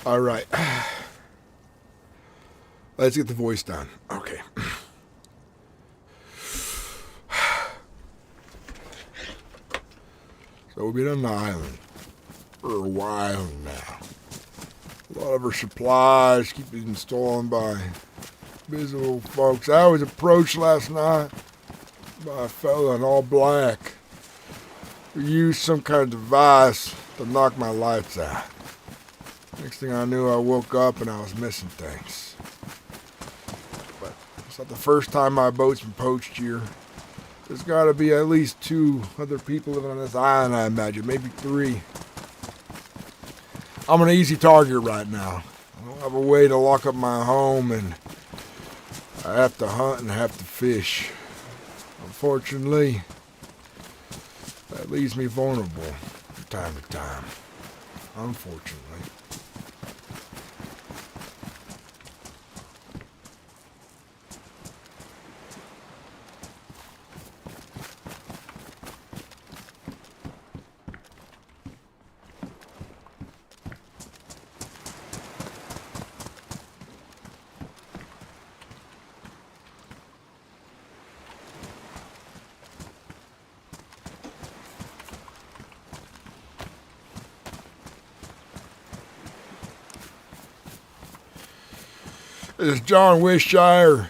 Alright. Let's get the voice down. Okay. So we've been on the island for a while now. A lot of our supplies keep being stolen by busy old folks. I was approached last night by a fella in all black who used some kind of device to knock my lights out. Next thing I knew, I woke up and I was missing things. But it's not the first time my boat's been poached here. There's got to be at least 2 other people living on this island, I imagine. Maybe 3. I'm an easy target right now. I don't have a way to lock up my home, and I have to hunt and have to fish. Unfortunately, that leaves me vulnerable from time to time. Unfortunately. This is John Wishire,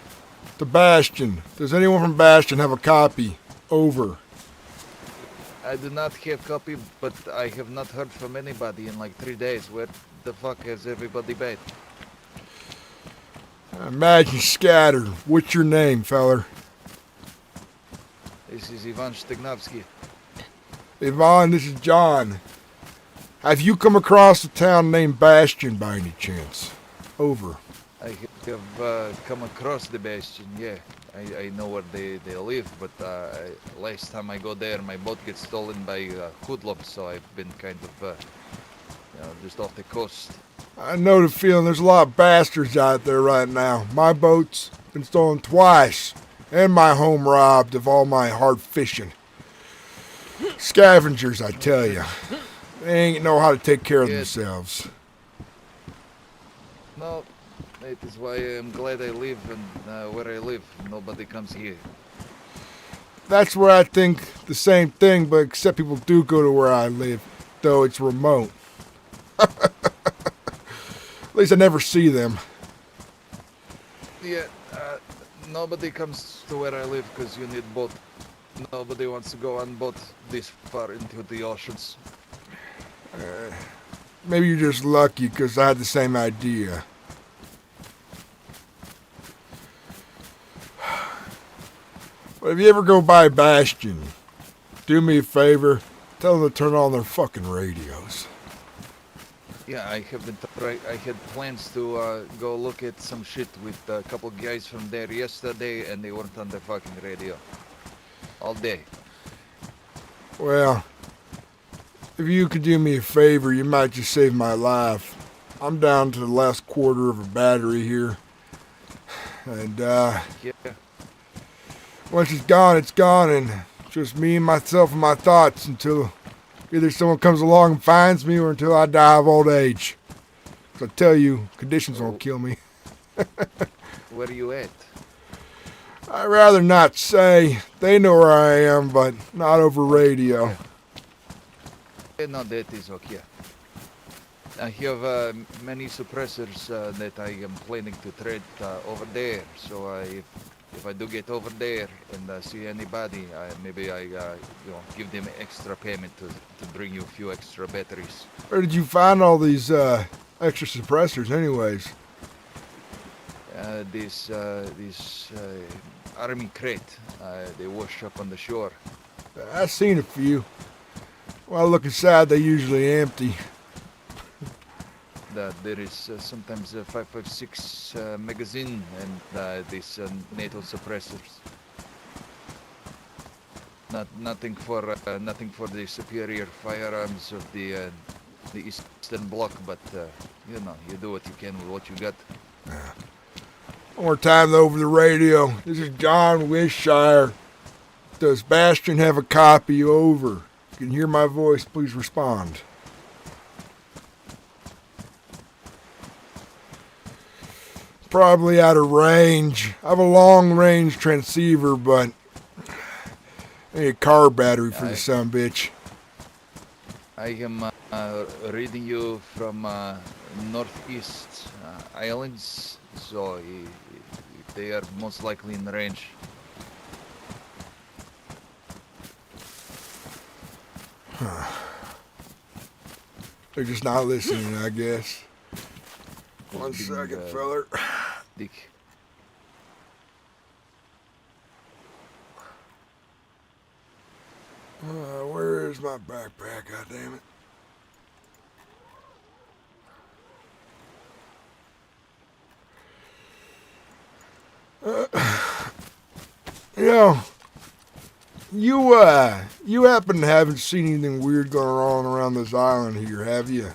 the Bastion. Does anyone from Bastion have a copy? Over. I do not have copy, but I have not heard from anybody in like 3 days. Where the fuck has everybody been? I imagine scattered. What's your name, feller? This is Ivan Stegnovsky. Ivan, this is John. Have you come across a town named Bastion by any chance? Over. I have come across the Bastion, yeah. I know where they live, but last time I go there, my boat gets stolen by hoodlums, so I've been kind of, just off the coast. I know the feeling. There's a lot of bastards out there right now. My boat's been stolen twice, and my home robbed of all my hard fishing. Scavengers, I tell you. They ain't know how to take care of themselves. No, that is why I'm glad I live and where I live. Nobody comes here. That's where I think the same thing, but except people do go to where I live, though it's remote. At least I never see them. Yeah, nobody comes to where I live because you need boat. Nobody wants to go on boat this far into the oceans. Maybe you're just lucky because I had the same idea. But if you ever go by Bastion, do me a favor, tell them to turn on their fucking radios. Yeah, I have been. I had plans to go look at some shit with a couple guys from there yesterday, and they weren't on the fucking radio all day. Well, if you could do me a favor, you might just save my life. I'm down to the last quarter of a battery here, and Yeah. once it's gone, and just me and myself and my thoughts until either someone comes along and finds me or until I die of old age. So I tell you, conditions won't kill me. Where are you at? I'd rather not say. They know where I am, but not over radio. No, that is okay. I have many suppressors that I am planning to trade over there. So if I do get over there and see anybody, maybe I give them extra payment to bring you a few extra batteries. Where did you find all these extra suppressors anyways? This army crate, they wash up on the shore. I've seen a few. Well, look inside, they're usually empty. There is sometimes a 5.56 magazine and these NATO suppressors. Nothing for the superior firearms of the Eastern Bloc, but you do what you can with what you got. One more time over the radio. This is John Wishire. Does Bastion have a copy? Over. If you can hear my voice, please respond. probably out of range. I have a long-range transceiver, but I need a car battery for the son of a bitch. I am reading you from northeast islands, so they are most likely in range. They're just not listening, I guess. One second, feller. Dick. Where is my backpack? God damn it. You happen to haven't seen anything weird going on around this island here, have you?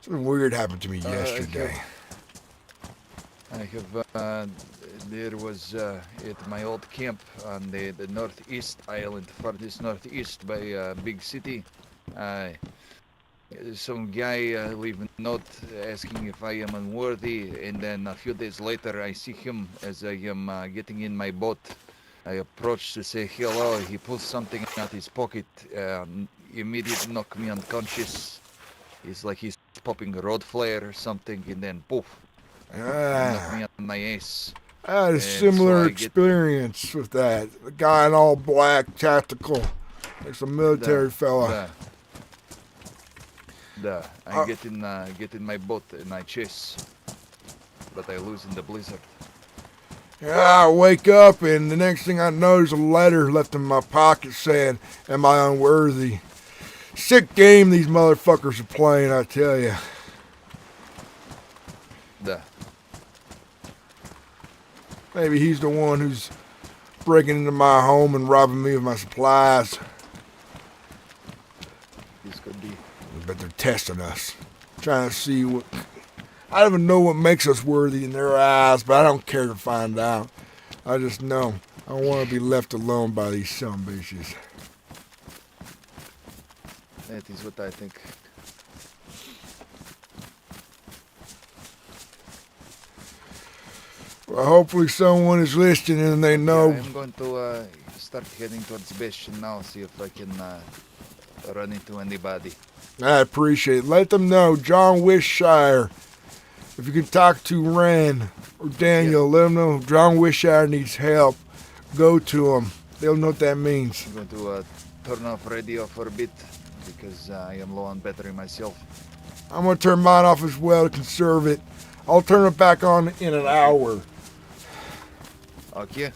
Something weird happened to me yesterday. I have there was at my old camp on the northeast island, farthest northeast by a big city. Some guy leave a note asking if I am unworthy, and then a few days later I see him as I am getting in my boat. I approach to say hello. He pulls something out his pocket, immediately knock me unconscious. It's like he's popping a road flare or something, and then poof, knock me on my ass. I had a similar experience with that. The guy in all black, tactical, like some military fella. I get in my boat and I chase, but I lose in the blizzard. Yeah, I wake up and the next thing I know is a letter left in my pocket saying, "Am I unworthy?" Sick game these motherfuckers are playing, I tell you. Maybe he's the one who's breaking into my home and robbing me of my supplies. This could be. But they're testing us, trying to see what. I don't even know what makes us worthy in their eyes, but I don't care to find out. I just know I want to be left alone by these sumbitches. That is what I think. Well, hopefully someone is listening and they know. Yeah, I'm going to start heading towards Bastion now, see if I can run into anybody. I appreciate it. Let them know, John Wishire. If you can talk to Ren or Daniel, let them know John Wishire needs help. Go to them. They'll know what that means. I'm going to turn off radio for a bit because I am low on battery myself. I'm going to turn mine off as well to conserve it. I'll turn it back on in an hour. Okay.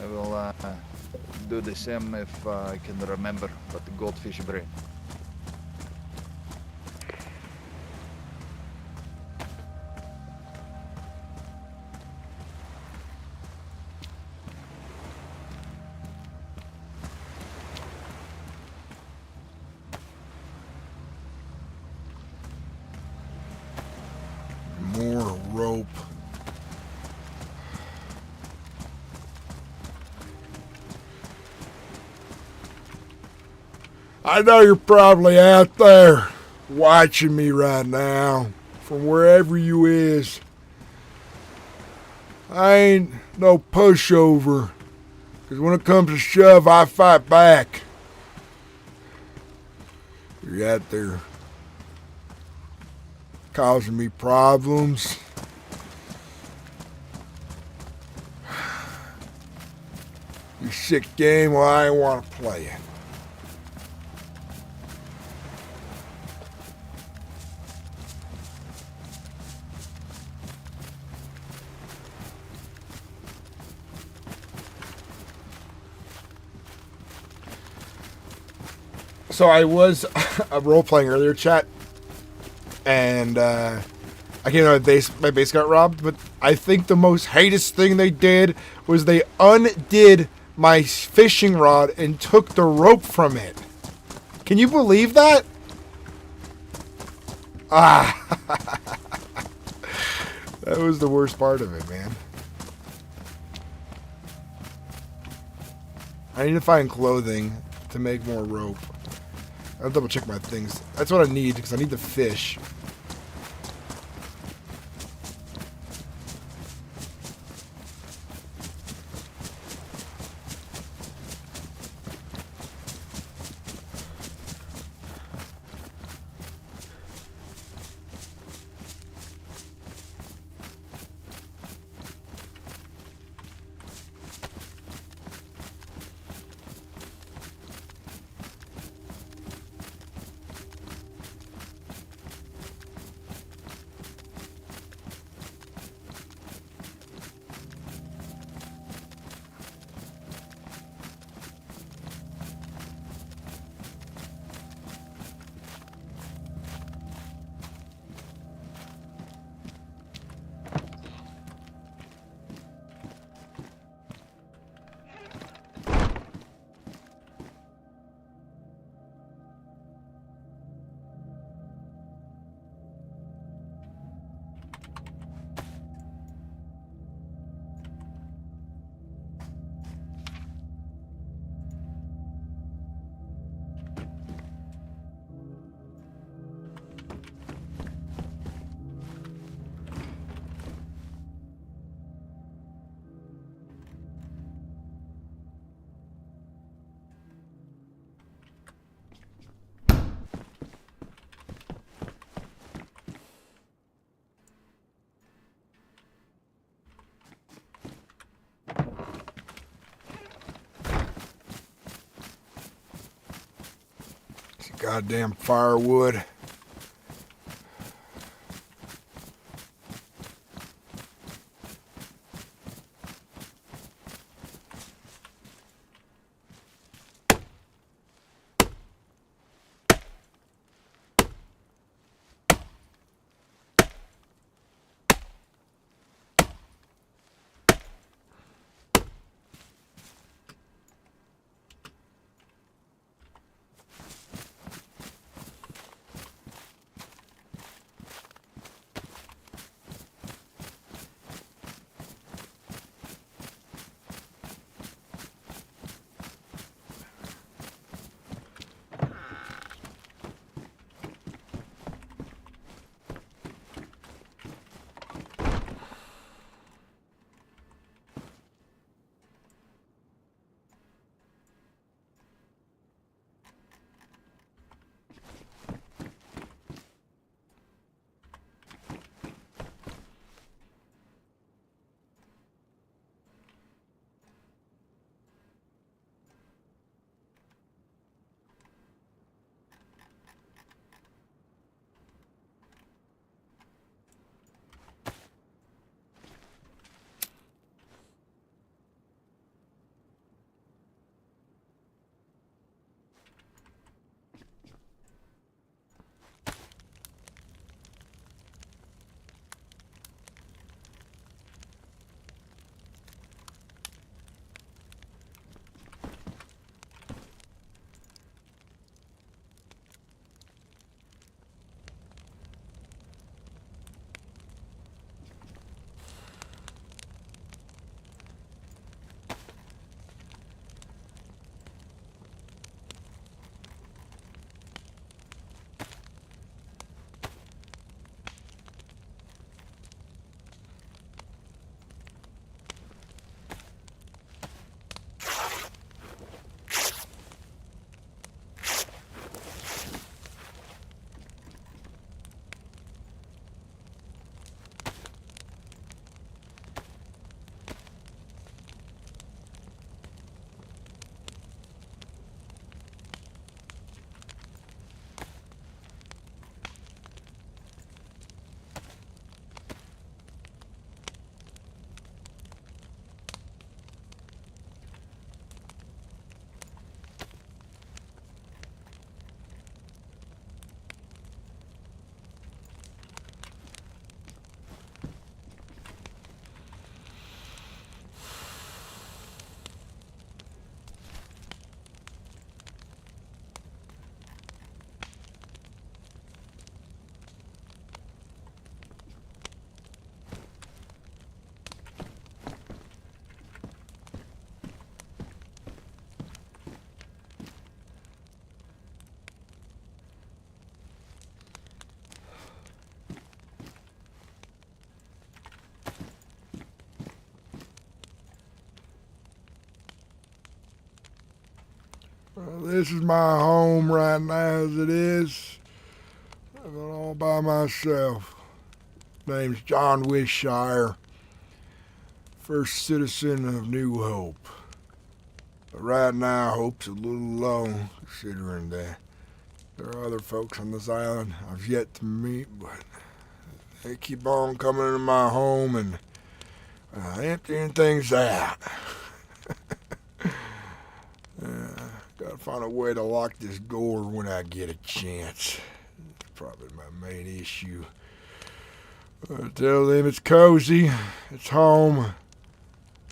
I will do the same if I can remember, but the goldfish brain. More rope. I know you're probably out there watching me right now from wherever you is. I ain't no pushover, because when it comes to shove, I fight back. You're out there causing me problems. You sick game, well, I ain't want to play it. So I was role-playing earlier, chat, and I came out my base got robbed, but I think the most heinous thing they did was they undid my fishing rod and took the rope from it. Can you believe that? That was the worst part of it, man. I need to find clothing to make more rope. I'll double check my things. That's what I need, because I need the fish. goddamn firewood. Well, this is my home right now as it is. I'm all by myself. Name's John Wishire, first citizen of New Hope. But right now, Hope's a little alone, considering that there are other folks on this island I've yet to meet, but they keep on coming into my home and emptying things out. Gotta find a way to lock this door when I get a chance. It's probably my main issue. Tell them it's cozy, it's home,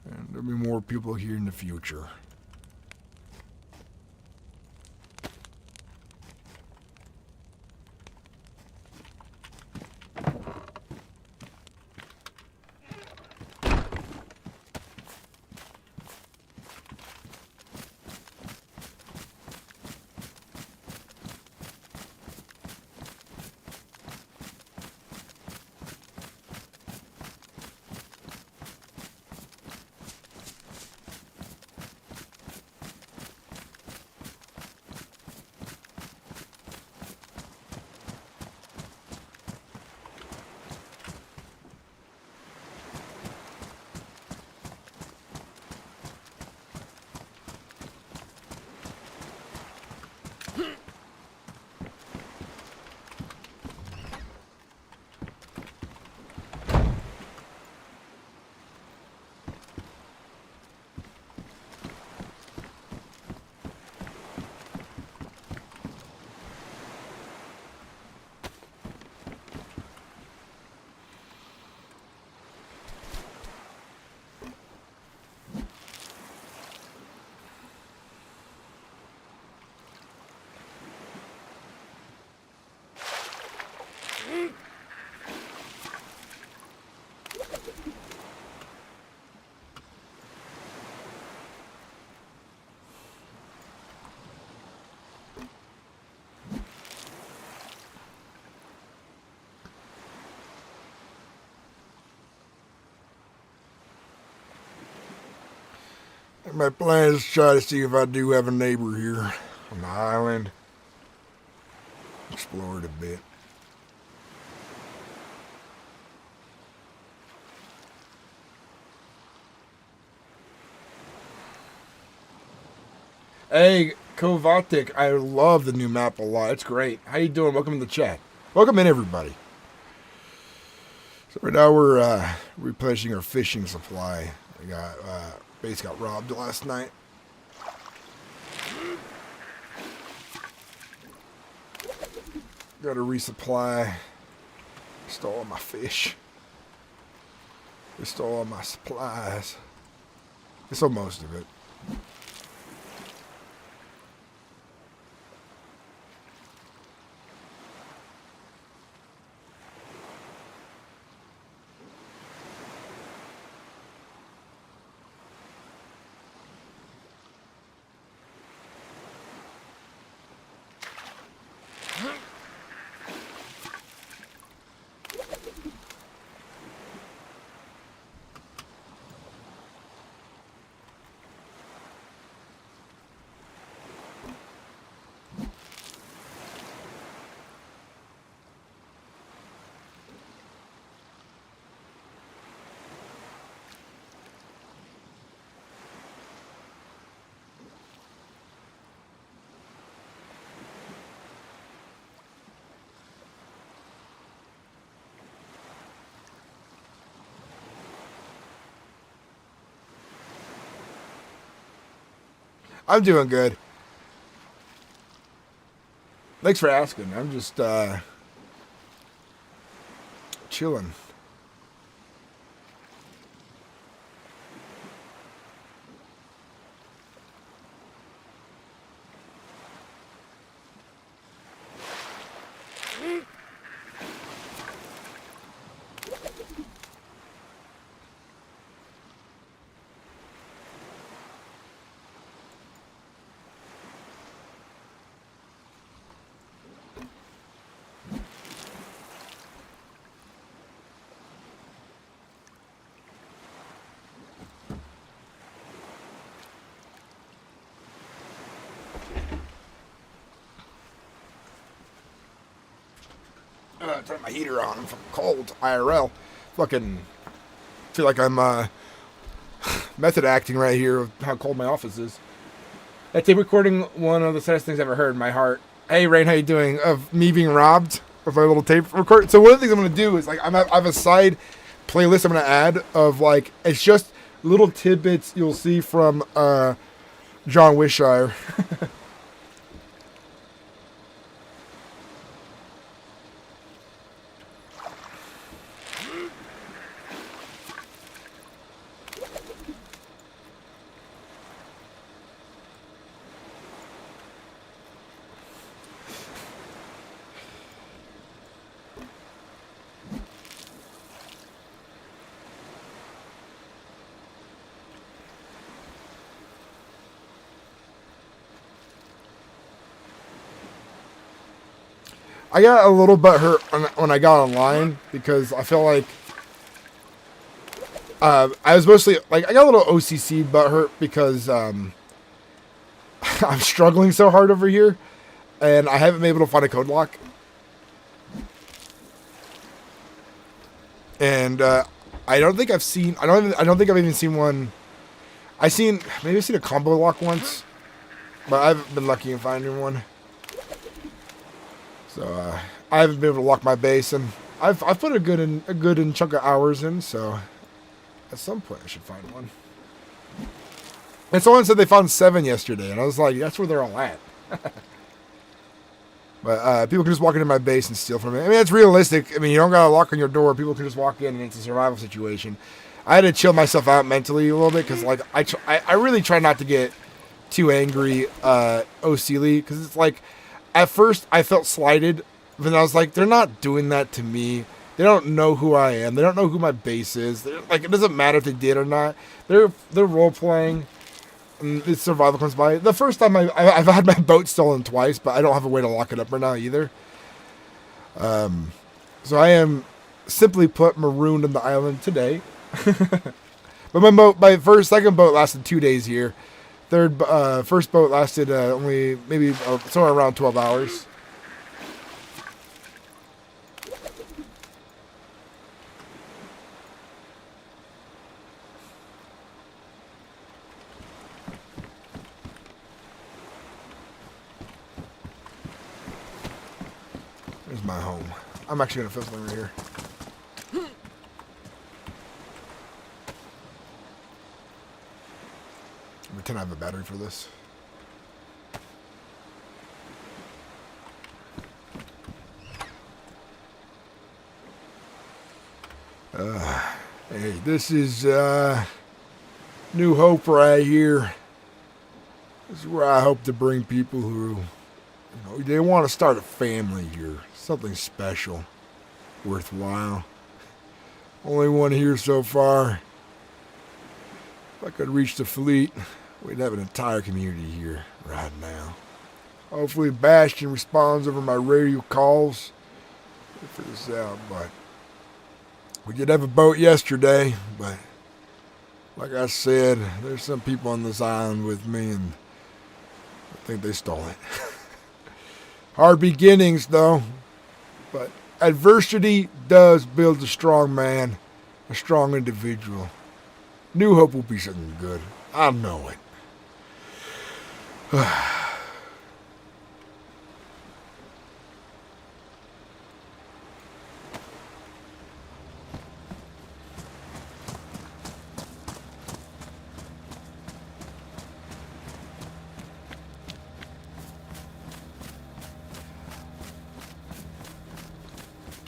and there'll be more people here in the future. My plan is to try to see if I do have a neighbor here on the island. Explore it a bit. Hey, Kovatic, I love the new map a lot. It's great. How you doing? Welcome to the chat. Welcome in, everybody. So right now we're replenishing our fishing supply. We got base got robbed last night. Got to resupply. Stole all my fish. They stole all my supplies. They stole most of it. I'm doing good. Thanks for asking. I'm just chilling. Turn my heater on. I'm fucking cold. IRL. Fucking feel like I'm method acting right here with how cold my office is. That tape recording, one of the saddest things I've ever heard in my heart. Hey, Rain, how you doing? Of me being robbed of my little tape record. So one of the things I'm going to do is, like, I have a side playlist I'm going to add of, like, it's just little tidbits you'll see from John Wishire. I got a little butthurt when I got online because I feel like I was mostly like I got a little OCC butthurt because I'm struggling so hard over here and I haven't been able to find a code lock. And I don't think I've seen I don't think I've even seen one. I've seen a combo lock once, but I haven't been lucky in finding one. So I haven't been able to lock my base, and I've put a good chunk of hours in. So at some point I should find one. And someone said they found 7 yesterday, and I was like, that's where they're all at. But people can just walk into my base and steal from it. I mean, it's realistic. I mean, you don't got to lock on your door. People can just walk in, and it's a survival situation. I had to chill myself out mentally a little bit because, like, I really try not to get too angry, OC-ly, because it's like. At first, I felt slighted, but then I was like, they're not doing that to me. They don't know who I am. They don't know who my base is. Like, it doesn't matter if they did or not. They're role-playing, and this survival comes by. The first time I've had my boat stolen twice, but I don't have a way to lock it up right now either. So I am, simply put, marooned on the island today. But my second boat lasted 2 days here. First boat lasted only maybe somewhere around 12 hours. There's my home. I'm actually gonna fill something right here. Pretend I have a battery for this. Hey, this is New Hope right here. This is where I hope to bring people who, they want to start a family here. Something special, worthwhile. Only one here so far. If I could reach the fleet, we'd have an entire community here right now. Hopefully Bastion responds over my radio calls. We'll figure this out, but we did have a boat yesterday, but like I said, there's some people on this island with me, and I think they stole it. Hard beginnings, though, but adversity does build a strong man, a strong individual. New Hope will be something good. I know it.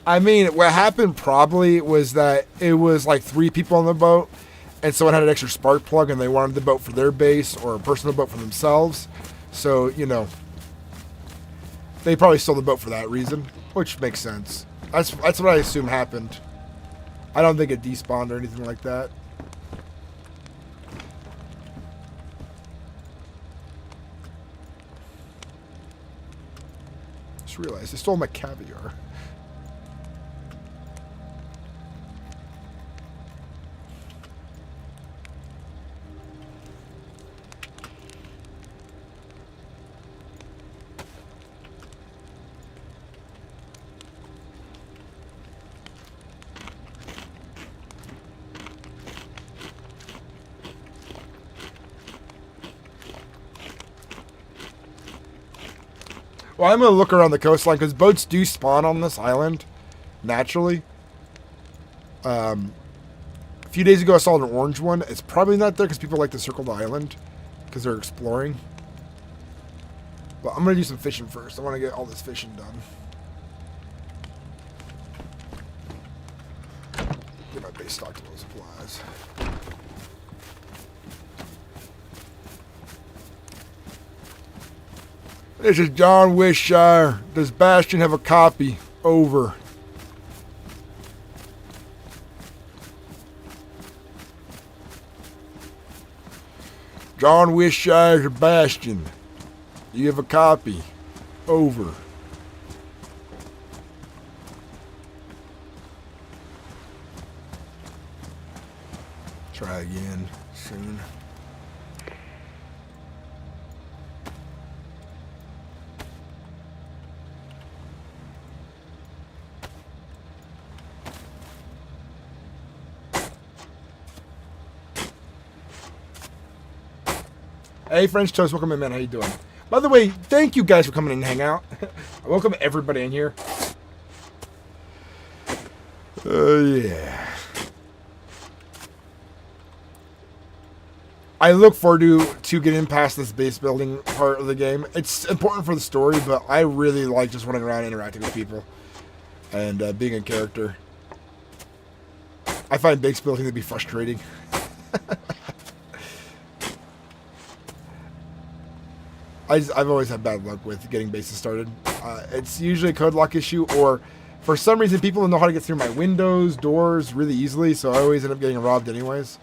I mean, what happened probably was that it was like 3 people on the boat, and someone had an extra spark plug and they wanted the boat for their base or a personal boat for themselves. So, they probably stole the boat for that reason, which makes sense. That's what I assume happened. I don't think it despawned or anything like that. Just realized they stole my caviar. Well, I'm going to look around the coastline because boats do spawn on this island naturally. A few days ago, I saw an orange one. It's probably not there because people like to circle the island because they're exploring. But I'm going to do some fishing first. I want to get all this fishing done. Get my base stockable supplies. This is John Wishire. Does Bastion have a copy? Over. John Wishire to Bastion. Do you have a copy? Over. Try again soon. Hey, French Toast, welcome in, man. How you doing? By the way, thank you guys for coming in and hang out. Welcome everybody in here. Yeah. I look forward to getting past this base building part of the game. It's important for the story, but I really like just running around interacting with people and being a character. I find base building to be frustrating. I've always had bad luck with getting bases started. It's usually a code lock issue, or for some reason people don't know how to get through my windows, doors really easily, so I always end up getting robbed anyways.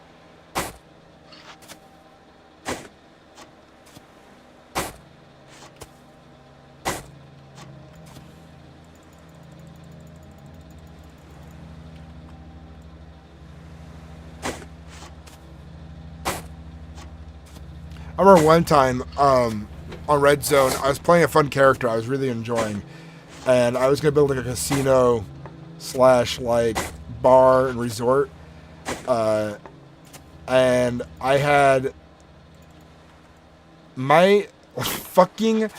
I remember one time on Red Zone, I was playing a fun character I was really enjoying, and I was gonna build like a casino slash like bar and resort, and I had my fucking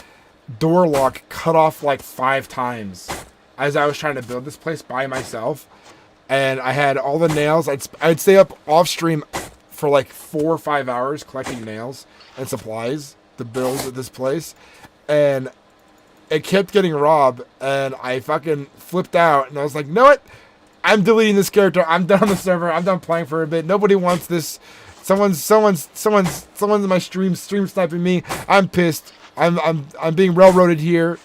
door lock cut off like 5 times as I was trying to build this place by myself, and I had all the nails. I'd stay up off stream for like 4 or 5 hours collecting nails and supplies to build this place, and it kept getting robbed, and I fucking flipped out, and I was like, "You know what? I'm deleting this character. I'm done on the server. I'm done playing for a bit. Nobody wants this. Someone's in my stream sniping me. I'm pissed. I'm being railroaded here.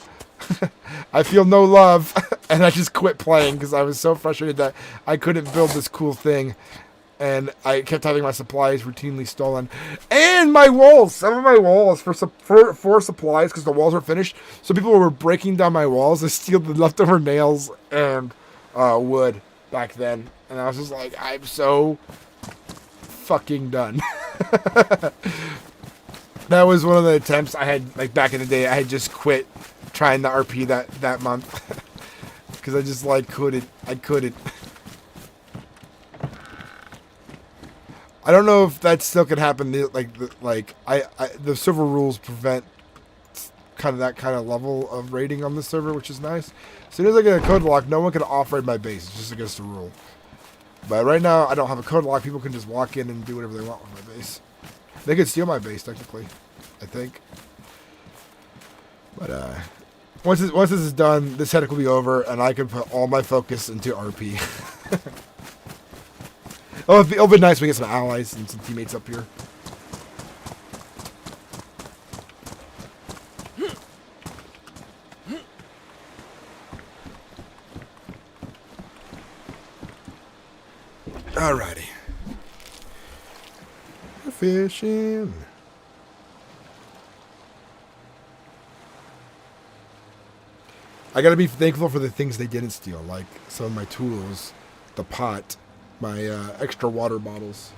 I feel no love," and I just quit playing because I was so frustrated that I couldn't build this cool thing, and I kept having my supplies routinely stolen, and my walls. Some of my walls for supplies because the walls were finished, so people were breaking down my walls to steal the leftover nails and wood back then, and I was just like, I'm so fucking done. That was one of the attempts I had, like back in the day. I had just quit trying the RP that month because I just like couldn't. I couldn't. I don't know if that still could happen. The server rules prevent kind of that kind of level of raiding on the server, which is nice. As soon as I get a code lock, no one can off-raid my base. It's just against the rule. But right now, I don't have a code lock. People can just walk in and do whatever they want with my base. They could steal my base, technically, I think. But once this is done, this headache will be over, and I can put all my focus into RP. Oh, it'll be nice when we get some allies and some teammates up here. Alrighty. Fishing. I gotta be thankful for the things they didn't steal, like some of my tools, the pot, my extra water bottles.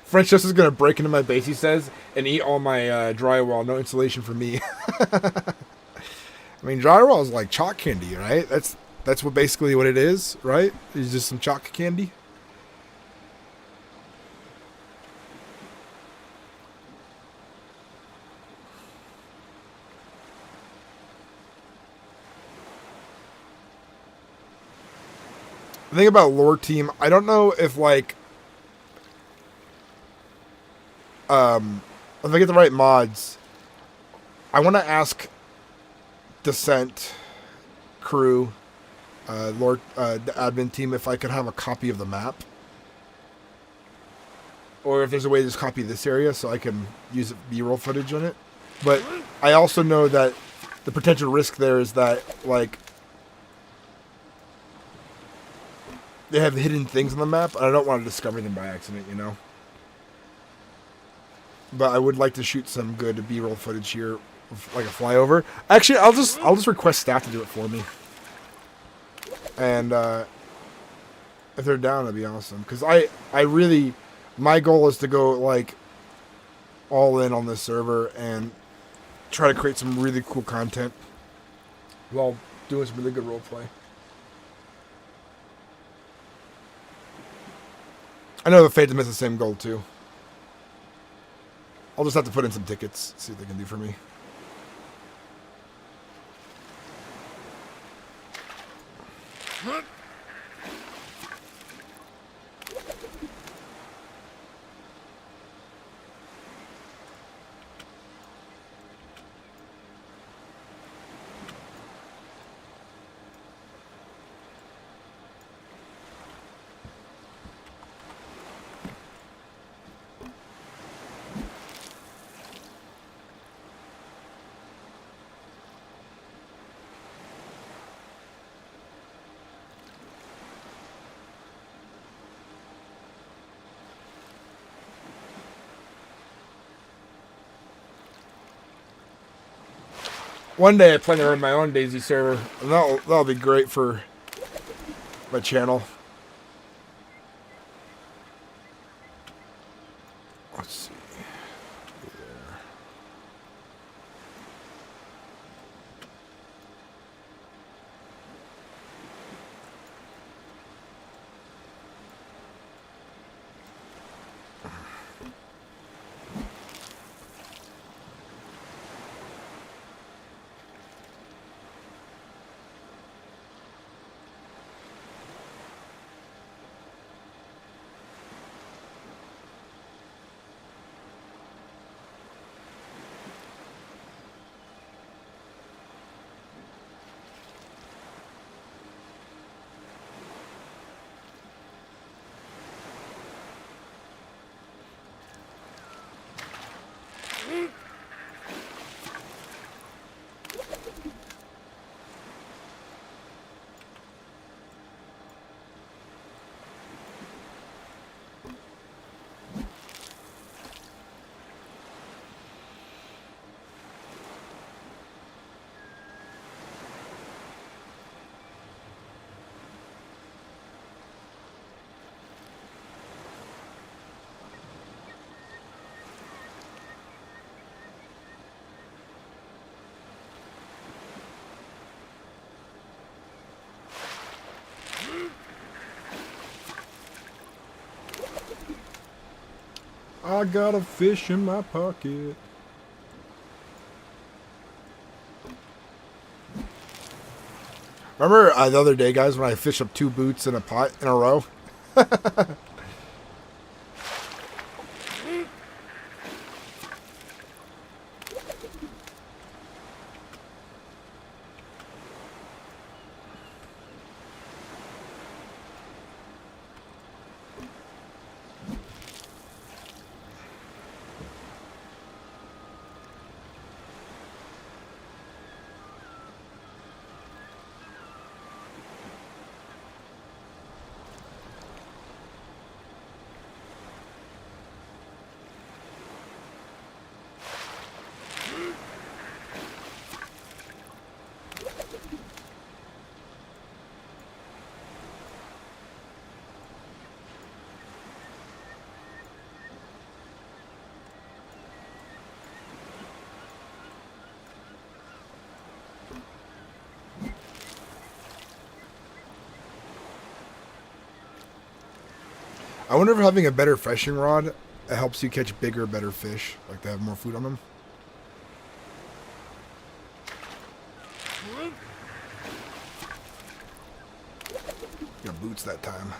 French Justice is gonna break into my base, he says, and eat all my drywall. No insulation for me. I mean, drywall is like chalk candy, right? That's what basically what it is, right? It's just some chalk candy. The thing about lore team, I don't know if like if I get the right mods, I want to ask Descent crew, the admin team, if I could have a copy of the map, or if there's a way to just copy this area so I can use B-roll footage on it. But I also know that the potential risk there is that like they have hidden things on the map, and I don't want to discover them by accident, you know. But I would like to shoot some good B-roll footage here, like a flyover. Actually, I'll just request staff to do it for me. And if they're down, that'd be awesome. Because I really, my goal is to go like all in on this server and try to create some really cool content while doing some really good roleplay. I know the Phantom has the same goal too. I'll just have to put in some tickets, see what they can do for me. One day I plan to run my own Dayz server, and that'll be great for my channel. Let's see. I got a fish in my pocket. Remember the other day, guys, when I fished up 2 boots in a pot in a row? I wonder if having a better fishing rod helps you catch bigger, better fish. Like they have more food on them. Got boots that time.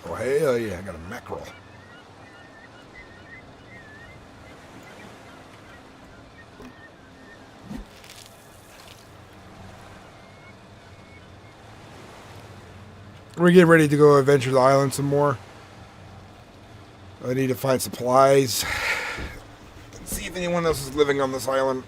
Oh, hell yeah, I got a mackerel. We're getting ready to go adventure the island some more. I need to find supplies and see if anyone else is living on this island.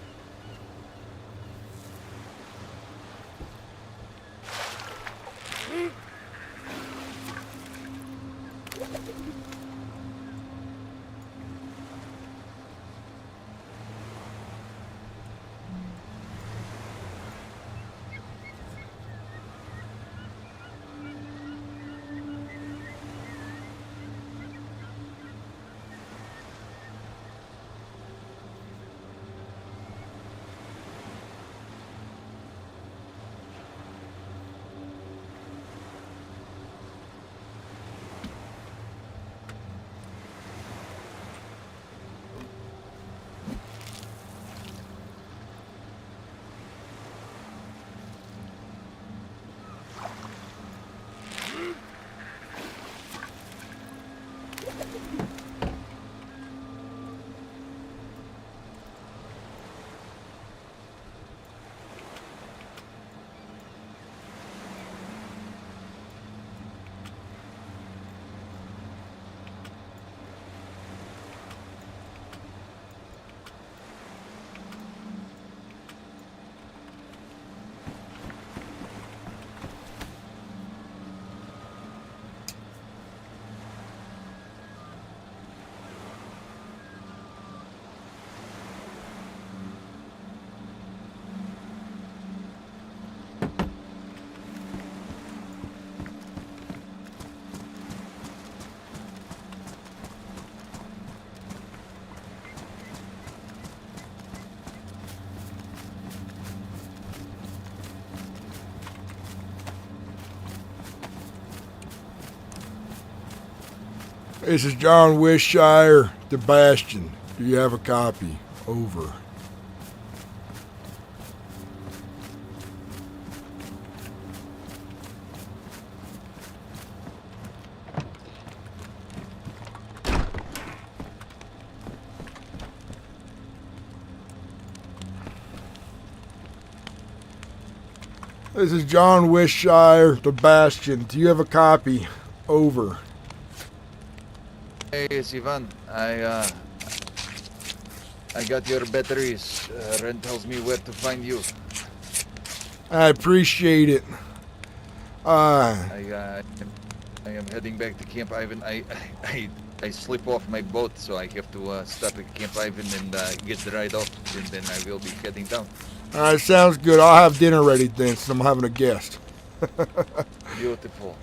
This is John Wishire, the Bastion. Do you have a copy? Over. This is John Wishire, the Bastion. Do you have a copy? Over. Hey, it's Ivan. I got your batteries. Ren tells me where to find you. I appreciate it. I am heading back to Camp Ivan. I slip off my boat, so I have to stop at Camp Ivan and get dried off, and then I will be heading down. Alright, sounds good. I'll have dinner ready then, since I'm having a guest. Beautiful.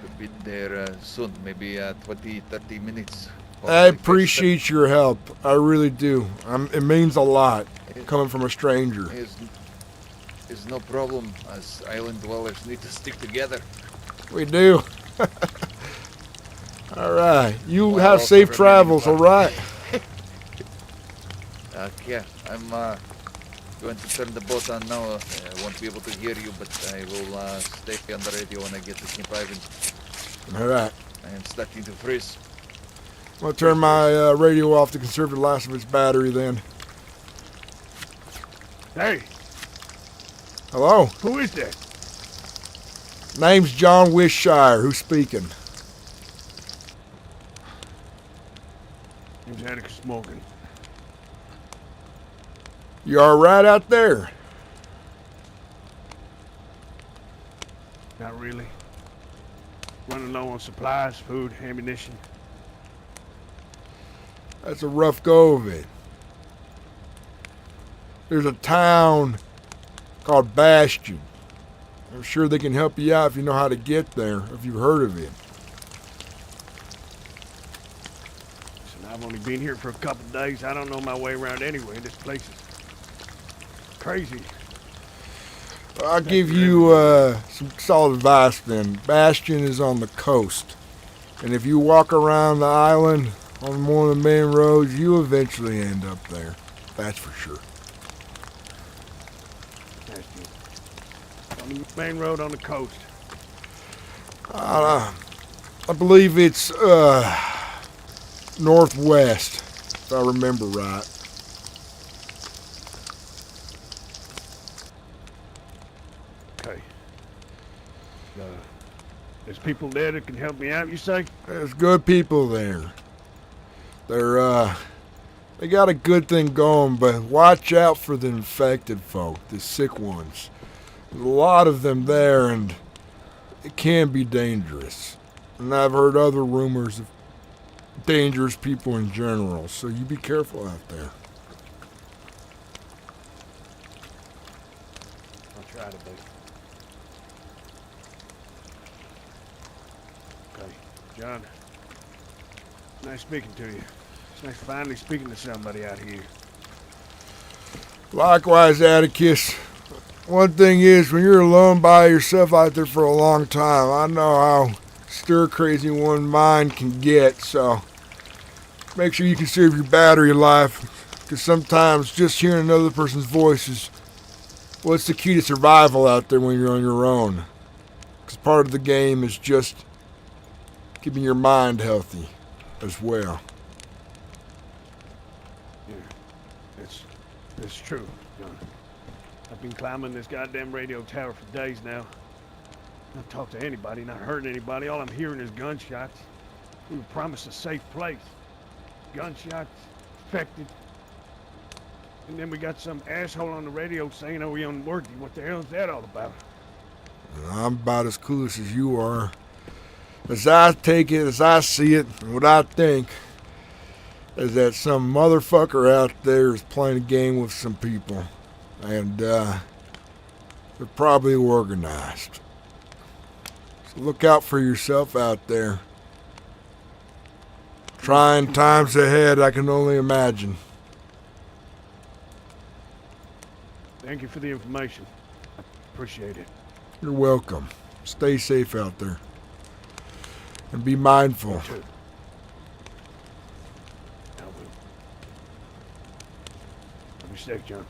Could be there soon, maybe 20, 30 minutes. I appreciate your help. I really do. It means a lot, coming from a stranger. It's no problem, as island dwellers need to stick together. We do. Alright, you have safe travels, alright? Yeah, I'm going to turn the boat on now. I won't be able to hear you, but I will stay on the radio when I get to Camp Ivan. Alright. I am starting to freeze. I'm going to turn my radio off to conserve the last of its battery then. Hey, Hello? who is that? Name's John Wishire. Who's speaking? Name's Atticus Smoking. You alright out there? Not really. Running low on supplies, food, ammunition. That's a rough go of it. There's a town called Bastion. I'm sure they can help you out if you know how to get there, if you've heard of it. Listen, I've only been here for a couple of days. I don't know my way around anyway. This place is crazy. I'll give you some solid advice then. Bastion is on the coast. And if you walk around the island on one of the main roads, you eventually end up there. That's for sure. On the main road on the coast. I believe it's northwest, if I remember right. Okay. There's people there that can help me out, you say? There's good people there. They got a good thing going, but watch out for the infected folk, the sick ones. There's a lot of them there, and it can be dangerous. And I've heard other rumors of dangerous people in general, so you be careful out there. I'll try to be. Okay, John. Nice speaking to you. It's nice finally speaking to somebody out here. Likewise, Atticus. One thing is, when you're alone by yourself out there for a long time, I know how stir-crazy one mind can get, so make sure you conserve your battery life, because sometimes just hearing another person's voice is what's the key to survival out there when you're on your own. Because part of the game is just keeping your mind healthy as well. Yeah, it's true, John. I've been climbing this goddamn radio tower for days now. Not talked to anybody, not heard anybody. All I'm hearing is gunshots. We were promised a safe place. Gunshots, infected. And then we got some asshole on the radio saying, "Oh, we unworthy." What the hell is that all about? I'm about as clueless as you are. As I take it, as I see it, and what I think is that some motherfucker out there is playing a game with some people. And they're probably organized. So look out for yourself out there. Trying times ahead, I can only imagine. Thank you for the information. I appreciate it. You're welcome. Stay safe out there. And be mindful. You too. safe, John.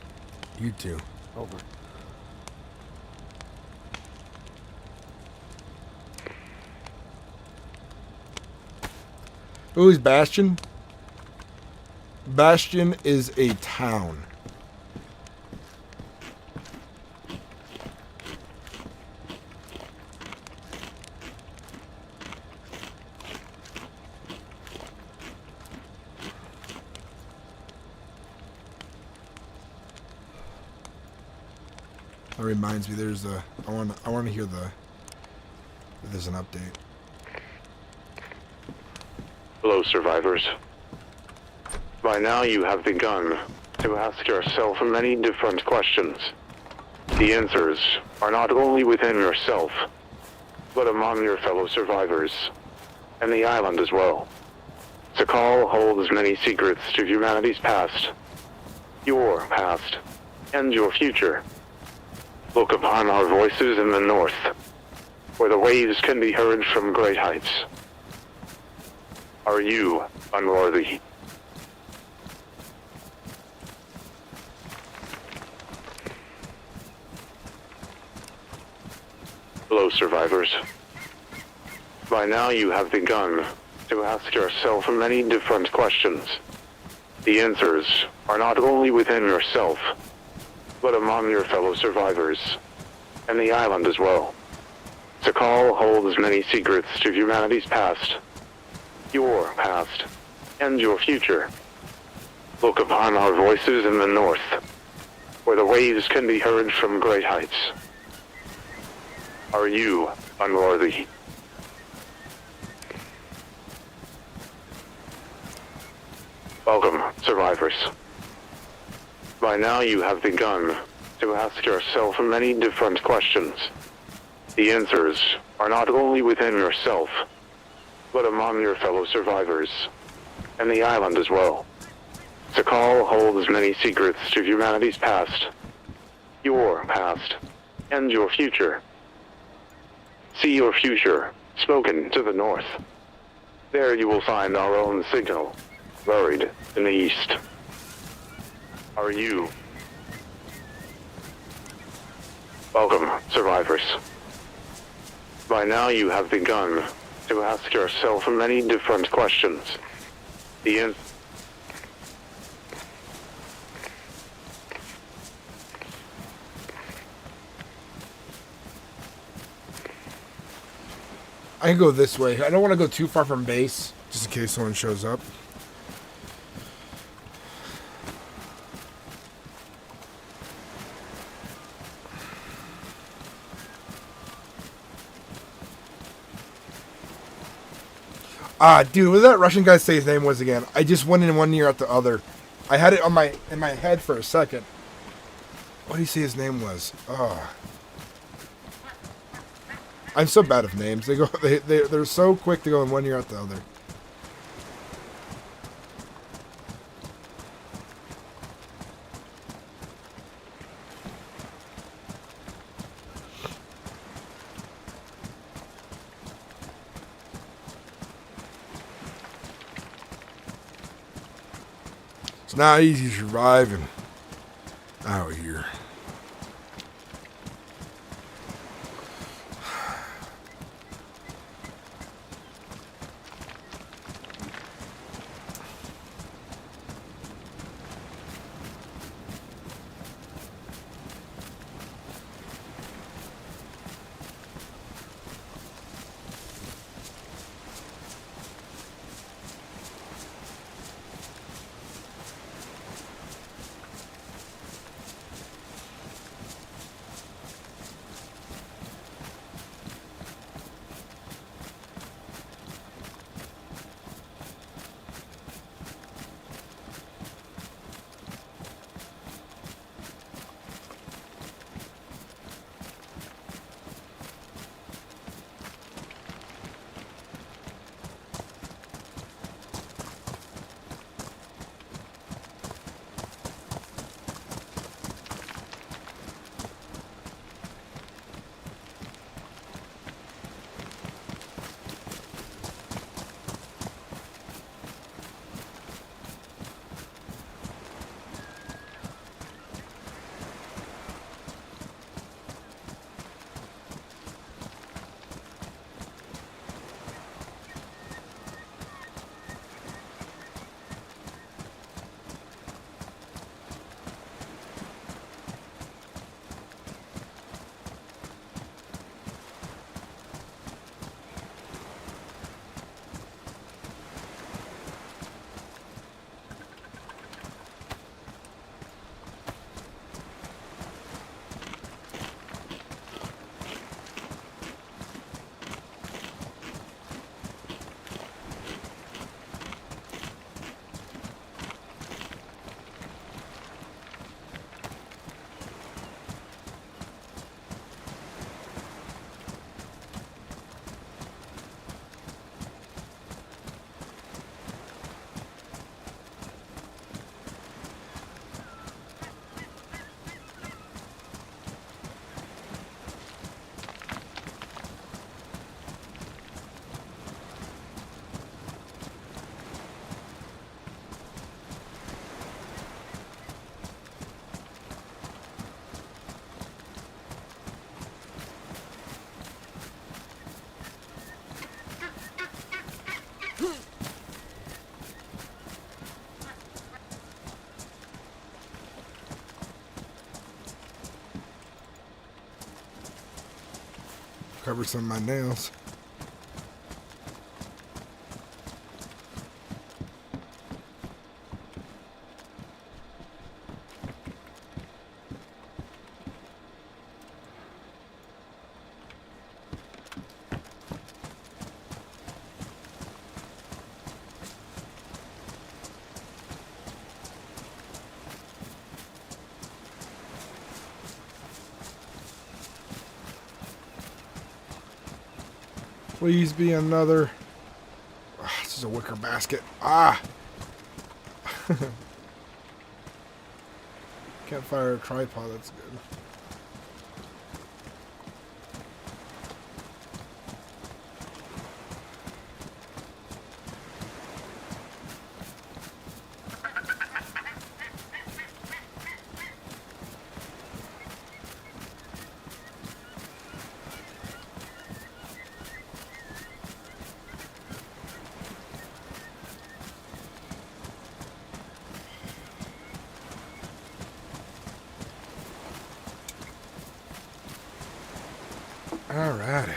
You too. Over. Who's Bastion? Bastion is a town. That reminds me, there's a. I want to hear there's an update. Hello, survivors. By now you have begun to ask yourself many different questions. The answers are not only within yourself, but among your fellow survivors, and the island as well. The call holds many secrets to humanity's past, your past, and your future. Look upon our voices in the north, where the waves can be heard from great heights. Are you unworthy? Hello, survivors. By now you have begun to ask yourself many different questions. The answers are not only within yourself, but among your fellow survivors, and the island as well. The call holds many secrets to humanity's past, your past, and your future. Look upon our voices in the north, where the waves can be heard from great heights. Are you unworthy? Welcome, survivors. By now you have begun to ask yourself many different questions. The answers are not only within yourself, but among your fellow survivors, and the island as well. The call holds many secrets to humanity's past, your past, and your future. See your future, spoken to the north. There you will find our own signal, buried in the east. Are you? Welcome, survivors. By now you have begun to ask yourself many different questions. The I can go this way. I don't want to go too far from base, just in case someone shows up. Dude, what did that Russian guy say his name was again? I just went in one ear out the other. I had it on in my head for a second. What did he say his name was? Oh. I'm so bad with names. They're so quick to go in one ear out the other. It's not easy surviving out here. Cover some of my nails. Please be another. Ah, this is a wicker basket. Ah! Can't fire a tripod, that's good. Alrighty.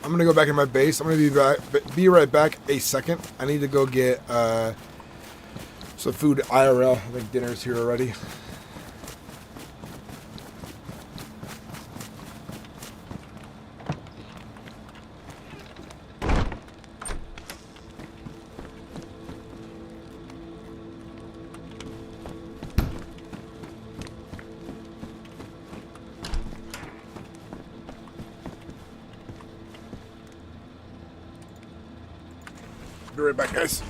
I'm gonna go back in my base. I'm gonna be right back a second. I need to go get some food IRL. I think dinner's here already. Be right back, guys.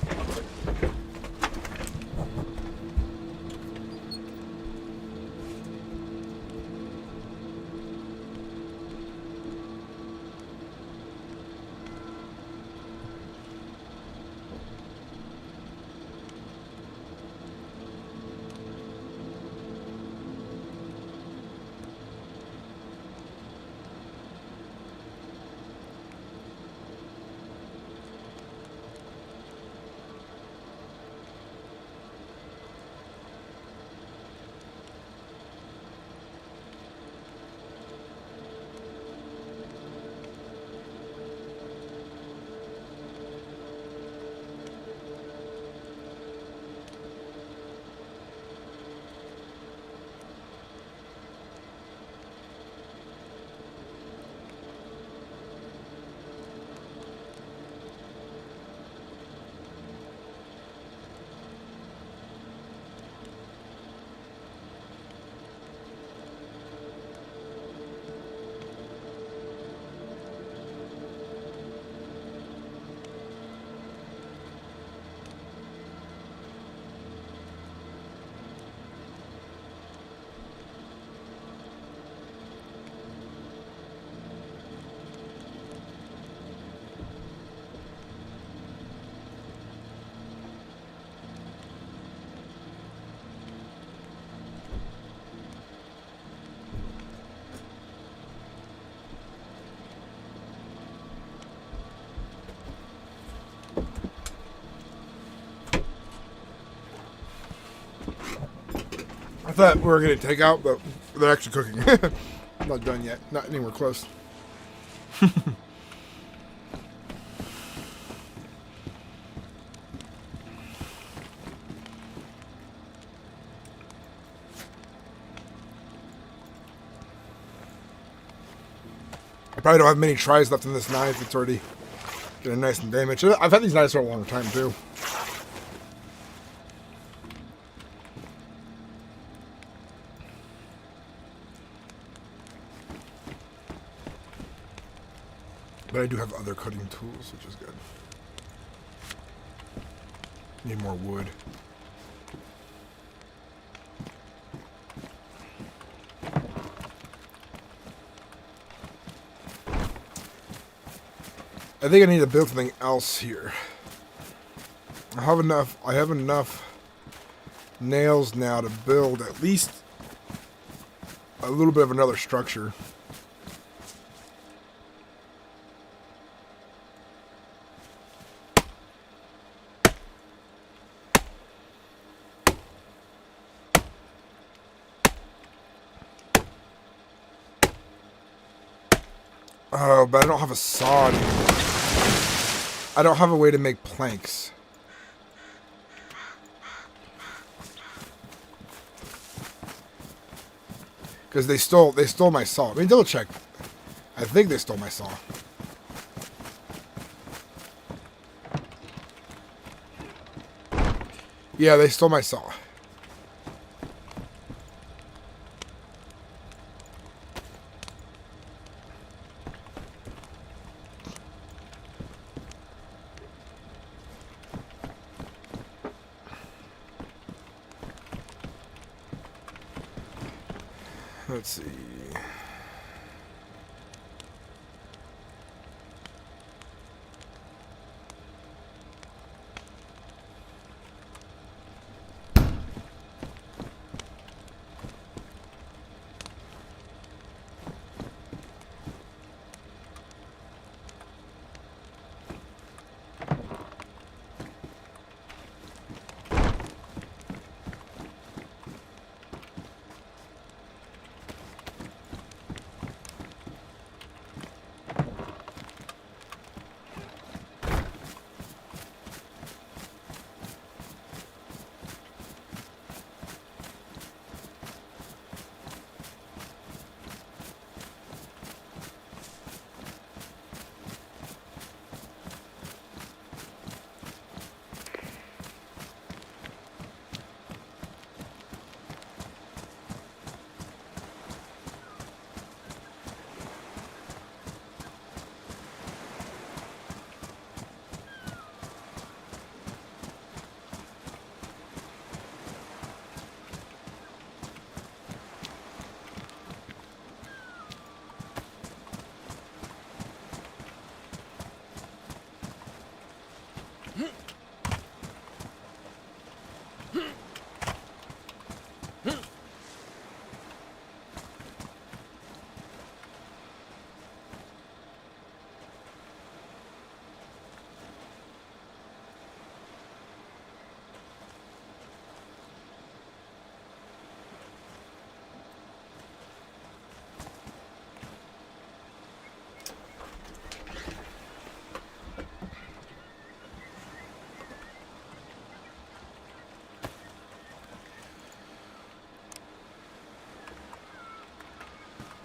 I thought we were going to take out, but they're actually cooking. I'm not done yet. Not anywhere close. I probably don't have many tries left in this knife. It's already getting nice and damaged. I've had these knives for a long time, too. But I do have other cutting tools, which is good. Need more wood. I think I need to build something else here. I have enough nails now to build at least a little bit of another structure. Oh, but I don't have a saw anymore. I don't have a way to make planks. Because they stole my saw. I mean, double check. I think they stole my saw. Yeah, they stole my saw. Let's see.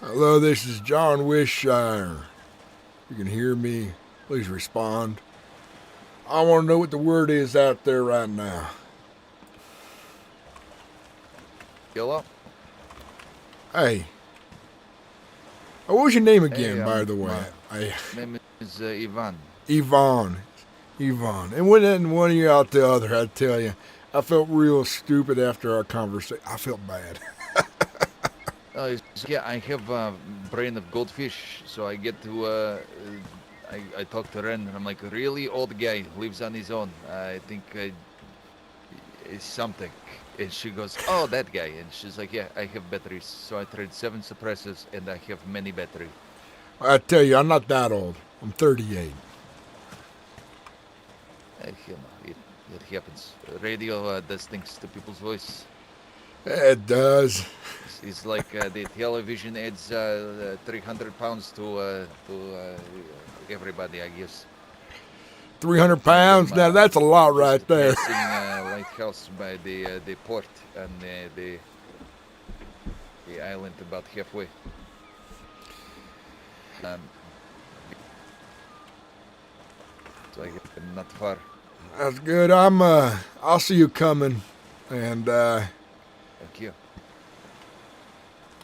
Hello, this is John Wishire. You can hear me. Please respond. I want to know what the word is out there right now. Hello? Hey. Oh, what was your name again, Hey, by the way? My name is Ivan. Yvonne. And when one of you out the other, I tell you, I felt real stupid after our conversation. I felt bad. Yeah, I have a brain of goldfish, so I get to, I talk to Ren, and I'm like, really old guy, lives on his own. I think it's something. And she goes, oh, that guy. And she's like, yeah, I have batteries. So I trade 7 suppressors, and I have many batteries. I tell you, I'm not that old. I'm 38. You know, it happens. Radio does things to people's voice. It does. It's like the television adds 300 pounds to everybody, I guess. 300 pounds? Now that's a lot right Just there. passing lighthouse by the port and the island about halfway. So I'm not far. That's good. I'll see you coming. And, Thank you.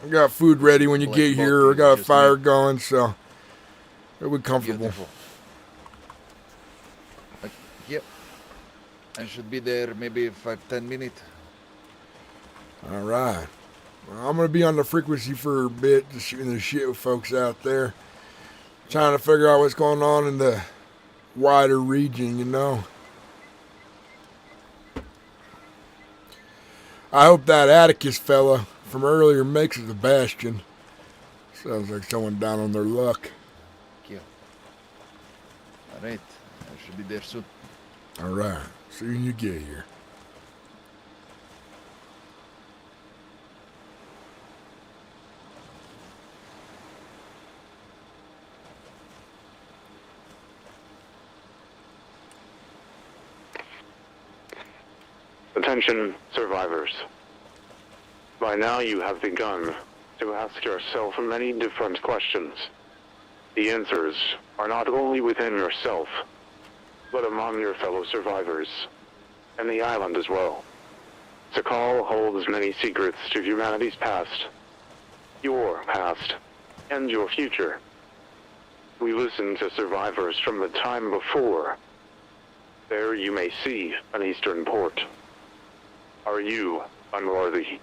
I got food ready when you Black get boat here. I is got a just fire me. going, so it'll be comfortable. Beautiful. Yep. I should be there maybe 5-10 minutes. All right. Well, I'm going to be on the frequency for a bit, just shooting the shit with folks out there. Trying to figure out what's going on in the wider region, you know. I hope that Atticus fella from earlier makes it to Bastion. Sounds like someone down on their luck. Thank you. All right. I should be there soon. All right. See you when you get here. Attention, survivors. By now you have begun to ask yourself many different questions. The answers are not only within yourself, but among your fellow survivors, and the island as well. The call holds many secrets to humanity's past, your past, and your future. We listen to survivors from the time before. There you may see an eastern port. Are you unworthy?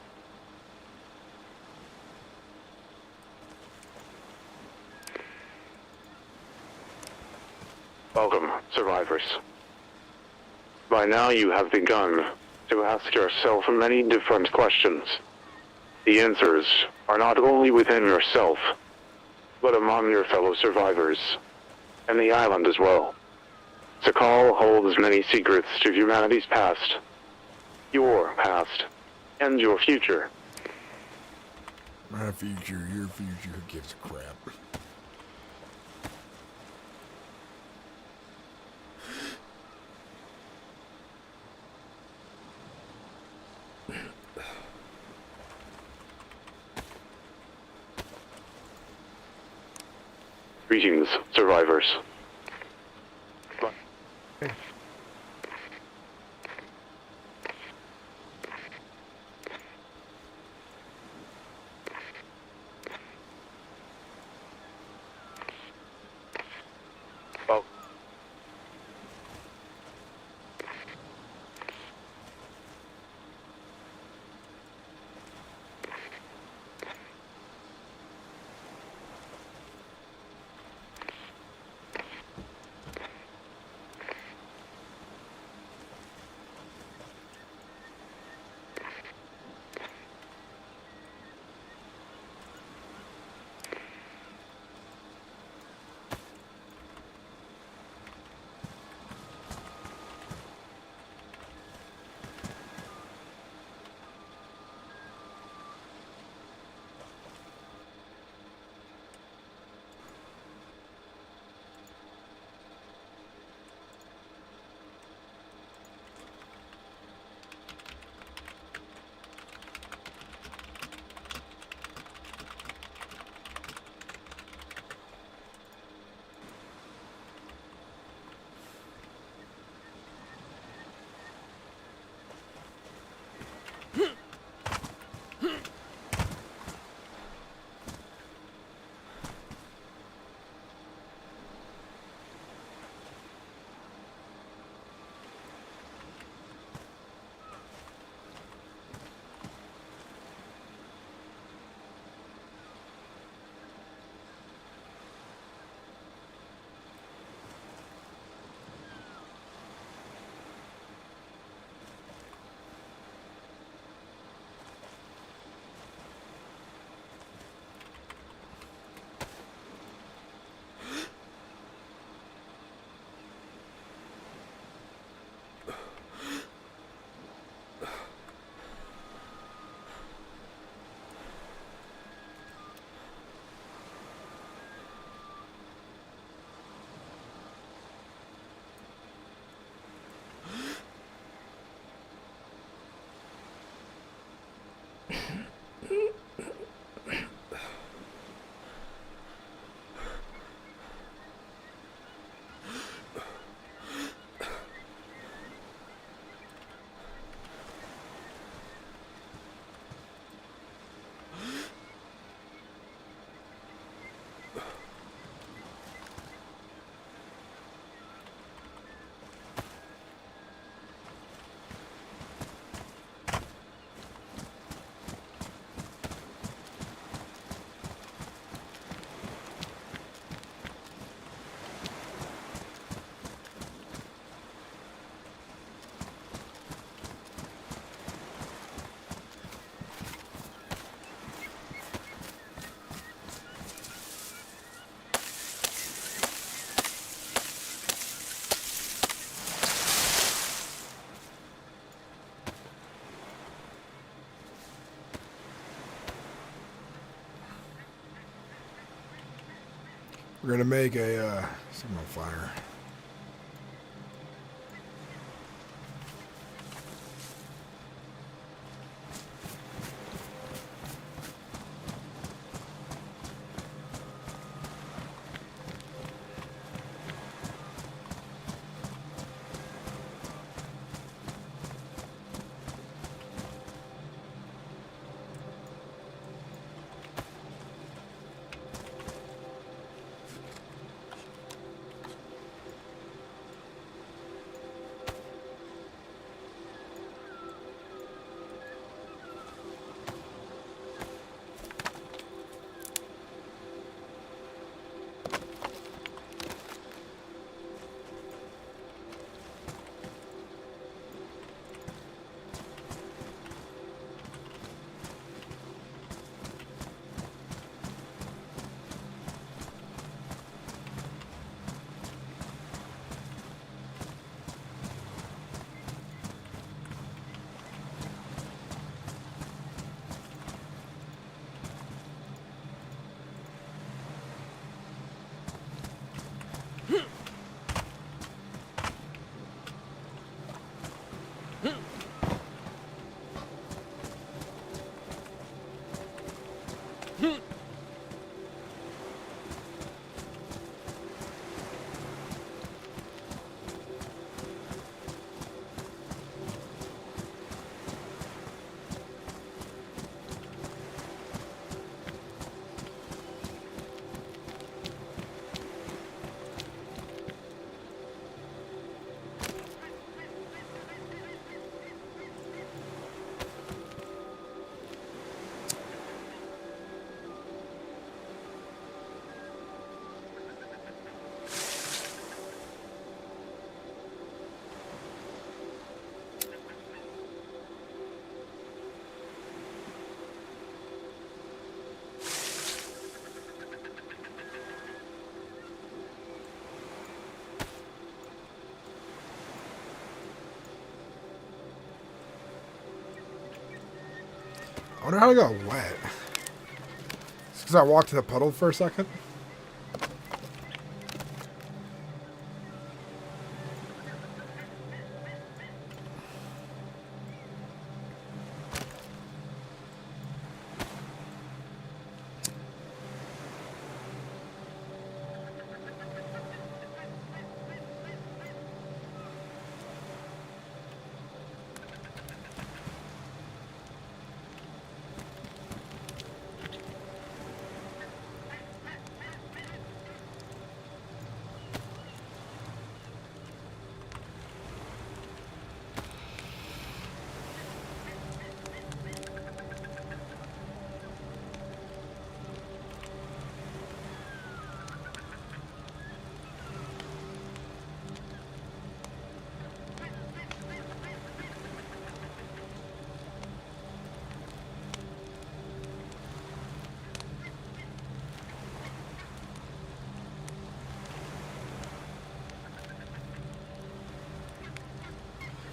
Welcome, survivors. By now you have begun to ask yourself many different questions. The answers are not only within yourself, but among your fellow survivors, and the island as well. The call holds many secrets to humanity's past, your past, and your future. My future, your future, who gives a crap? Greetings, survivors. Well, We're gonna make a signal fire. I wonder how I got wet. It's because I walked in the puddle for a second.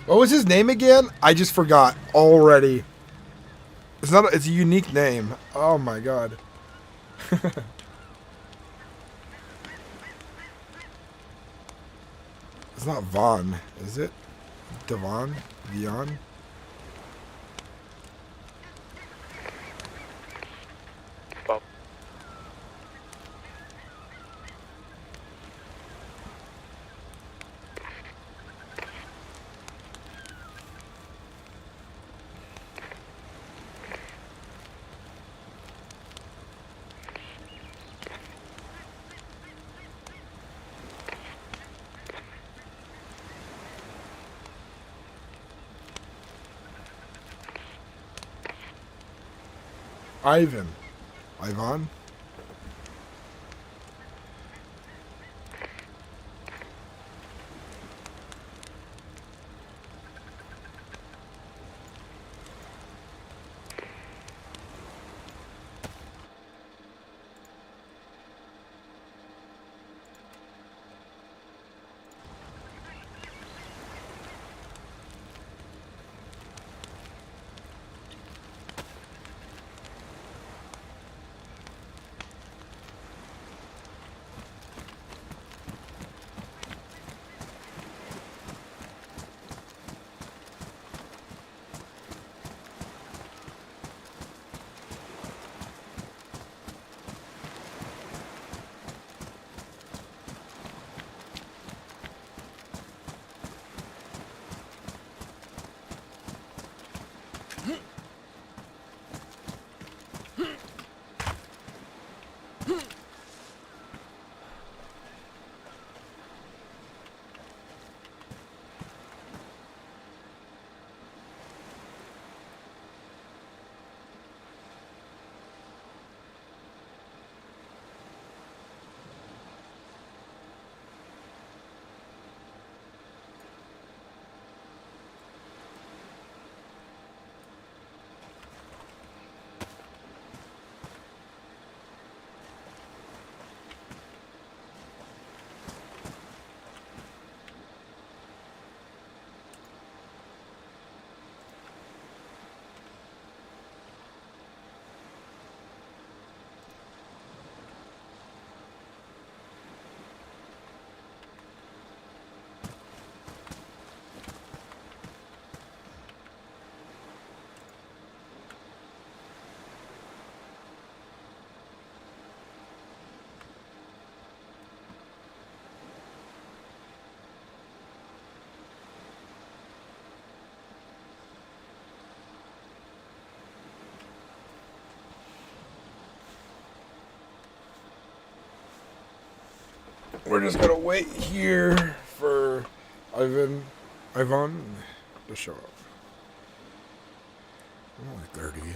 What was his name again? I just forgot already. It's not. It's a unique name. Oh my god. It's not Vaughn, is it? Devon? Dion? Ivan. Ivan? we're just gonna wait here for Ivan to show up. I'm only 38.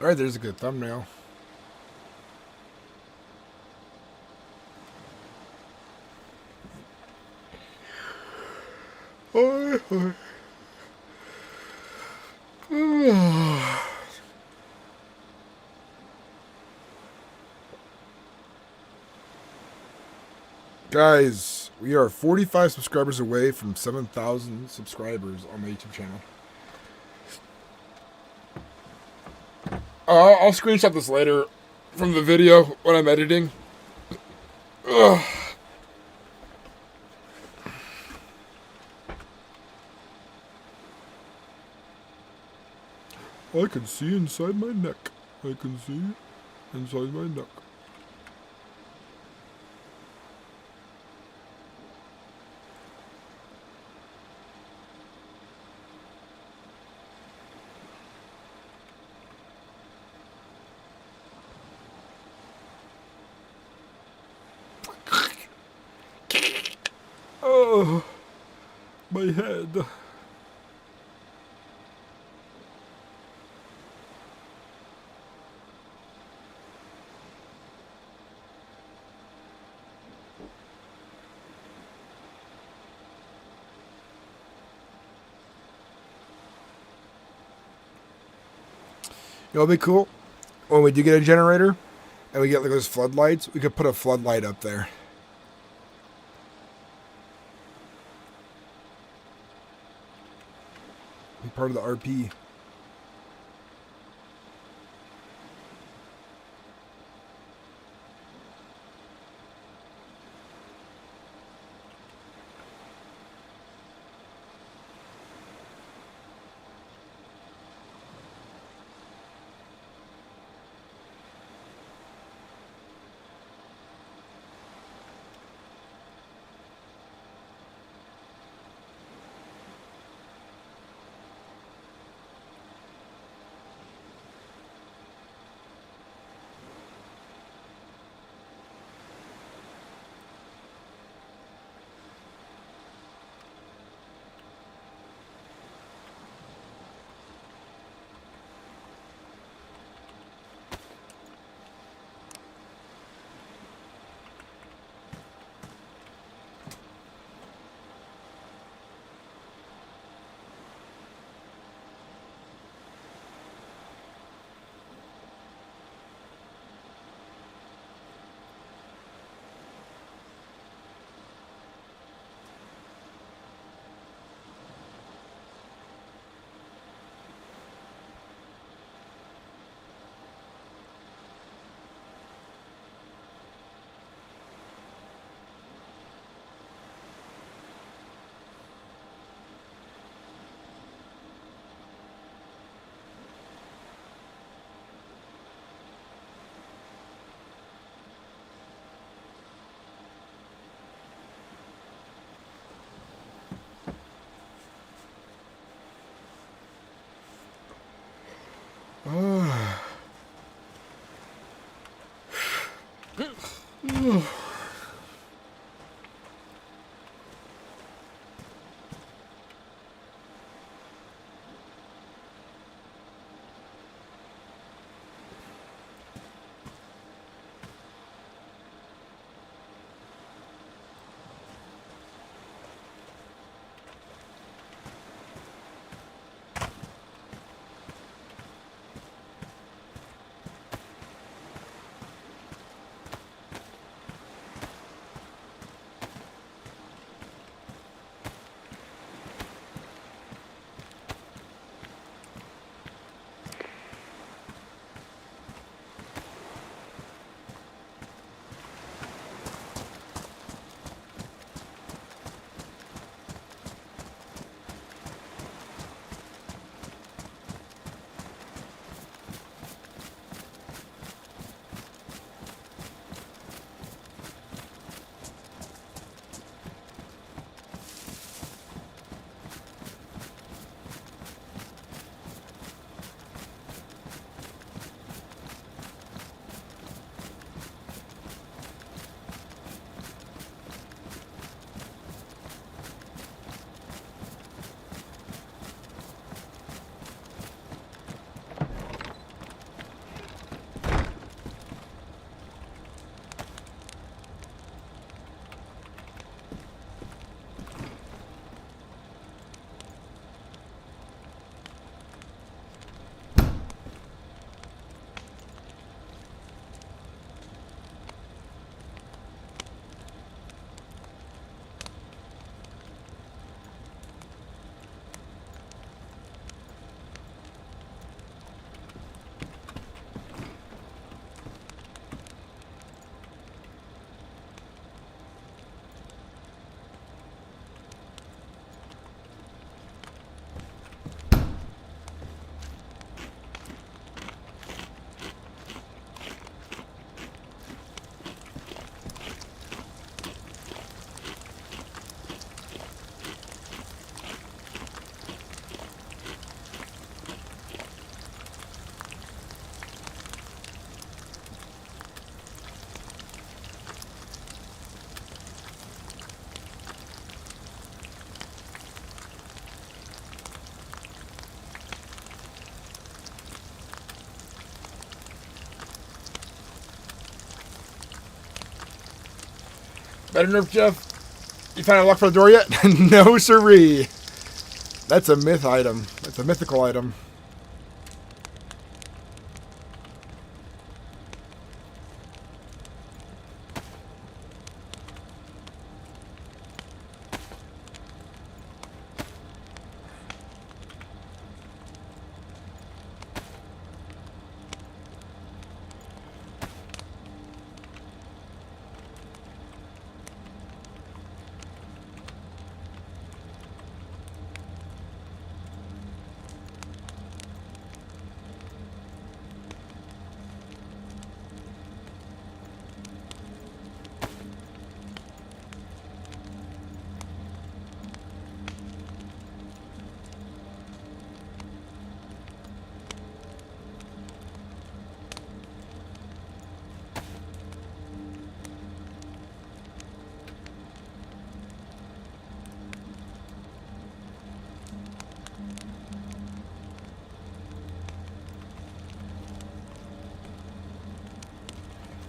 All right, there's a good thumbnail. Guys, we are 45 subscribers away from 7,000 subscribers on my YouTube channel. I'll screenshot this later from the video when I'm editing. Ugh. I can see inside my neck. I can see inside my neck. Oh, my head. It'll be cool when we do get a generator and we get like those floodlights. We could put a floodlight up there. Be part of the RP. Better nerf, Jeff. You found a lock for the door yet? No, siree. That's a myth item. That's a mythical item.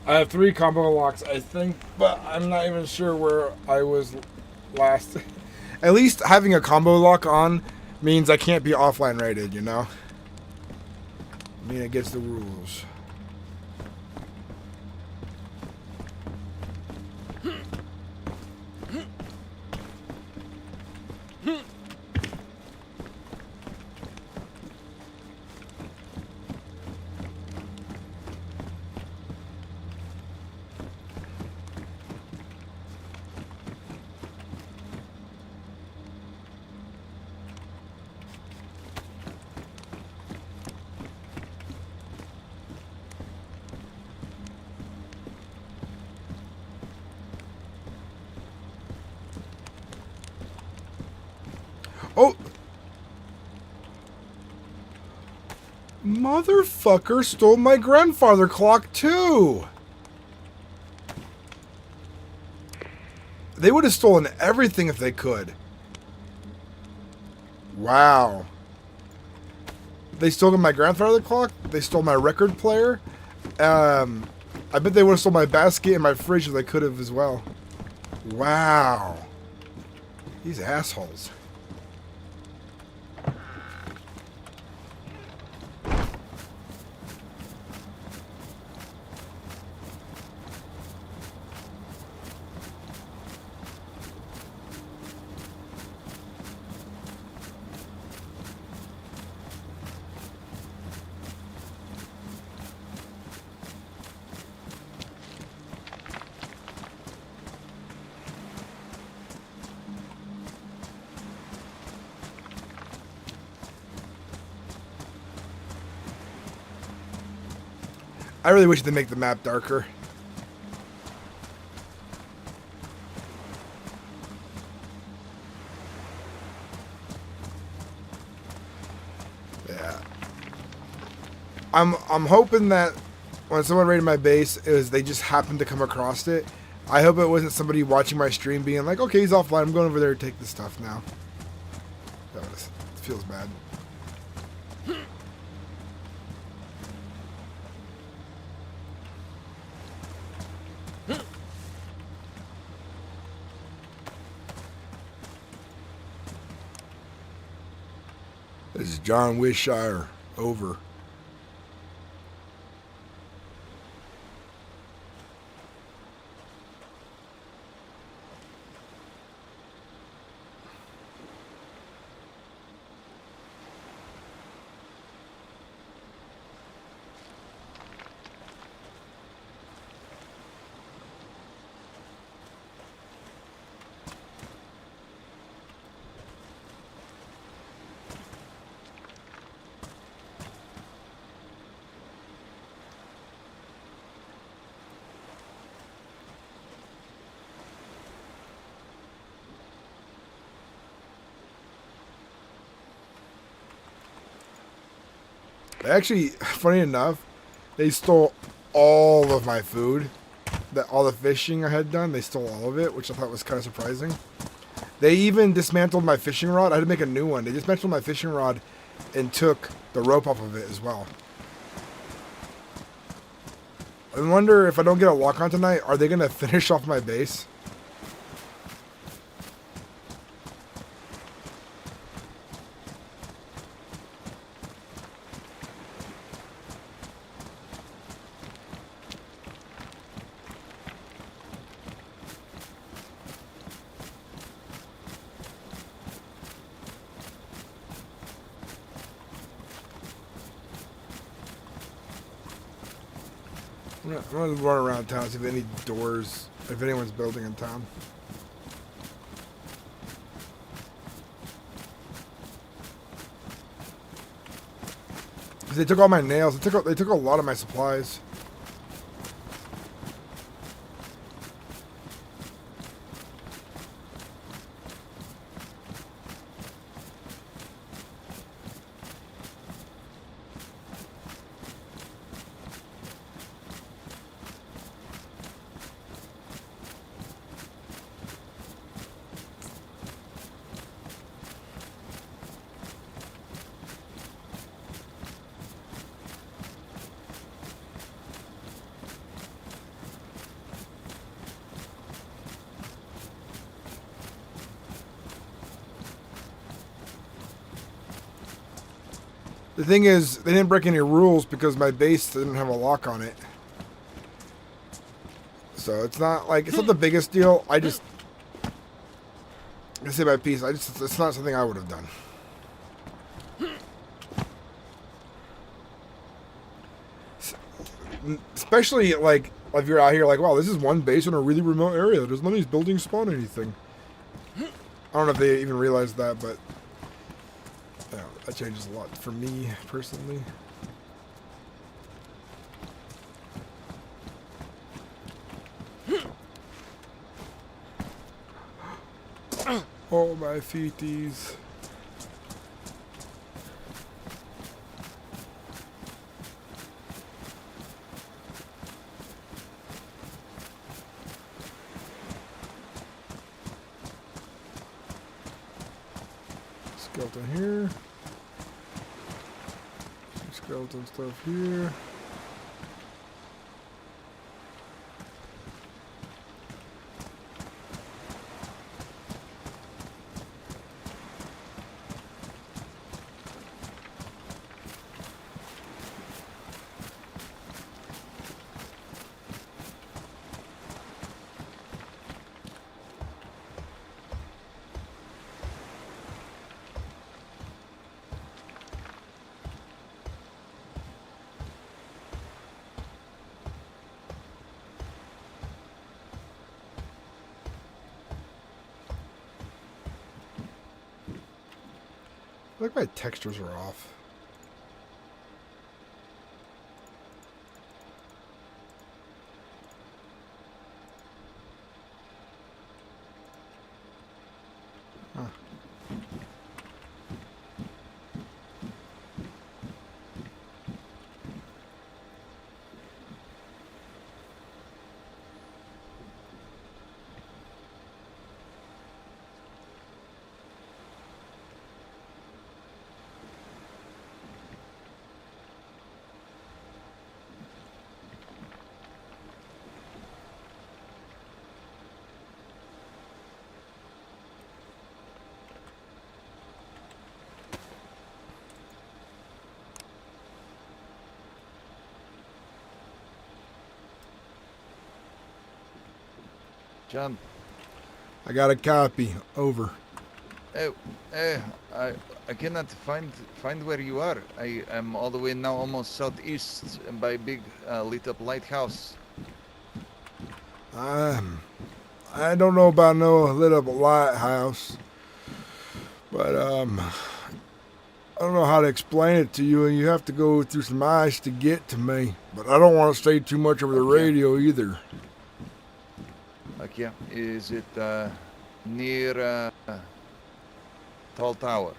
I have 3 combo locks, I think, but I'm not even sure where I was last. At least having a combo lock on means I can't be offline rated, you know? I mean, it gets the rules. Oh! Motherfucker stole my grandfather clock too! They would have stolen everything if they could. Wow. They stole my grandfather clock. They stole my record player. I bet they would have stole my basket and my fridge if they could have as well. Wow. These assholes. I really wish they'd make the map darker. Yeah. I'm hoping that when someone raided my base, they just happened to come across it. I hope it wasn't somebody watching my stream being like, okay, he's offline, I'm going over there to take this stuff now. It feels bad. This is John Wishire. Over. Actually, funny enough, they stole all of my food. All the fishing I had done, they stole all of it, which I thought was kind of surprising. They even dismantled my fishing rod. I had to make a new one. They dismantled my fishing rod and took the rope off of it as well. I wonder if I don't get a lock on tonight, are they going to finish off my base? I'm going to run around town, see if any doors, if anyone's building in town. Because they took all my nails. They took a lot of my supplies. The thing is, they didn't break any rules because my base didn't have a lock on it. So it's not like, it's not the biggest deal. I say my piece, it's not something I would have done. Especially like if you're out here like, wow, this is one base in a really remote area. There's none of these buildings spawn anything. I don't know if they even realized that, but yeah, that changes a lot for me personally. Oh, my feeties. Skeleton here. Some skeleton stuff here. I think my textures are off. Huh. John, I got a copy. Over. I cannot find where you are. I am all the way now almost southeast by big lit up lighthouse. I don't know about no lit up lighthouse, but I don't know how to explain it to you, and you have to go through some ice to get to me. But I don't want to say too much over the radio either. Okay, is it near Tall Tower?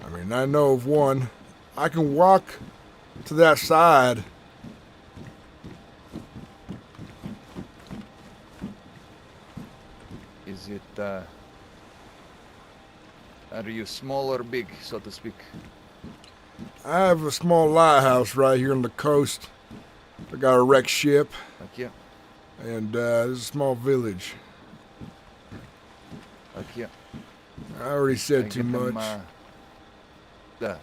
I mean, I know of one. I can walk to that side. Is it are you small or big, so to speak? I have a small lighthouse right here on the coast. I got a wrecked ship, Okay, and there's a small village. okay. I already said I too get them, much. There.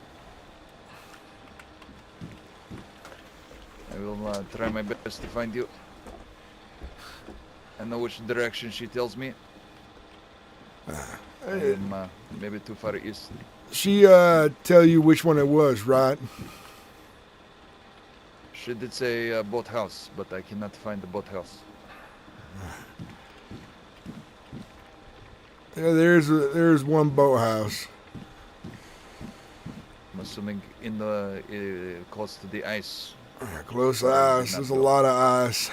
I will try my best to find you. I know which direction she tells me. I am maybe too far east. She tell you which one it was, right? She did say boathouse, but I cannot find the boathouse. Yeah, there's one boathouse. I'm assuming in the close to the ice. Close ice. There's a lot of ice.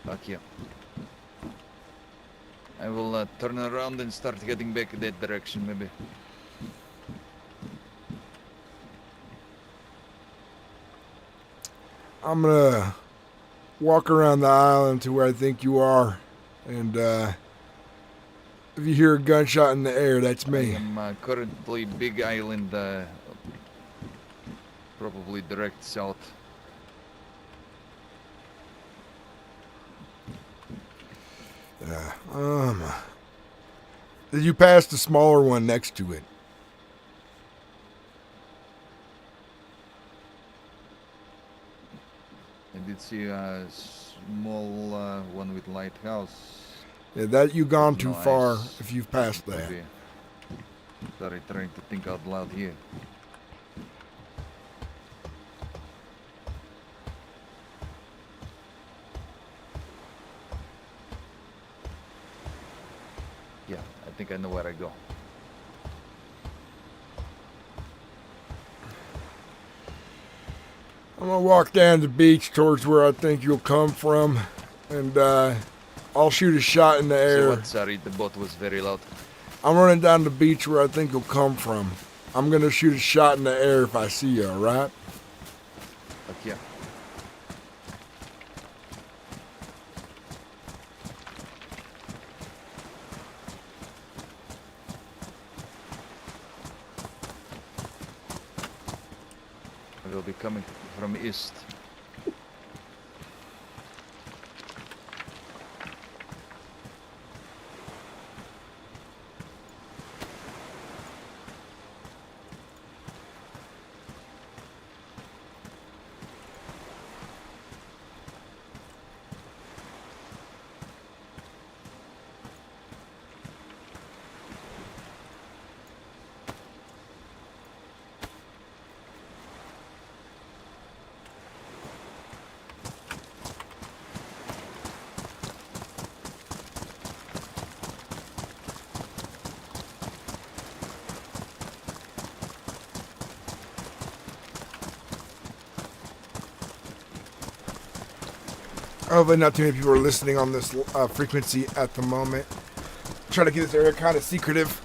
Okay. I will turn around and start heading back that direction, maybe. I'm gonna walk around the island to where I think you are, and if you hear a gunshot in the air, that's me. I'm currently Big Island, probably direct south. Did you pass the smaller one next to it? I did see a small one with lighthouse. Yeah, that you gone too No far ice. if you've passed that. Maybe. Sorry, trying to think out loud here. Yeah, I think I know where I go. I'm gonna walk down the beach towards where I think you'll come from, and I'll shoot a shot in the Say air. what? Sorry, the boat was very loud. I'm running down the beach where I think you'll come from. I'm gonna shoot a shot in the air if I see you, alright? Okay. will be coming from east. Hopefully not too many people are listening on this frequency at the moment. Try to keep this area kind of secretive.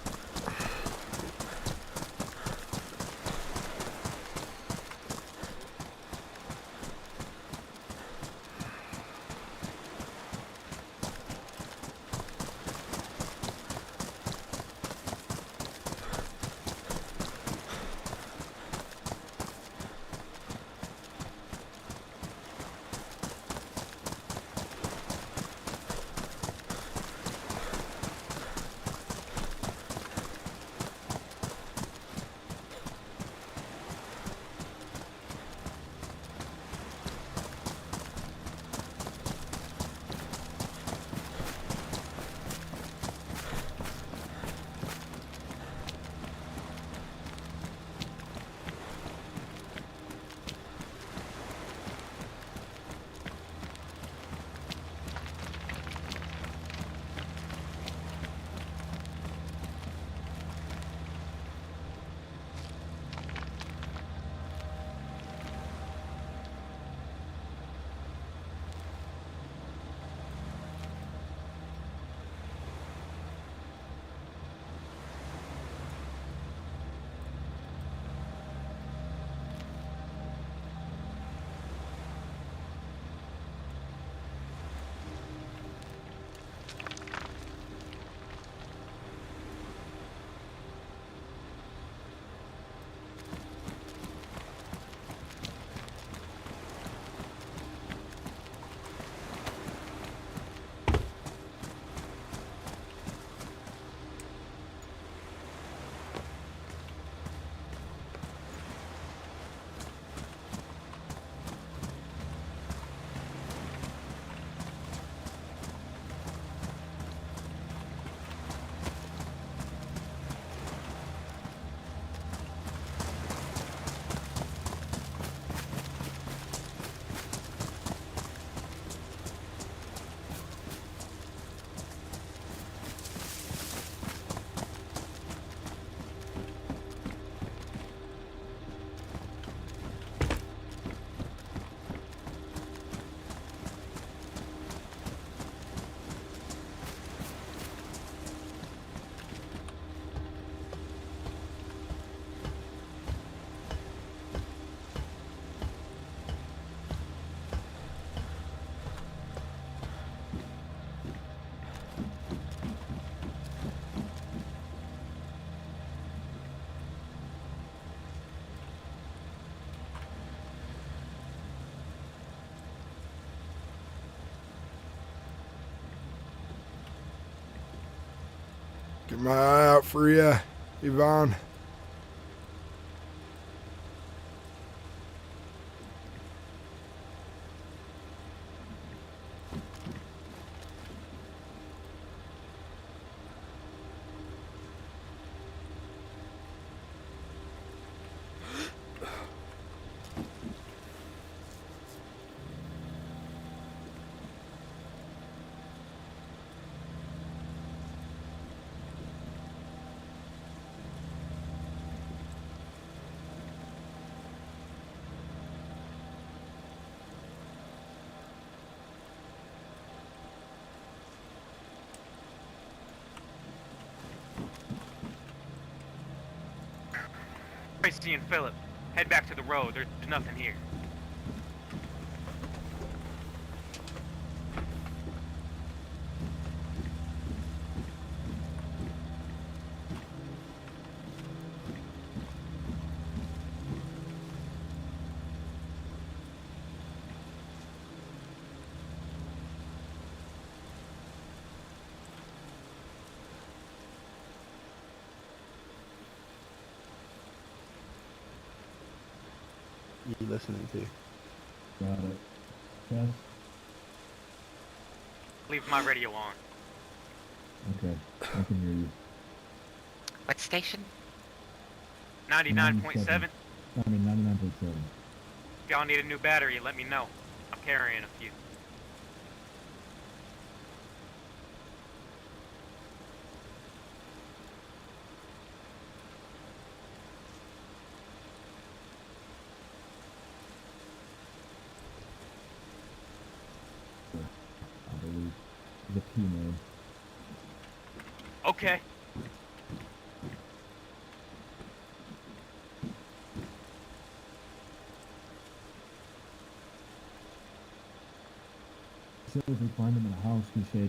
Keep my eye out for you, Yvonne. Tracy and Philip, head back to the road. There's nothing here. listening to? Got it. Test. Leave my radio on. Okay, I can hear you. What station? 99.7. 99.7. If y'all need a new battery, let me know. I'm carrying a few. I believe. The P-man. Okay. So if we find him in a house, he said,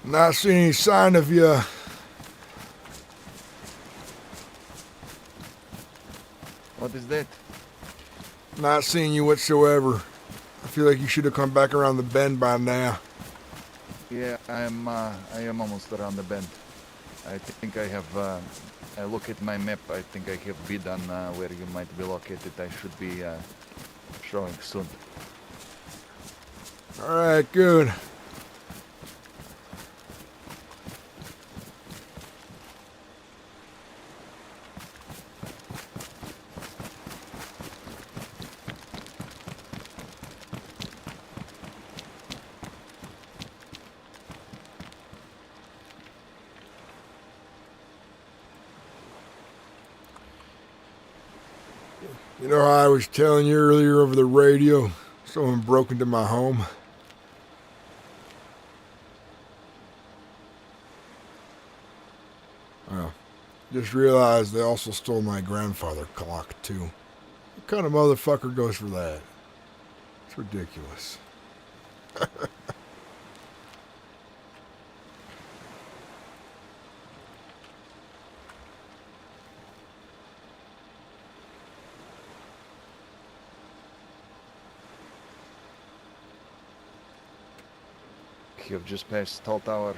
Not seeing any sign of you. What is that? Not seeing you whatsoever. I feel like you should have come back around the bend by now. Yeah, I am almost around the bend. I think I have, I look at my map, I think I have bid on where you might be located. I should be showing soon. Alright, good. You know how I was telling you earlier over the radio, someone broke into my home? Well, just realized they also stole my grandfather clock, too. What kind of motherfucker goes for that? It's ridiculous. You have just passed Tall Tower.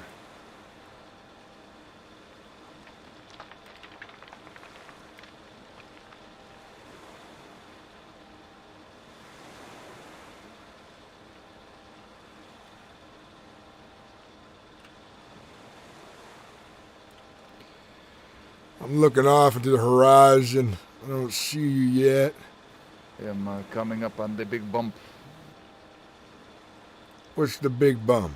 I'm looking off into the horizon. I don't see you yet. I am coming up on the big bump. What's the big bump?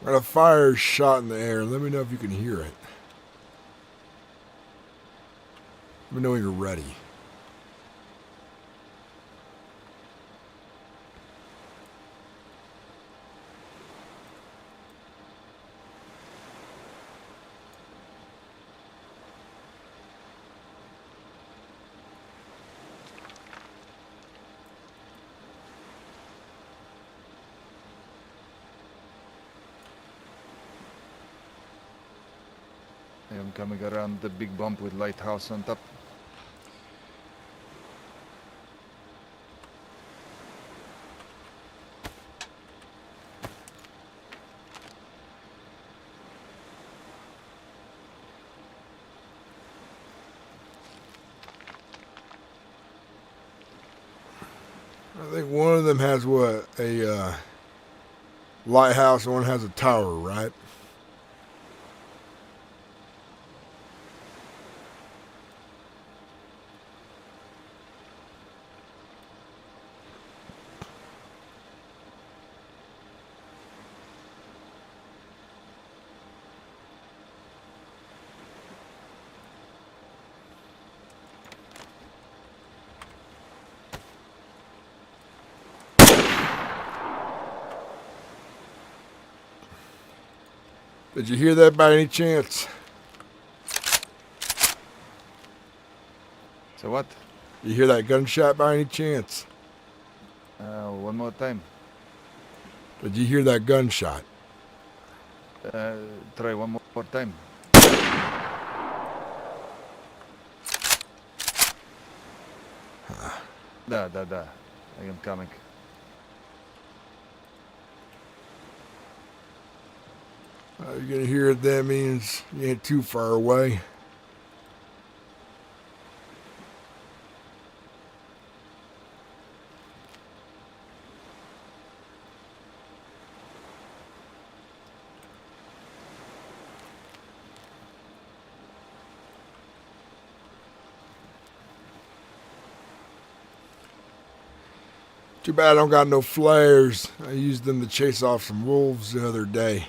Got a fire shot in the air. Let me know if you can hear it. Let me know when you're ready. I am coming around the big bump with lighthouse on top. I think one of them has what? A lighthouse and one has a tower, right? Did you hear that by any chance? So what? You hear that gunshot by any chance? One more time. Did you hear that gunshot? Try one more time. Da. I am coming. You're gonna hear it. That means you ain't too far away. Too bad I don't got no flares. I used them to chase off some wolves the other day.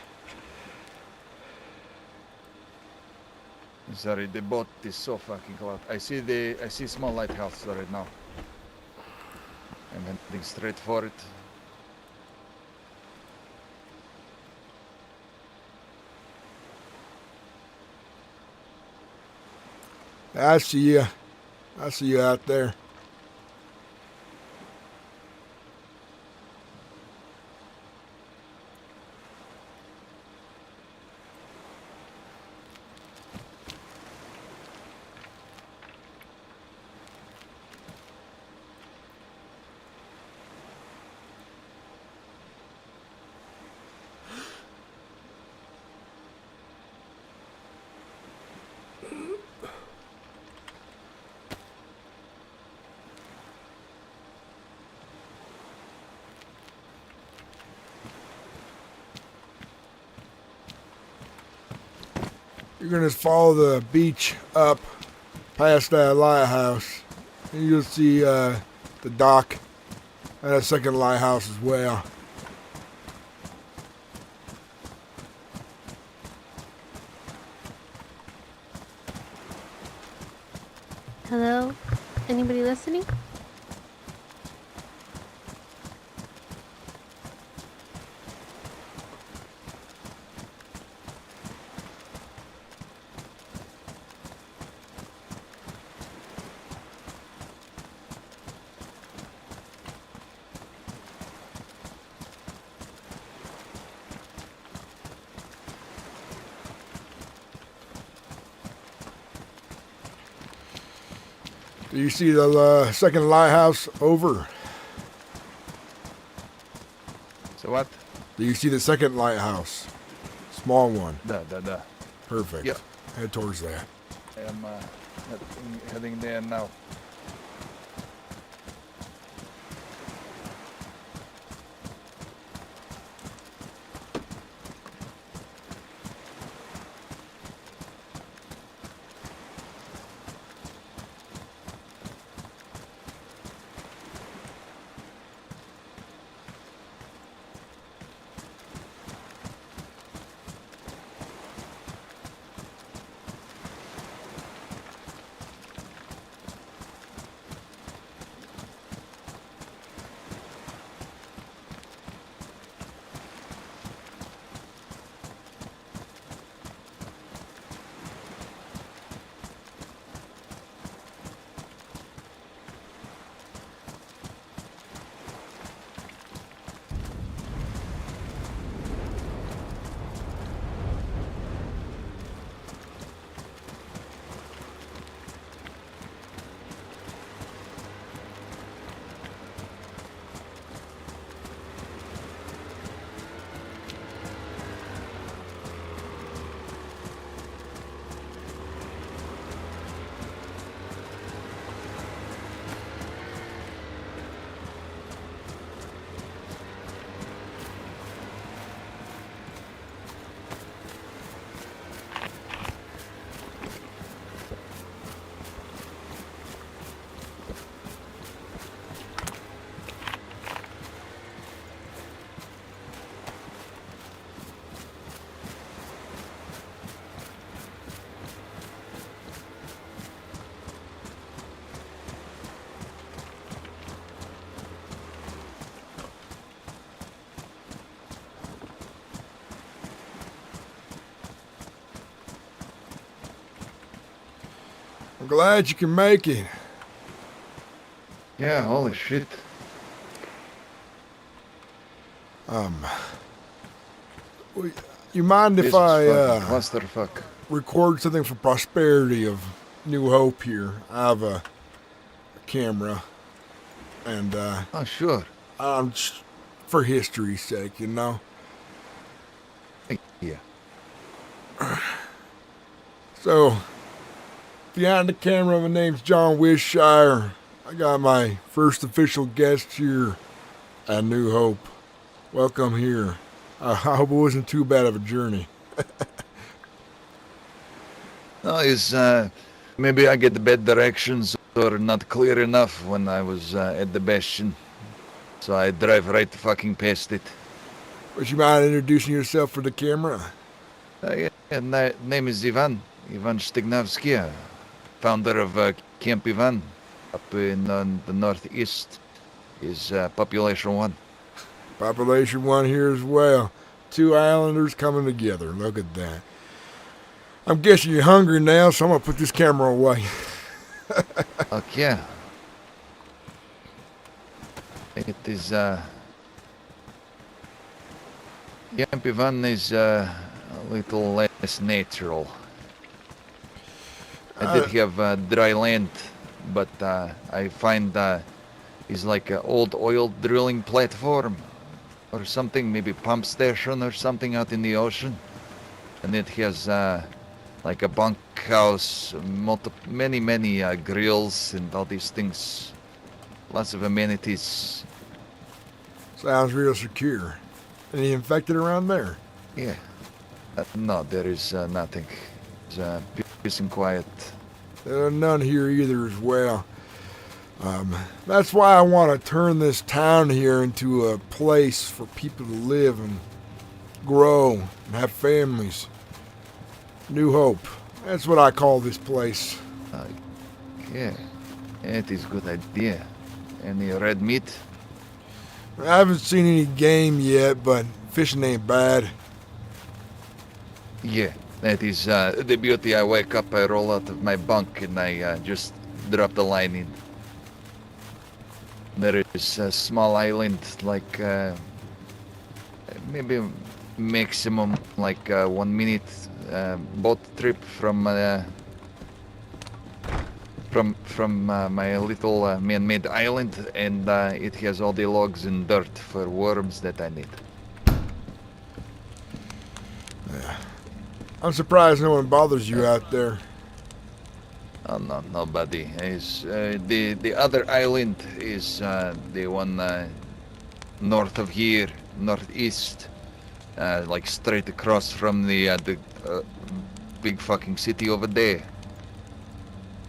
Sorry, the boat is so fucking loud. I see small lighthouse right now. I'm heading straight for it. I see you. I see you out there. You're going to follow the beach up past that lighthouse. And you'll see the dock and a second lighthouse as well. Hello? Anybody listening? Do you see the second lighthouse over? So what? Do you see the second lighthouse? Small one. Da. Perfect. Yeah. Head towards that. I am heading there now. I'm glad you can make it. Yeah, holy shit. You mind This if is I fucking clusterfuck. record something for prosperity of New Hope here? I have a camera, and Oh, sure. for history's sake, you know. Yeah. So, behind the camera, my name's John Wishire. I got my first official guest here at New Hope. Welcome here. I hope it wasn't too bad of a journey. No, it's, maybe I get the bad directions or not clear enough when I was at the Bastion. So I drive right fucking past it. Would you mind introducing yourself for the camera? Yeah, name is Ivan Stignovsky, founder of Camp Ivan up in the northeast. Is population 1. Population 1 here as well. 2 islanders coming together. Look at that. I'm guessing you're hungry now, so I'm going to put this camera away. Fuck yeah. It is, Camp Ivan is a little less natural. I did have dry land, but I find it's like an old oil drilling platform or something, maybe pump station or something out in the ocean. And it has like a bunkhouse, many grills and all these things. Lots of amenities. Sounds real secure. Any infected around there? Yeah. No, there is nothing. It's peace and quiet. There are none here either as well. That's why I want to turn this town here into a place for people to live and grow and have families. New Hope. That's what I call this place. Yeah, it is a good idea. Any red meat? I haven't seen any game yet, but fishing ain't bad. Yeah, that is the beauty. I wake up, I roll out of my bunk, and I just drop the line in. There is a small island, like maybe maximum like 1 minute boat trip from my little man-made island, and it has all the logs and dirt for worms that I need. Yeah. I'm surprised no one bothers you out there. Oh no, nobody. Is the other island is the one north of here, northeast, like straight across from the big fucking city over there.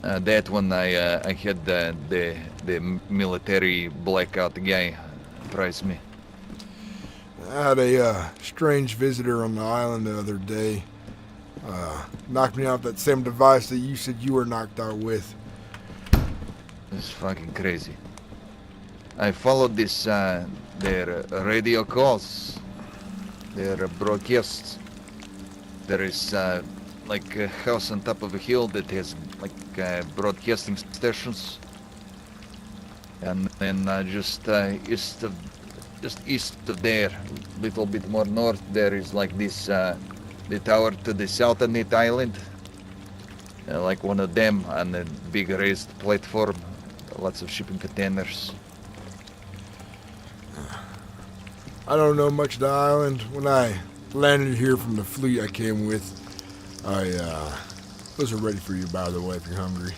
That one I had the military blackout guy prize me. I had a strange visitor on the island the other day. Knocked me out that same device that you said you were knocked out with. It's fucking crazy. I followed this their radio calls, their broadcasts. There is like a house on top of a hill that has like broadcasting stations, and then just east of there, little bit more north, there is like this the tower to the south on that island, like one of them on a big raised platform, lots of shipping containers. I don't know much of the island. When I landed here from the fleet I came with, I wasn't ready for you, by the way, if you're hungry.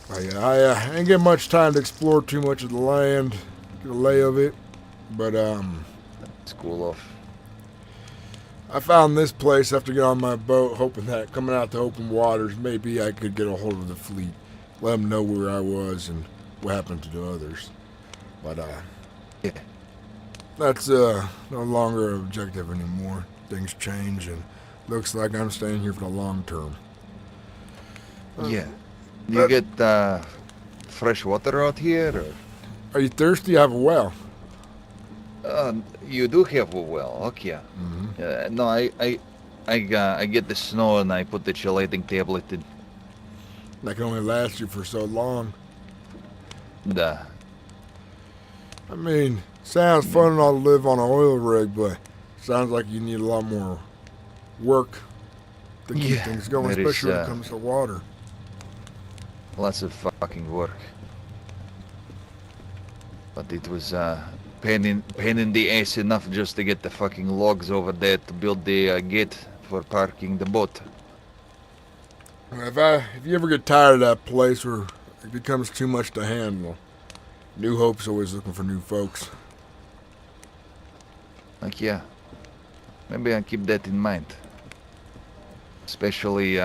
I ain't get much time to explore too much of the land, get a lay of it, but Let's cool off. I found this place after getting on my boat, hoping that coming out to open waters, maybe I could get a hold of the fleet, let them know where I was and what happened to the others. But Yeah. that's no longer an objective anymore. Things change, and looks like I'm staying here for the long term. Yeah. You get fresh water out here, or? Are you thirsty? I have a well. You do have a well, okay. Mm-hmm. No, I get the snow and I put the chelating tablet in. That can only last you for so long. Duh. I mean, sounds fun and all to live on an oil rig, but sounds like you need a lot more work to keep Yeah, things going, there is, especially when it comes to water. Lots of fucking work. But it was pain in the ass enough just to get the fucking logs over there to build the gate for parking the boat. If you ever get tired of that place where it becomes too much to handle, New Hope's always looking for new folks. Like, yeah. Maybe I'll keep that in mind. Especially,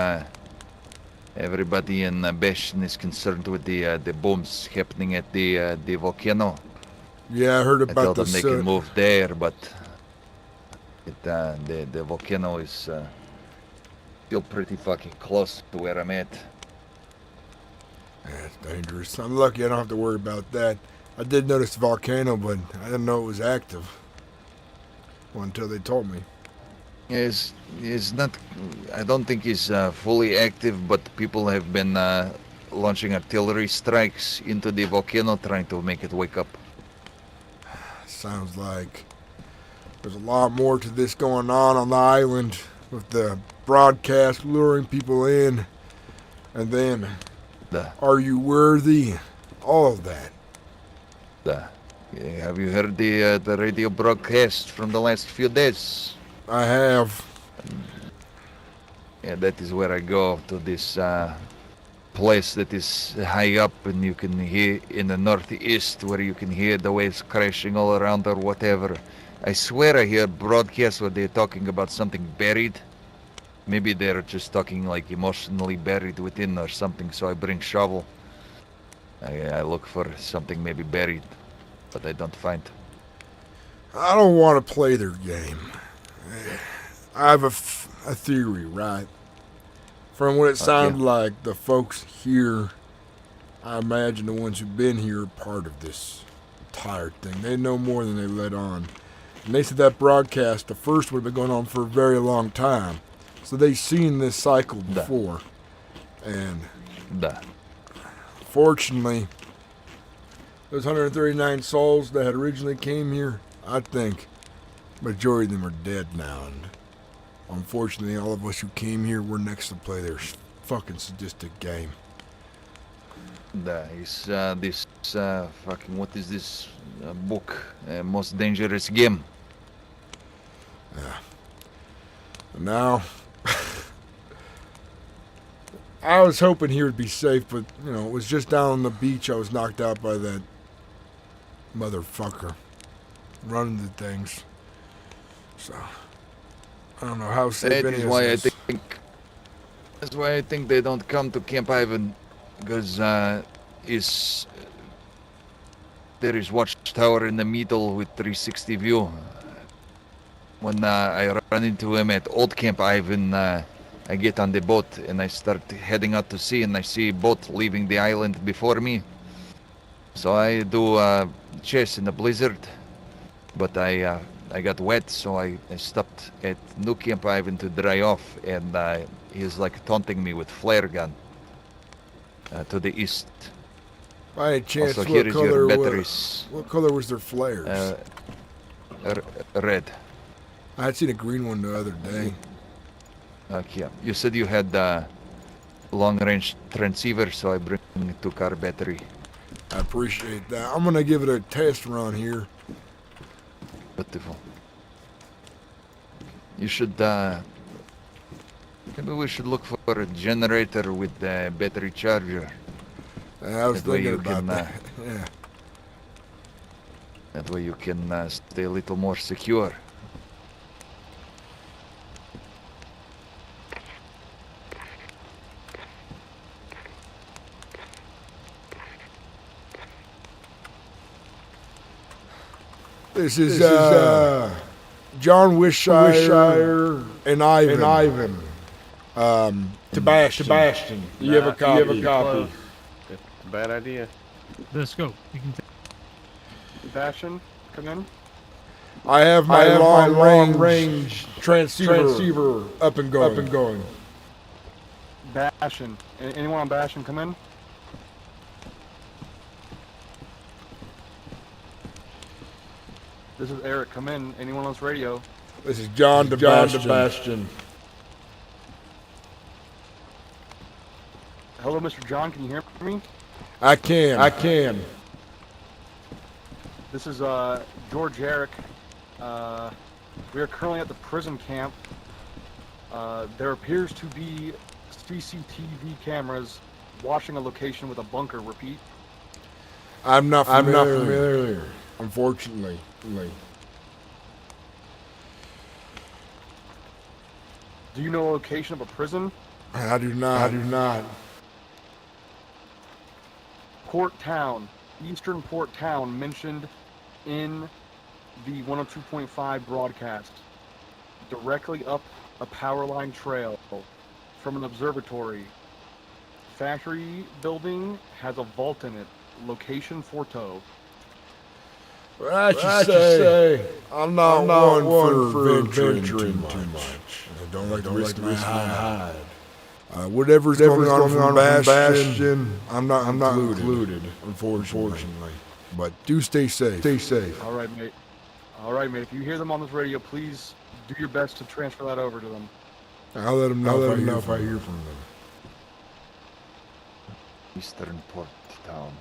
everybody in Beshin is concerned with the bombs happening at the volcano. Yeah, I heard I about told the them they can move there, but the volcano is still pretty fucking close to where I'm at. Yeah, it's dangerous. I'm lucky I don't have to worry about that. I did notice the volcano, but I didn't know it was active. Well, until they told me. It's not. I don't think it's fully active, but people have been launching artillery strikes into the volcano, trying to make it wake up. Sounds like there's a lot more to this going on the island, with the broadcast luring people in, and then, are you worthy? All of that. Have you heard the radio broadcast from the last few days? I have. Yeah, that is where I go to this place that is high up, and you can hear in the northeast, where you can hear the waves crashing all around or whatever. I swear I hear broadcasts where they're talking about something buried. Maybe they're just talking like emotionally buried within or something, so I bring shovel. I look for something maybe buried, but I don't find. I don't want to play their game. I have a theory, right? From what it sounded like, the folks here, I imagine the ones who've been here, are part of this entire thing. They know more than they let on. And they said that broadcast, the first would have been going on for a very long time. So they've seen this cycle before. And fortunately, those 139 souls that had originally came here, I think majority of them are dead now. And unfortunately, all of us who came here were next to play their fucking sadistic game. Is this fucking, what is this book? Most Dangerous Game. Yeah. And now, I was hoping here would be safe, but, you know, it was just down on the beach I was knocked out by that motherfucker running the things. So, I don't know how safe any of this is. That's why I think they don't come to Camp Ivan, because there is watchtower in the middle with 360 view. When I run into him at Old Camp Ivan, I get on the boat and I start heading out to sea, and I see a boat leaving the island before me. So I do chase in the blizzard, but I got wet, so I stopped at New Camp Ivan to dry off, and he's like taunting me with flare gun to the east. By any chance, also, what color was their flares? Red. I had seen a green one the other day. Okay. You said you had long-range transceiver, so I bring 2-car battery. I appreciate that. I'm gonna give it a test run here. Beautiful. You should, maybe we should look for a generator with a battery charger. I was thinking about that. Yeah. That way you can stay a little more secure. This is John Wishire and Ivan. Sebastian. Do you have a copy? That's a bad idea. The scope. You can Sebastian, come in. I have my long-range transceiver up and going. Bastion. Anyone on Bastion come in? This is Eric. Come in. Anyone on this radio? This is John Sebastian. Hello, Mr. John. Can you hear me? I can. This is George Eric. We are currently at the prison camp. There appears to be CCTV cameras watching a location with a bunker. Repeat. I'm not familiar. Unfortunately. Do you know a location of a prison? I do not. Port Town. Eastern Port Town mentioned in the 102.5 broadcast. Directly up a power line trail from an observatory. Factory building has a vault in it. Location Forto. Well, I should say, I'm not one for venturing too much. I don't like to risk my hide. Whatever's going on from Bastion, I'm not included, unfortunately. But do stay safe. All right, mate. If you hear them on this radio, please do your best to transfer that over to them. I'll let them know if I hear from them. Eastern Port Town.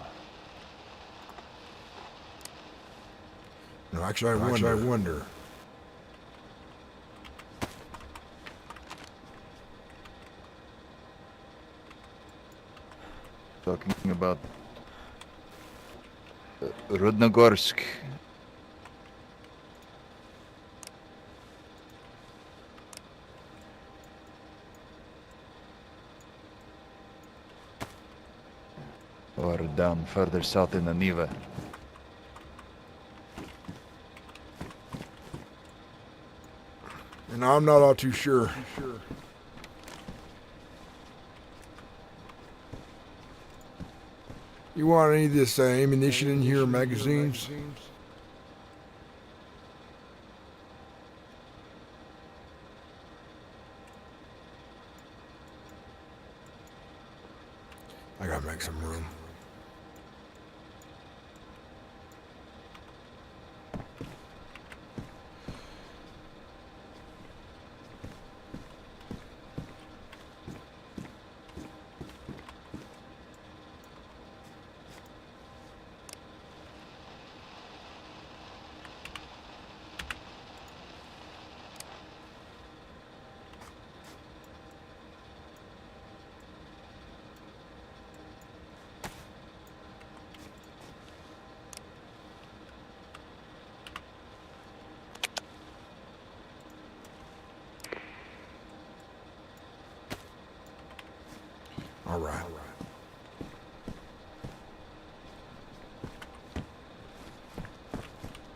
No, actually, I wonder. Talking about Rudnogorsk. Or down further south in the Niva. And I'm not all too sure. You want any of this ammunition in here, magazines? I gotta make some room. All right.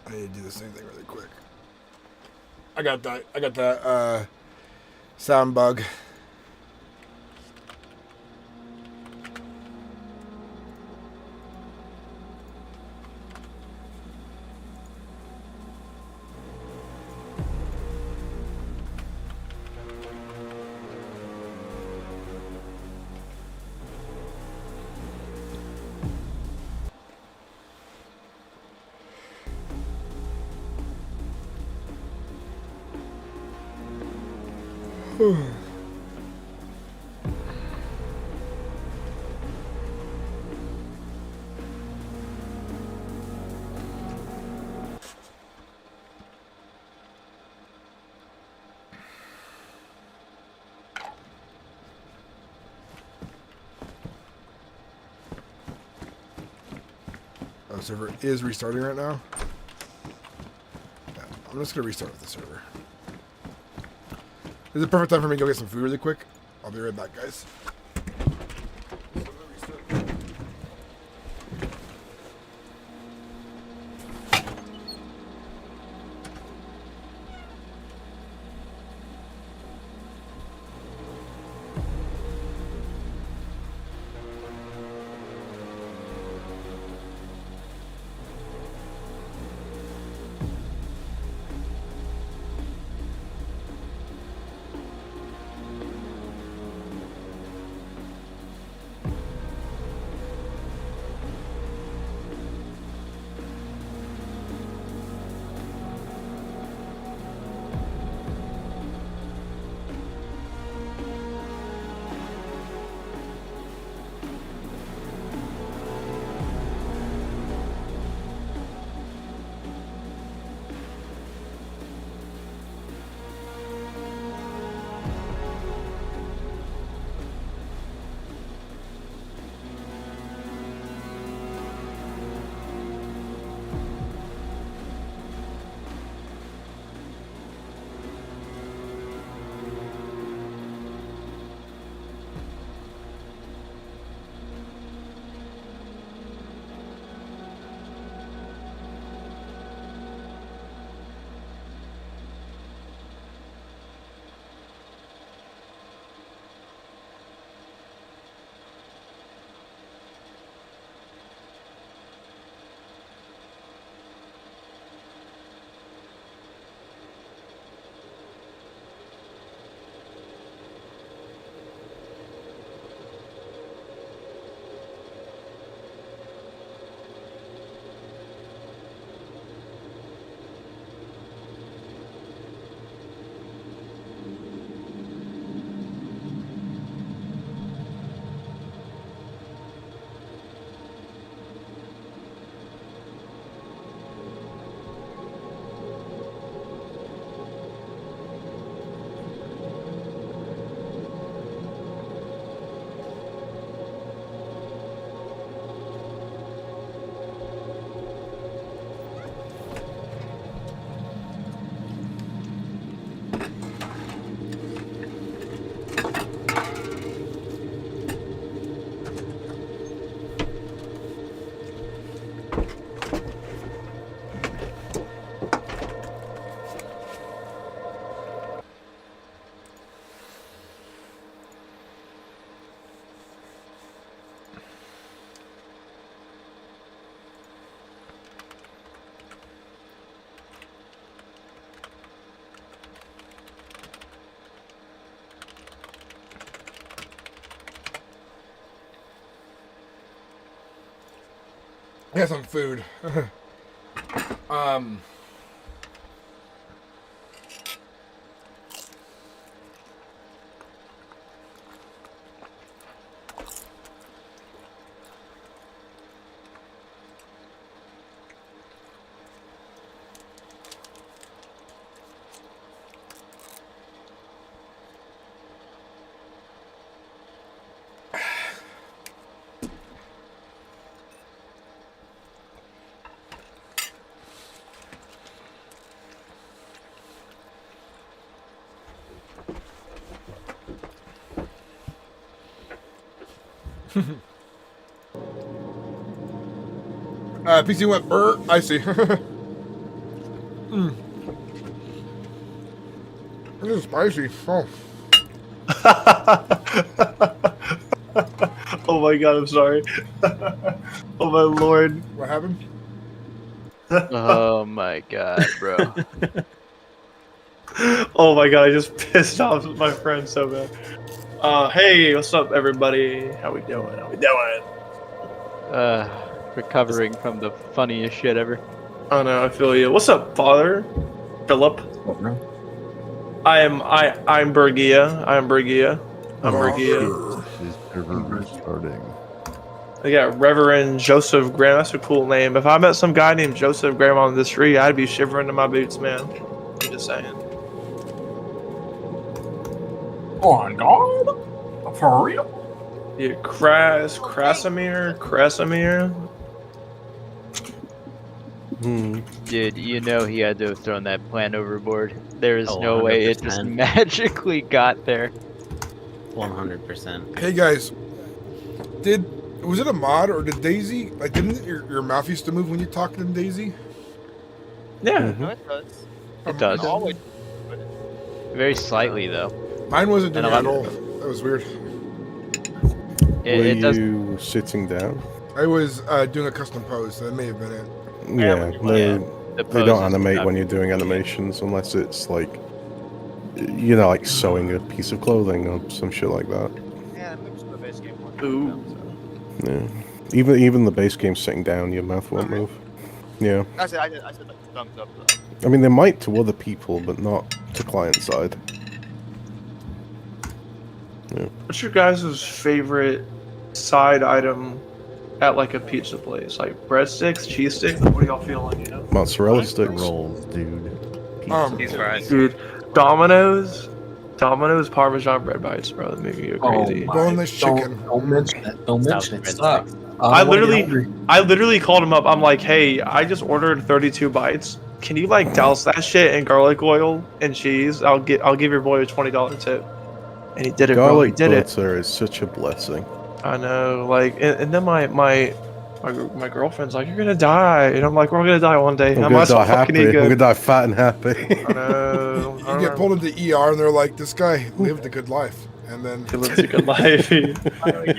I need to do the same thing really quick. I got that sound bug. Server is restarting right now. Yeah, I'm just gonna restart with the server. This is the perfect time for me to go get some food really quick. I'll be right back, guys. Yeah, some food. PC went burr. I see. This is spicy. Oh. Oh my god, I'm sorry. Oh my lord. What happened? Oh my god, bro. Oh my god, I just pissed off my friend so bad. Hey, what's up, everybody? How we doing? How we doing? Recovering from the funniest shit ever. Oh no, I feel you. What's up, Father? Philip? I'm Bergia. I'm Bergia. I'm Bergia. I got Reverend Joseph Graham. That's a cool name. If I met some guy named Joseph Graham on the street, I'd be shivering in my boots, man. I'm just saying. On God? For real? Yeah, Krasimir. Dude, you know he had to have thrown that plant overboard. There is Oh, no way it just 100%. magically got there. 100%. Hey guys, was it a mod or did Daisy didn't your mouth used to move when you talked to Daisy? Yeah. No, it does. It does. Very slightly though. Mine wasn't doing And it a at lot- all. That was weird. It does. You sitting down? I was doing a custom pose, so that may have been it. Yeah, The they pose don't is animate not- when you're doing animations unless it's like, you know, like sewing a piece of clothing or some shit like that. Yeah, moves the base game. Ooh. Yeah. Even the base game sitting down, your mouth won't move. Yeah. I said like thumbs up though. I mean, they might to other people, but not to client side. Yeah. What's your guys' favorite side item at like a pizza place? Like breadsticks, cheese sticks? What do y'all feel like, you know? Mozzarella sticks. Rolls, dude. Cheese fries. Dude, Domino's Parmesan bread bites, bro. That make me go crazy. Boneless chicken. Don't mention it. Don't mention it. Stop. I literally called him up. I'm like, hey, I just ordered 32 bites. Can you like douse that shit in garlic oil and cheese? I'll give your boy a $20 tip. And he did it, bro. He Garlic did it. butter is such a blessing. I know, like, and then my girlfriend's like, you're gonna die, and I'm like, we're all gonna die one day. I'm I gonna might as die well happy. fucking eat I'm good. gonna die fat and happy. I know. You get pulled into ER and they're like, this guy lived a good life. And then He lives a good life. then they're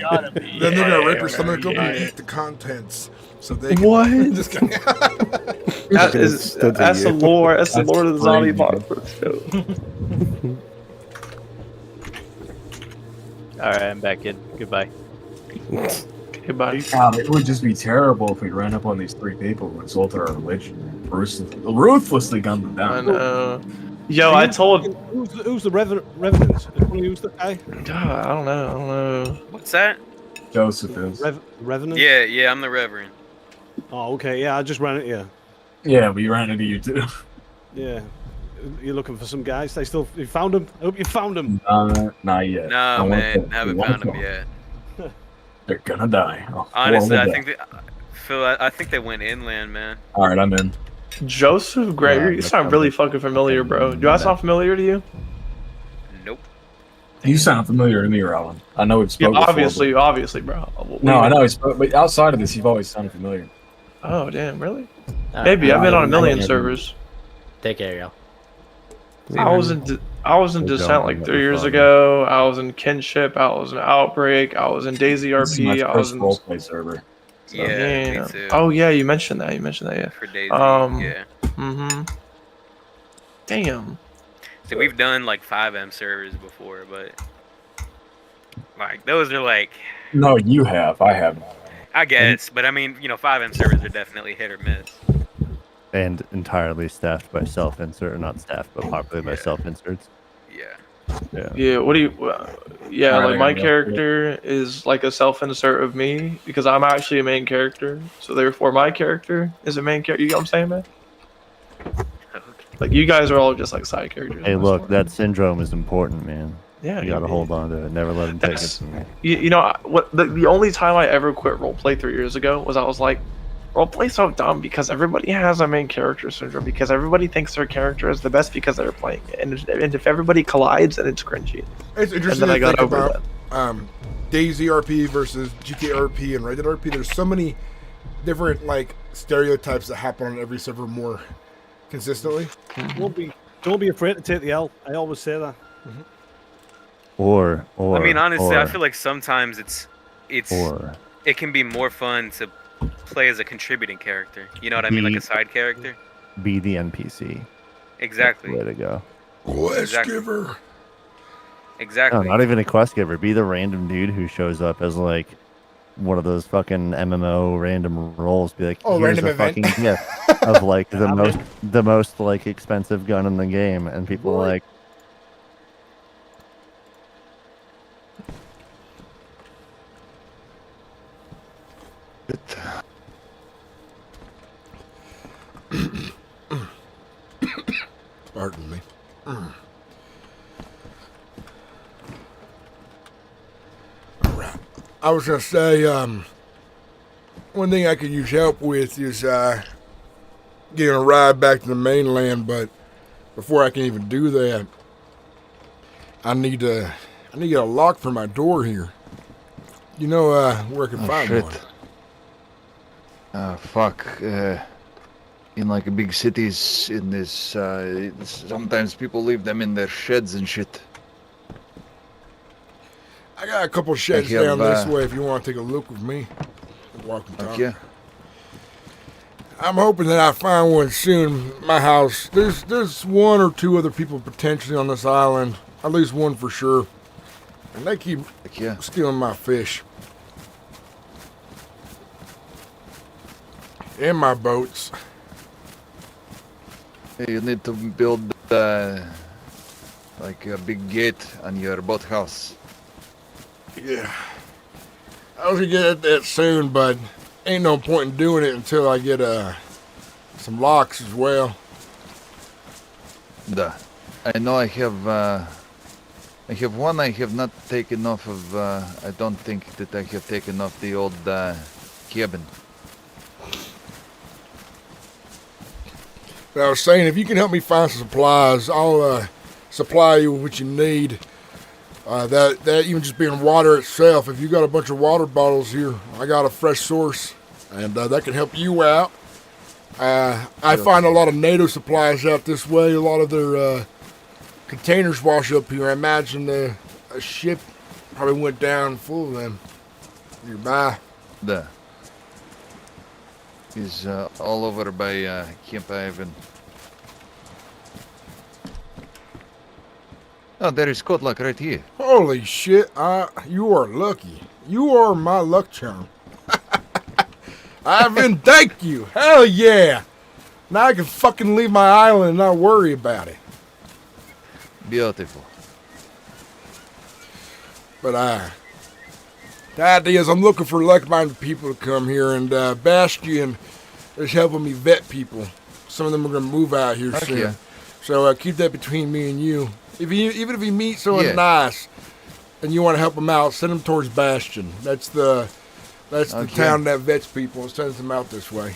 gonna rip your stomach open and eat the contents. So they can, What? Just kidding. That's the lore. That's the lore of the zombie bot. Alright, I'm back in. Goodbye. Okay, buddy. God, it would just be terrible if we ran up on these three people who insulted our religion and ruthlessly gunned them I down. know. Yo, I told. Who's the revenant? Who's the guy? I don't know. What's that? Joseph is. Revenant? Yeah, I'm the Reverend. Oh, okay. Yeah, I just ran it. Yeah. Yeah, we ran into you too. Yeah. You're looking for some guys. You found them. I hope you found them. Not yet. Nah, I man, want haven't to- found them yet. They're gonna die. Oh, Honestly, I horrible think I think they went inland, man. death. All right, I'm in. Joseph Gray, Yeah, you sound really fucking familiar, bro. Do I sound familiar to you? Nope. You sound familiar to me, Rowan. I know we've Yeah, spoken. obviously, bro. No, I know we spoke, but outside of this, you've always sounded familiar. Oh, damn, really? Maybe I've been on a million servers. Take care, y'all. I was in Descent like 3 years ago. I was in Kinship. I was in Outbreak. I was in Dayz This is my RP. I was first in. roleplay server. So. Yeah, me too. Oh yeah, you mentioned that. Yeah. For Dayz, yeah. Damn. So we've done like 5M servers before, but like those are like. No, you have. I haven't. I guess, but I mean, 5M servers are definitely hit or miss. And entirely staffed by self-insert, or not staffed, but populated by self-inserts. Yeah. Yeah, what do you... yeah, Alright, like I my gotta go. character is like a self-insert of me because I'm actually a main character. So therefore my character is a main character. You know what I'm saying, man? Like you guys are all just like side characters. Hey, look, that syndrome is important, man. Yeah, you gotta hold on to it. Never let him take it That's- from you. You know what? The only time I ever quit roleplay 3 years ago was I was like, roleplay's so dumb because everybody has a main character syndrome because everybody thinks their character is the best because they're playing it, and if everybody collides, then it's cringy. It's interesting and then I to got think over about Dayz RP versus GK RP and Reddit RP. There's so many different like stereotypes that happen on every server more consistently. Don't be afraid to take the L. I always say that. Or I mean, honestly, I or- feel like sometimes or- it can be more fun to play as a contributing character. You know what I mean, like a side character. Be the NPC. Exactly. Way to go. Quest giver. Exactly. No, not even a quest giver. Be the random dude who shows up as like one of those fucking MMO random roles. Be like, Oh, here's random a event. fucking gift of like the most like expensive gun in the game, and people are like, Pardon me. Alright. I was gonna say, one thing I could use help with is getting a ride back to the mainland, but before I can even do that, I need to get a lock for my door here. You know where I can find shit. one? Fuck. In like big cities, in this, sometimes people leave them in their sheds and shit. I got a couple sheds have, down this way if you want to take a look with me. Walk and talk. Yeah. I'm hoping that I find one soon. My house. There's one or two other people potentially on this island. At least one for sure. And they keep stealing my fish. And my boats. You need to build like a big gate on your boathouse. Yeah. I was gonna get at that soon, but ain't no point in doing it until I get some locks as well. I know I have one I have not taken off of, I don't think that I have taken off the old cabin. But I was saying, if you can help me find some supplies, I'll supply you with what you need. That even just being water itself, if you got a bunch of water bottles here, I got a fresh source, and that can help you out. I find a lot of NATO supplies out this way. A lot of their containers wash up here. I imagine a ship probably went down full of them nearby. Is all over by Camp Ivan. Oh, there is Kotluck right here. Holy shit, you are lucky. You are my luck charm. Ivan, thank you. Hell yeah. Now I can fucking leave my island and not worry about it. Beautiful. But the idea is I'm looking for like-minded people to come here, and Bastion is helping me vet people. Some of them are going to move out here soon. Yeah. So keep that between me and you. Even if you meet someone nice and you want to help them out, send them towards Bastion. That's the town that vets people and sends them out this way.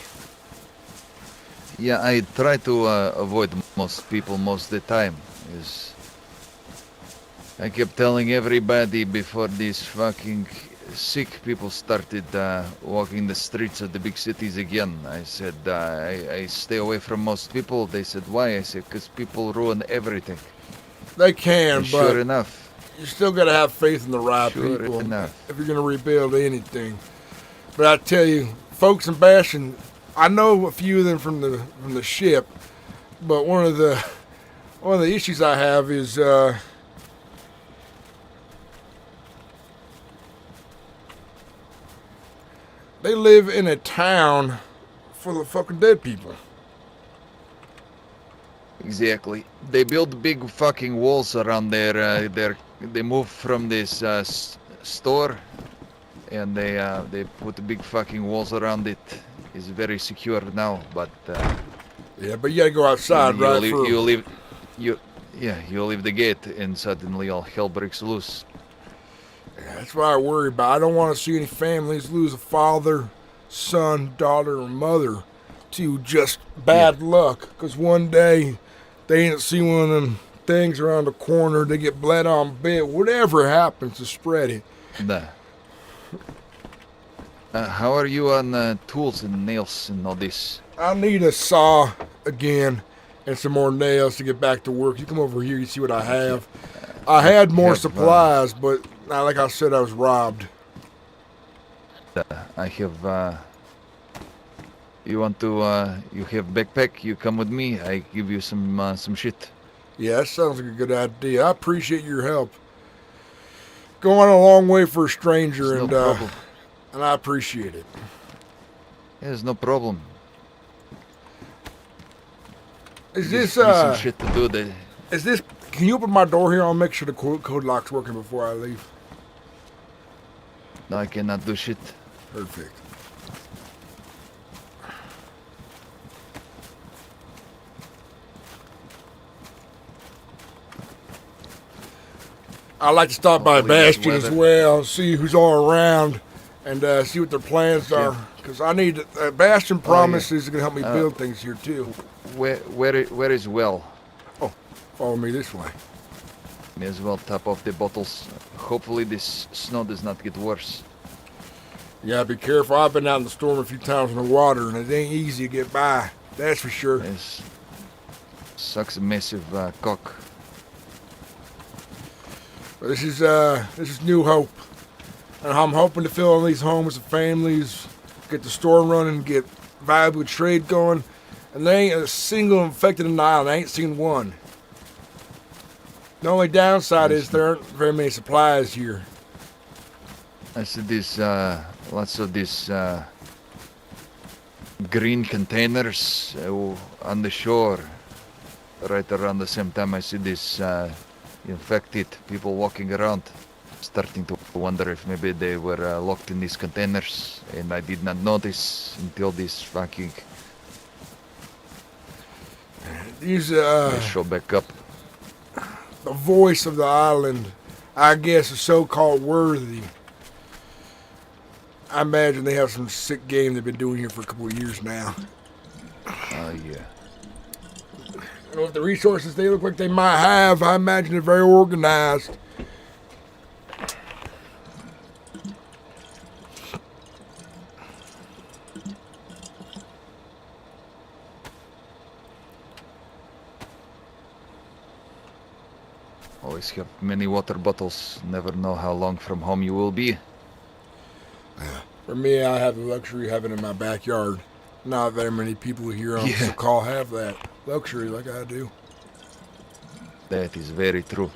Yeah, I try to avoid most people most of the time. I kept telling everybody before these fucking sick people started walking the streets of the big cities again. I said, I stay away from most people. They said, why? I said, because people ruin everything. They can, And but sure enough. You still got to have faith in the right Sure people enough. if you're going to rebuild anything. But I tell you, folks in Bastion, I know a few of them from the ship, but one of the issues I have is They live in a town full of fucking dead people. Exactly. They build big fucking walls around they moved from this store, and they put big fucking walls around it. It's very secure now, but yeah, but you gotta go outside, right? You leave the gate, and suddenly all hell breaks loose. Yeah, that's what I worry about. I don't want to see any families lose a father, son, daughter, or mother to just bad luck. Because one day they ain't see one of them things around the corner, they get bled on bit, whatever happens to spread it. Nah. How are you on tools and nails and all this? I need a saw again and some more nails to get back to work. You come over here, you see what I have. I had more supplies, but like I said, I was robbed. I have, you want to, you have backpack, you come with me, I give you some shit. Yeah, that sounds like a good idea. I appreciate your help. Going a long way for a stranger, and I appreciate it. Yeah, there's no problem. Is this, some shit to do there. Is this, can you open my door here? I'll make sure the code lock's working before I leave. No, I cannot do shit. Perfect. I'd like to stop by Bastion as well, see who's all around, and see what their plans are. Because I need, Bastion promises is going to help me build things here too. Where is well? Oh, follow me this way. May as well top off the bottles. Hopefully this snow does not get worse. Yeah, be careful. I've been out in the storm a few times in the water, and it ain't easy to get by. That's for sure. Yes. Sucks a massive cock. But this is New Hope, and I'm hoping to fill in these homes with families, get the store running, get valuable trade going, and there ain't a single infected in the island. I ain't seen one. The only downside is there aren't very many supplies here. I see this, lots of these green containers on the shore. Right around the same time I see this infected people walking around. Starting to wonder if maybe they were locked in these containers, and I did not notice until this fucking These show back up. The voice of the island, I guess, is so-called worthy. I imagine they have some sick game they've been doing here for a couple of years now. Oh yeah. I don't know if the resources they look like they might have. I imagine they're very organized. Always have many water bottles. Never know how long from home you will be. For me, I have the luxury of having it in my backyard. Not very many people here on the call have that luxury like I do. That is very true.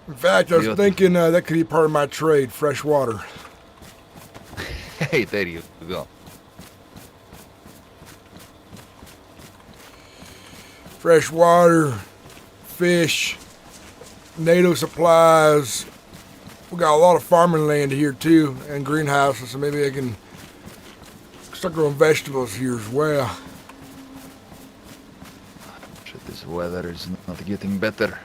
In fact, I was thinking that could be part of my trade, fresh water. Hey, there you go. Fresh water, fish, native supplies. We got a lot of farming land here too, and greenhouses, so maybe I can start growing vegetables here as well. Shit, this weather is not getting better.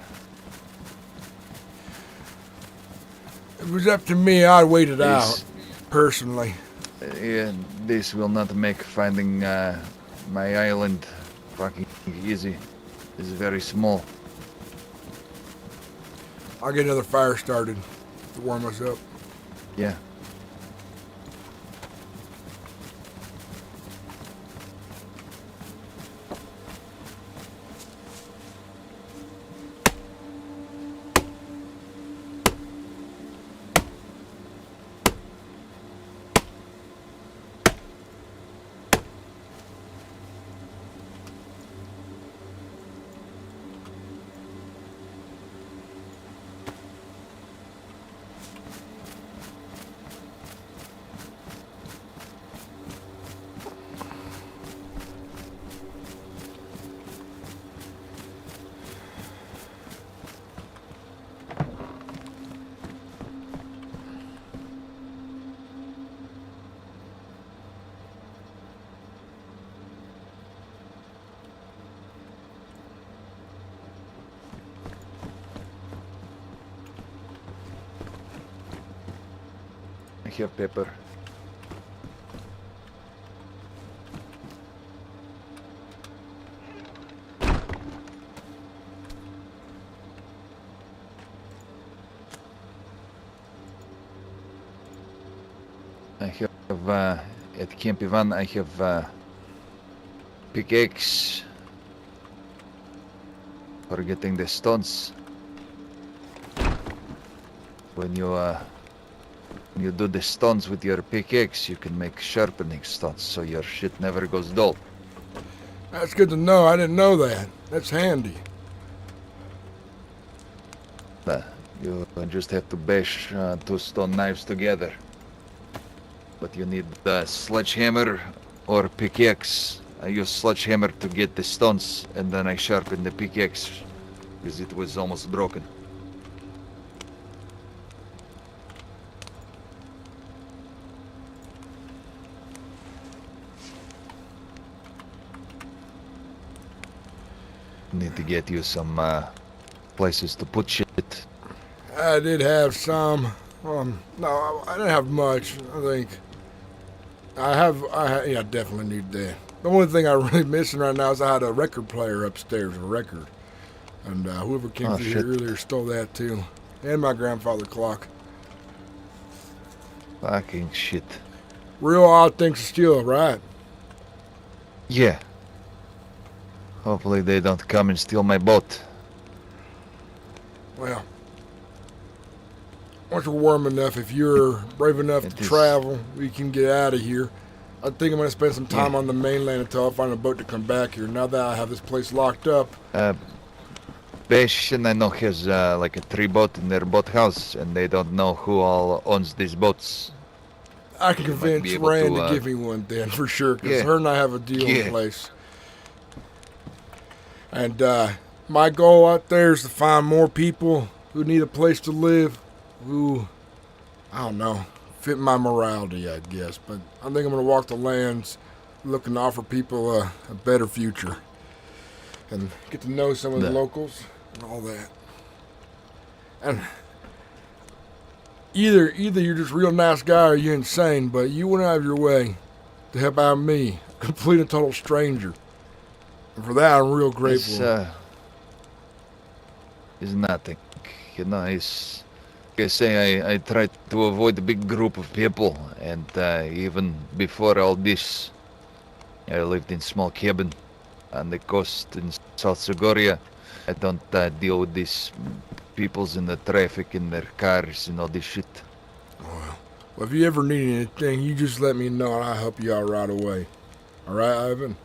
If it was up to me, I'd wait it out, personally. Yeah, this will not make finding my island fucking easy. It's very small. I'll get another fire started to warm us up. Yeah. have pepper. I have, at Camp Ivan, I have, pickaxe for getting the stones. When you do the stones with your pickaxe, you can make sharpening stones, so your shit never goes dull. That's good to know. I didn't know that. That's handy. You just have to bash 2 stone knives together. But you need the sledgehammer or pickaxe. I use sledgehammer to get the stones, and then I sharpen the pickaxe because it was almost broken. Need to get you some places to put shit. I did have some. No, I didn't have much. I think yeah, I definitely need that. The only thing I'm really missing right now is I had a record player upstairs, a record. And whoever came through here earlier stole that too. And my grandfather clock. Fucking shit. Real odd things to steal, right? Yeah. Hopefully they don't come and steal my boat. Well, once we're warm enough, if you're brave enough to travel, we can get out of here. I think I'm going to spend some time on the mainland until I find a boat to come back here. Now that I have this place locked up. Bastion, I know, has like a 3 boat in their boathouse, and they don't know who all owns these boats. I can convince Rand to give me one then, for sure, because her and I have a deal in place. And my goal out there is to find more people who need a place to live, who, I don't know, fit my morality, I guess. But I think I'm going to walk the lands looking to offer people a better future. And get to know some of the locals and all that. And either you're just a real nice guy or you're insane, but you went out of your way to help out me, a complete and total stranger. And for that, I'm real grateful. It's nothing. You know, it's... Like I say, I try to avoid a big group of people, and even before all this, I lived in a small cabin on the coast in South Segoria. I don't deal with these peoples in the traffic in their cars and all this shit. Well, if you ever need anything, you just let me know and I'll help you out right away. All right, Ivan?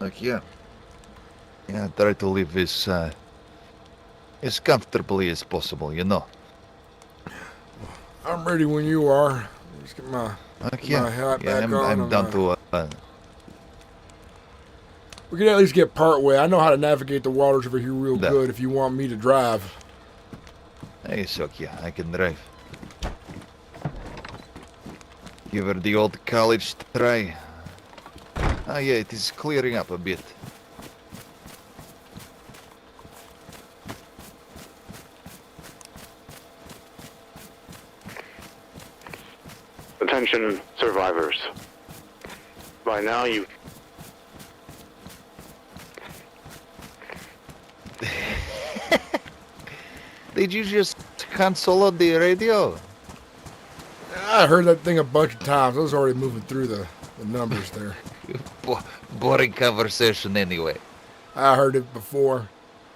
Like, yeah, I try to live as comfortably as possible, you know. I'm ready when you are. Just get my hat back on. I'm down to... we can at least get part way. I know how to navigate the waters over here real good if you want me to drive. Hey, Sokia, I can drive. Give her the old college try. Ah, yeah, it is clearing up a bit. Attention, survivors. By now you... Did you just cancel the radio? I heard that thing a bunch of times. I was already moving through the numbers there. Boring conversation anyway. I heard it before.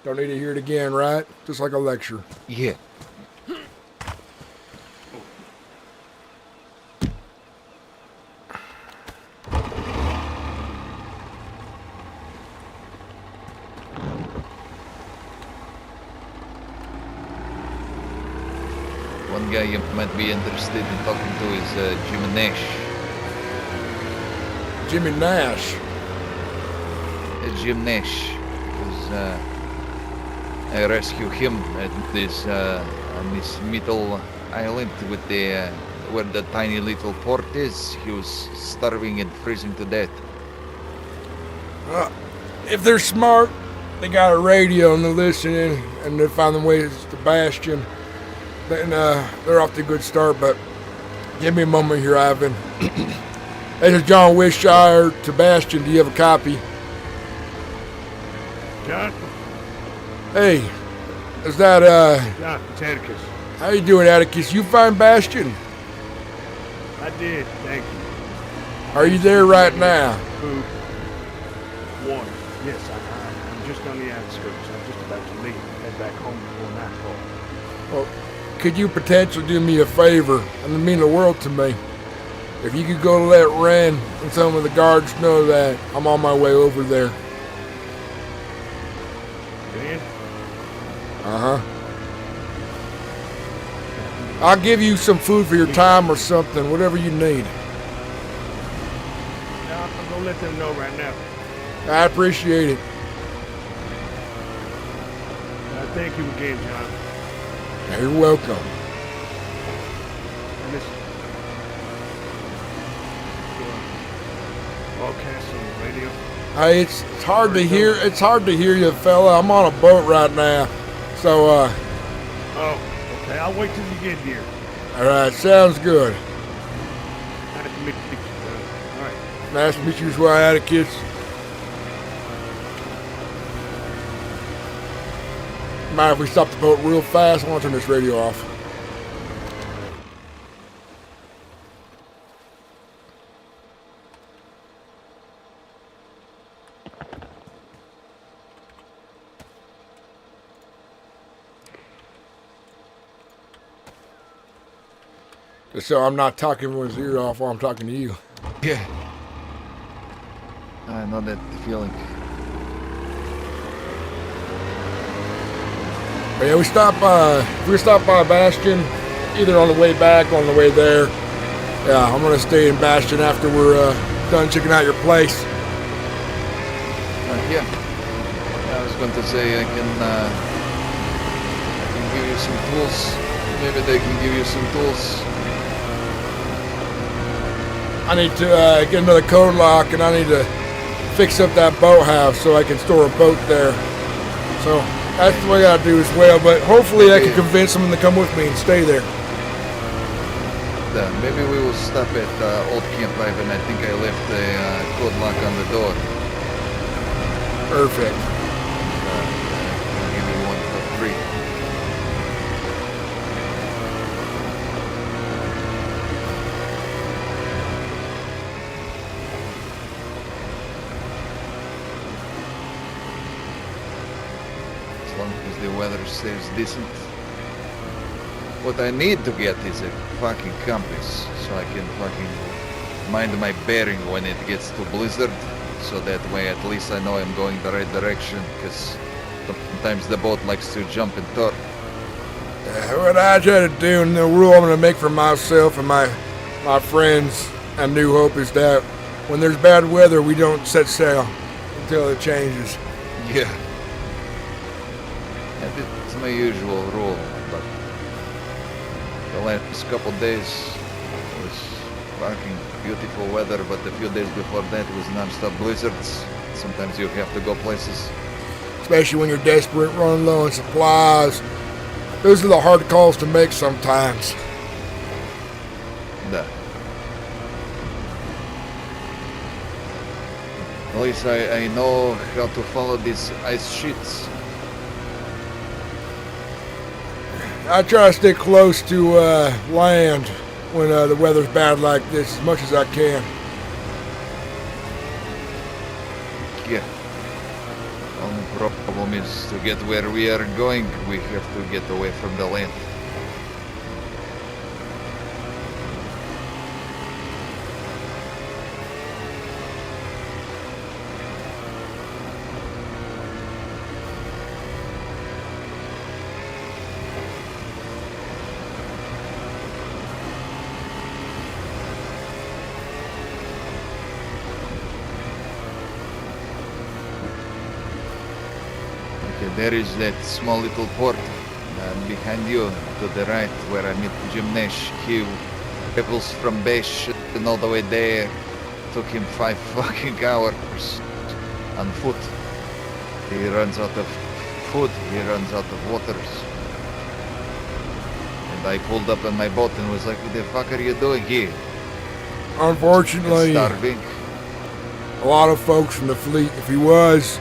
Don't need to hear it again, right? Just like a lecture. Yeah. One guy you might be interested in talking to is Jimmy Nash. Jimmy Nash? Jim Nash. I rescued him at this on this middle island with the where the tiny little port is. He was starving and freezing to death. If they're smart, they got a radio and they're listening and they're finding ways to Bastion. Then they're off to a good start, but Give me a moment here, Ivan. This is John Wishire to Bastion. Do you have a copy? John? Hey, is that, John, it's Atticus. how you doing, Atticus? You find Bastion? I did, thank you. Are you there right now? Food, water. Yes, I'm just on the outskirts. I'm just about to leave. Head back home before nightfall. Well, could you potentially do me a favor? It would mean the world to me. If you could go let Ren and some of the guards know that I'm on my way over there. Dan? Uh-huh. I'll give you some food for your time or something, whatever you need. No, I'm gonna let them know right now. I appreciate it. Thank you again, John. You're welcome. And listen. Broadcast on the radio. Hey, it's hard to hear. It's hard to hear you, fella. I'm on a boat right now, so Oh, okay. I'll wait till you get here. all right, sounds good. Nice to meet you. All right. Nice to meet you as well, Atticus. Mind if we stop the boat real fast? I want to turn this radio off. Just so I'm not talking everyone's ear off while I'm talking to you. Yeah. I know that feeling. But yeah, we stop by Bastion, either on the way back or on the way there. Yeah, I'm gonna stay in Bastion after we're done checking out your place. Yeah. I was going to say I can give you some tools. Maybe they can give you some tools. I need to get another code lock, and I need to fix up that boathouse so I can store a boat there. So that's the way I do as well. But hopefully I can convince them to come with me and stay there. Maybe we will stop at Old Camp Ivan. I think I left a code lock on the door. Perfect. I'll give you one for free. As long as the weather stays decent. What I need to get is a fucking compass, so I can fucking mind my bearing when it gets to blizzard, so that way at least I know I'm going the right direction, because sometimes the boat likes to jump and turn. What I try to do, and the rule I'm going to make for myself and my friends at New Hope, is that when there's bad weather, we don't set sail until it changes. Yeah. It's my usual rule, but the last couple days was fucking beautiful weather, but a few days before that was non-stop blizzards. Sometimes you have to go places. Especially when you're desperate, running low on supplies. Those are the hard calls to make sometimes. Да. At least I know how to follow these ice sheets. I try to stay close to land when the weather's bad like this as much as I can. Yeah. Only problem is to get where we are going, we have to get away from the land. There is that small little port behind you to the right where I meet Jim Nash. He travels from Besh and all the way there. Took him 5 fucking hours on foot. He runs out of food, he runs out of waters. And I pulled up on my boat and was like, what the fuck are you doing here? Unfortunately, Starving. a lot of folks from the fleet, if he was,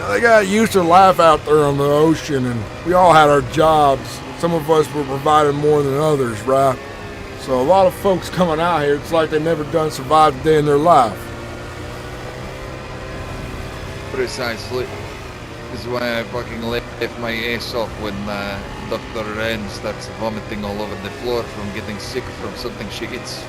they got used to life out there on the ocean, and we all had our jobs. Some of us were providing more than others, right? So a lot of folks coming out here, it's like they never done survived a day in their life. Precisely. This is why I fucking left my ass off when Dr. Ren starts vomiting all over the floor from getting sick from something she eats.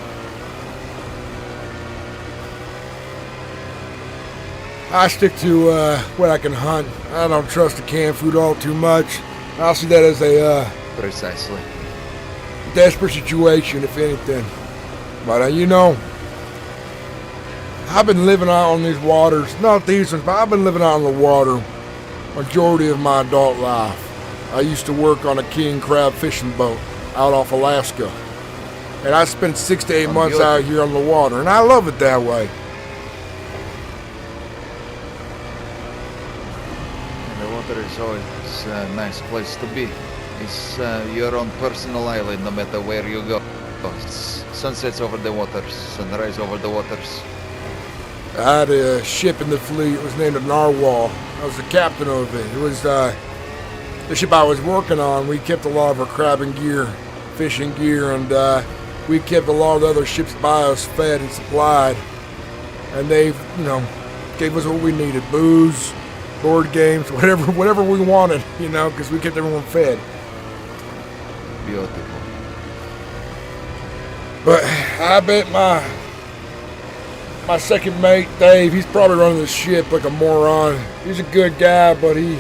I stick to what I can hunt. I don't trust the canned food all too much. I see that as a Precisely. desperate situation, if anything. But you know, I've been living out on these waters, not these ones, but I've been living out on the water majority of my adult life. I used to work on a king crab fishing boat out off Alaska. And I spent 6 to 8 months out here on the water, and I love it that way. The water is always a nice place to be. It's your own personal island no matter where you go. Sunsets over the waters, sunrise over the waters. I had a ship in the fleet. It was named a Narwhal. I was the captain of it. It was the ship I was working on. We kept a lot of our crabbing gear, fishing gear, and we kept a lot of the other ships by us fed and supplied. And they, gave us what we needed: booze, board games, whatever we wanted, because we kept everyone fed. Beautiful. But I bet my second mate, Dave, he's probably running the ship like a moron. He's a good guy, but he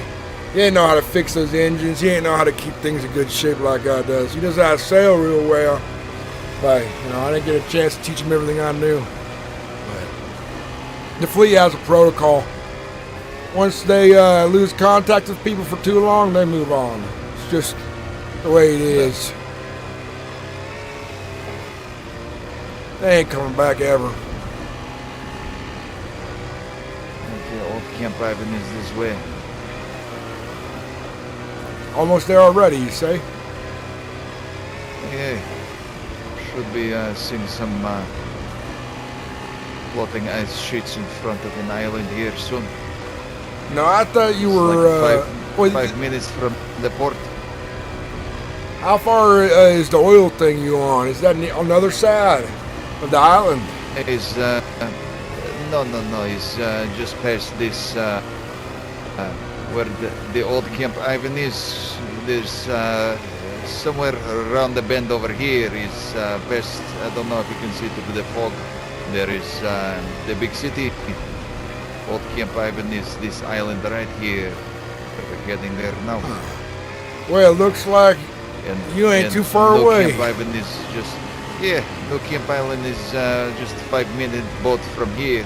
ain't know how to fix those engines. He ain't know how to keep things in good shape like I does. He knows how to sail real well, but, I didn't get a chance to teach him everything I knew. But the fleet has a protocol. Once they lose contact with people for too long, they move on. It's just the way it is. They ain't coming back ever. Okay, old Camp Ivan is this way. Almost there already, you say? Yeah. Should be seeing some floating ice sheets in front of an island here soon. No, I thought you were like 5 minutes from the port. How far is the oil thing you on? Is that on the other side of the island? It's no. It's just past this where the old Camp Ivan is. There's somewhere around the bend over here is past. I don't know if you can see through the fog. There is the big city. Old Camp Ivan is this island right here. We're heading there now. Well, it looks like you ain't too far away. Camp Ivan is just, New Camp Island is just a 5-minute boat from here,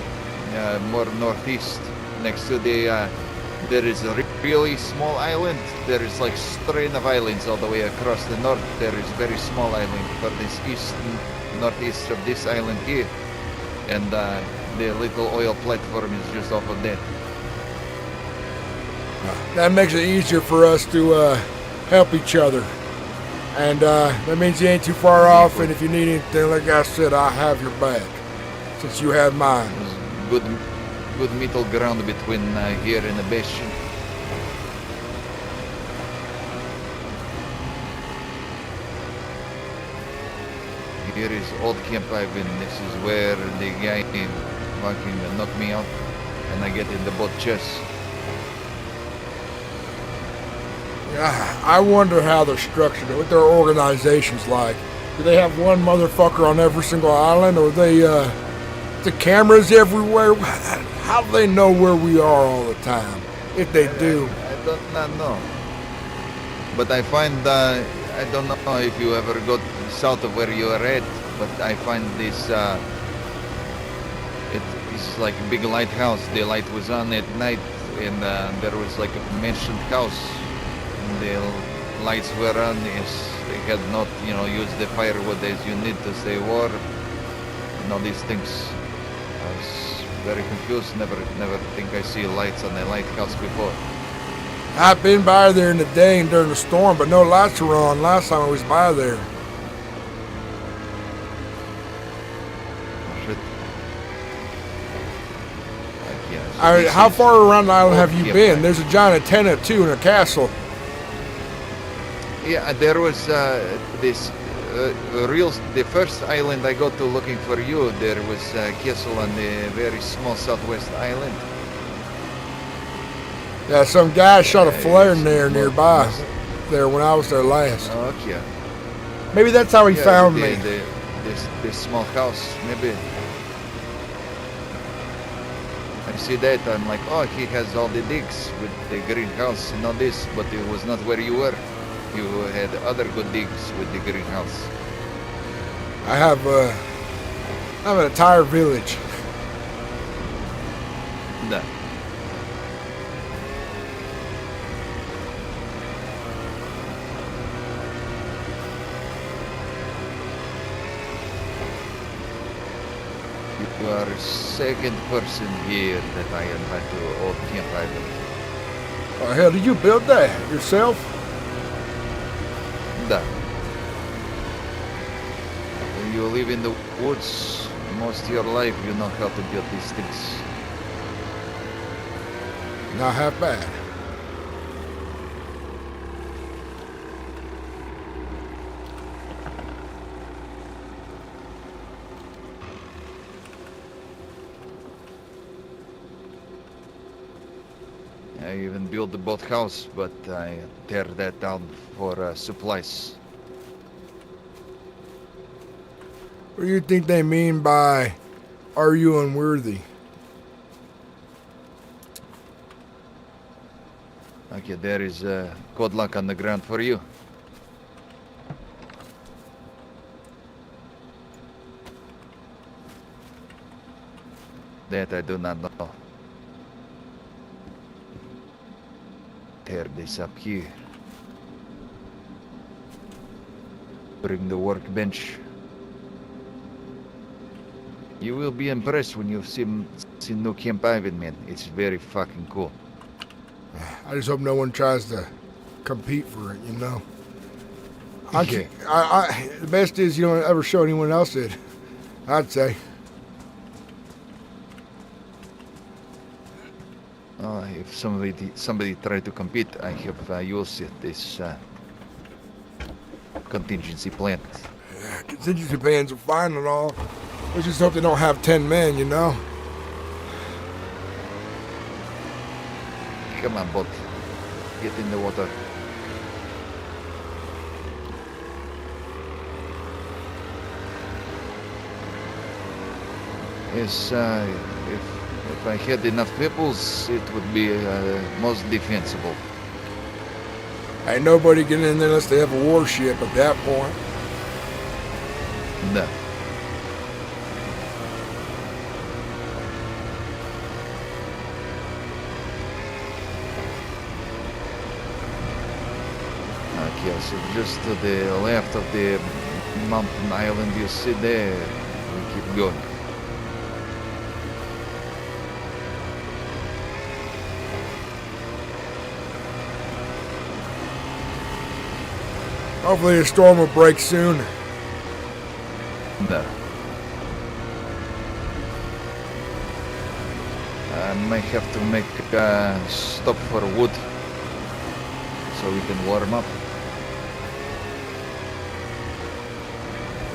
more northeast. Next to there is a really small island. There is like string of islands all the way across the north. There is very small island for this east and northeast of this island here. And the little oil platform is just off of that. That makes it easier for us to help each other. And that means you ain't too far off, and if you need anything, like I said, I have your back, since you have mine. Good middle ground between here and the bastion. Here is Old Camp Ivan. This is where the guy fucking knocked me out, and I get in the boat chest. I wonder how they're structured, what their organization's like. Do they have one motherfucker on every single island, or they, the cameras everywhere? How do they know where we are all the time, if they do? I do not know. But I find, I don't know if you ever go south of where you are at, but I find this, it's like a big lighthouse. The light was on at night, and there was like a mentioned house. The lights were on. They had not, used the firewood as you need to stay warm. And all these things. I was very confused. Never think I see lights on a lighthouse before. I've been by there in the day and during the storm, but no lights were on last time I was by there. How far around the island have you been? There's a giant antenna too in a castle. Yeah, there was this the first island I got to looking for you. There was a castle on the very small southwest island. Yeah, some guy shot a flare in there nearby. There when I was there last. Okay. Maybe that's how he found me. This small house, maybe. I see that, I'm like, oh, he has all the digs with the greenhouse and all this, but it was not where you were. You had other good digs with the greenhouse. I have an entire village. No. You are second person here that I invite to Old Camp Island. Oh hell, did you build that yourself? No. When you live in the woods most of your life, you know how to build these things. Not half bad. I even built the boathouse, but I tear that down for supplies. What do you think they mean by, are you unworthy? Okay, there is good luck on the ground for you. That I do not know. Tear this up here. Bring the workbench. You will be impressed when you see New Camp Island, man. It's very fucking cool. I just hope no one tries to compete for it, you know? Okay. The best is you don't ever show anyone else it, I'd say. If somebody try to compete, I have used this contingency plan. Yeah, contingency plans are fine and all. We just hope they don't have 10 men, you know? Come on, boat. Get in the water. Yes, if I had enough peoples, it would be most defensible. Ain't nobody getting in there unless they have a warship at that point. No. Okay, so just to the left of the mountain island you see there, we keep going. Hopefully the storm will break soon. No. I may have to make a stop for wood so we can warm up.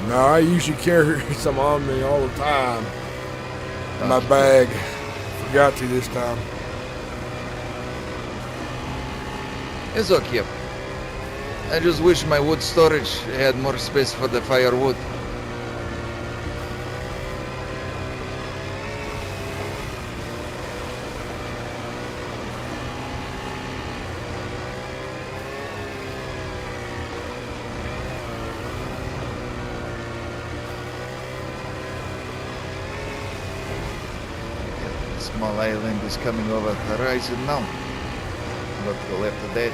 No, I usually carry some on me all the time. In my bag. Forgot to this time. It's okay. I just wish my wood storage had more space for the firewood. Small island is coming over the horizon now. Go to the left of that.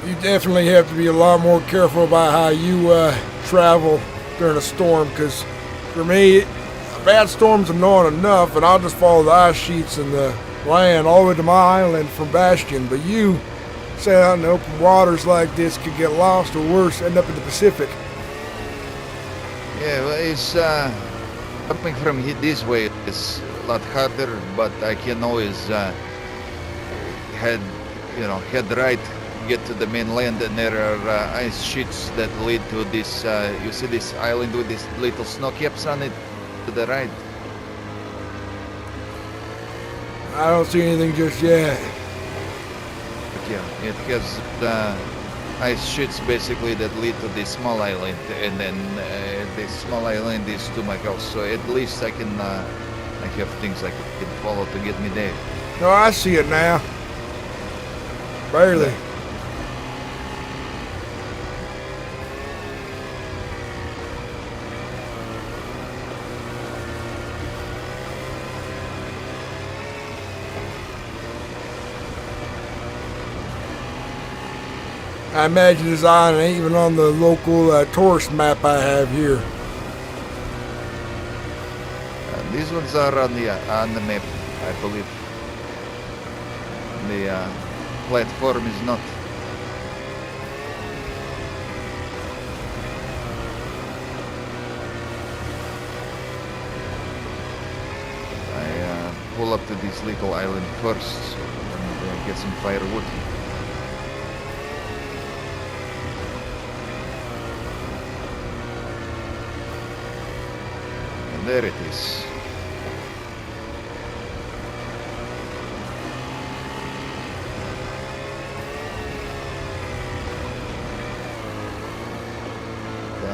You definitely have to be a lot more careful about how you travel during a storm, because for me, a bad storm's annoying enough, and I'll just follow the ice sheets and the land all the way to my island from Bastion. But you, sailing out in the open waters like this, could get lost or worse, end up in the Pacific. Yeah, well, it's coming from this way. It's a lot harder, but I can always head right, get to the mainland, and there are ice sheets that lead to this. You see this island with these little snow caps on it to the right. I don't see anything just yet. But yeah, it has ice sheets basically that lead to this small island, and then this small island is to my house. So at least I can, I have things I can follow to get me there. No, I see it now. Barely. I imagine this island ain't even on the local tourist map I have here. These ones are on the map, I believe. The platform is not. I pull up to this little island first and get some firewood. And there it is.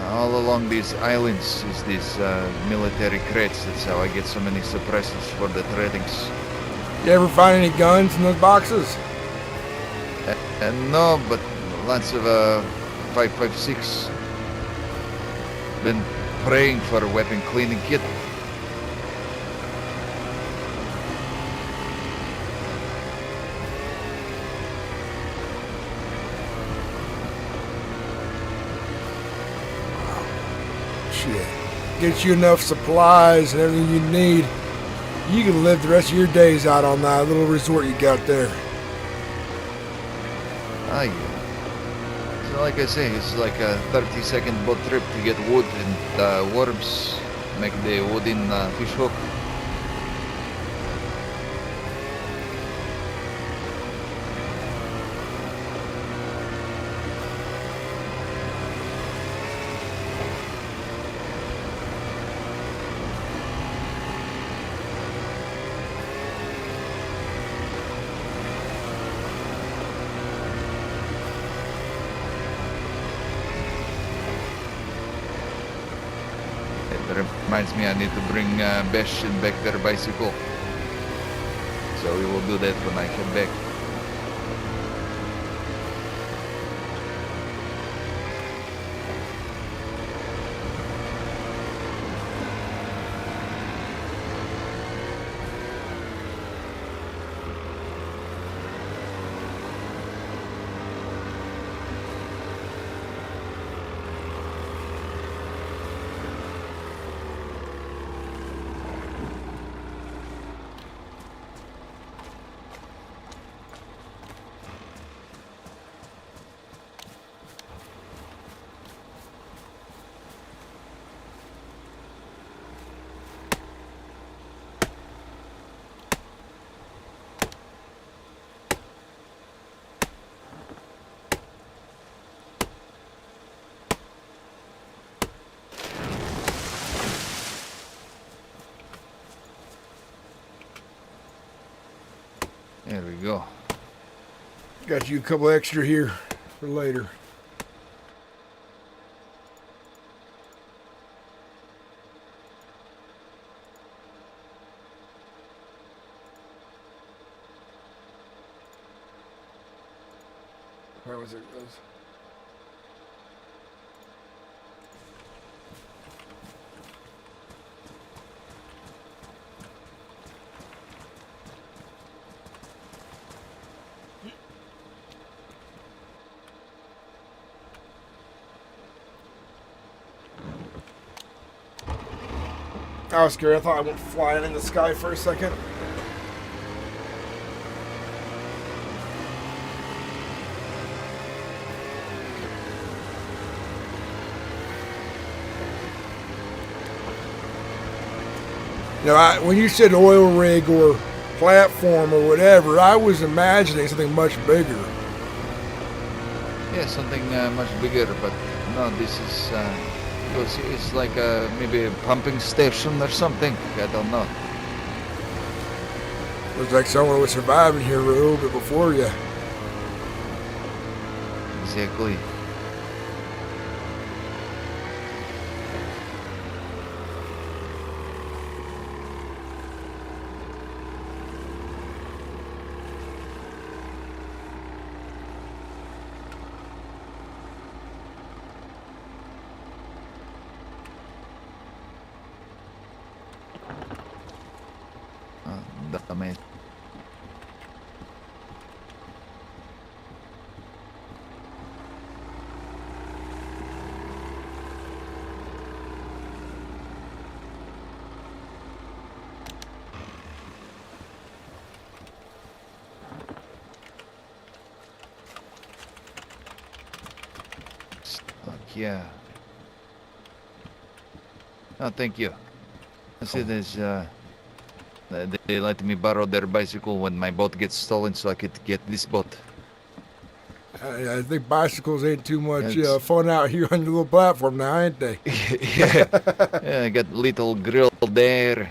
All along these islands is these military crates. That's how I get so many suppressors for the tradings. You ever find any guns in those boxes? No, but lots of 5.56. Been praying for a weapon cleaning kit. Get you enough supplies and everything you need. You can live the rest of your days out on that little resort you got there. Ah, yeah. So like I say, it's like a 30-second boat trip to get wood and worms. Make the wooden fish hook. Reminds me I need to bring Besh and back their bicycle. So we will do that when I come back. There we go. Got you a couple extra here for later. Where was it? That was scary. I thought I went flying in the sky for a second. You know, when you said oil rig or platform or whatever, I was imagining something much bigger. Yeah, something much bigger, but no, this is it's like maybe a pumping station or something. I don't know. Looks like someone was surviving here a little bit before you. Exactly. Dame. Yeah. Oh, thank you. I see there's they let me borrow their bicycle when my boat gets stolen so I could get this boat. I think bicycles ain't too much fun out here on the little platform now, ain't they? Yeah. Yeah, I got little grill there.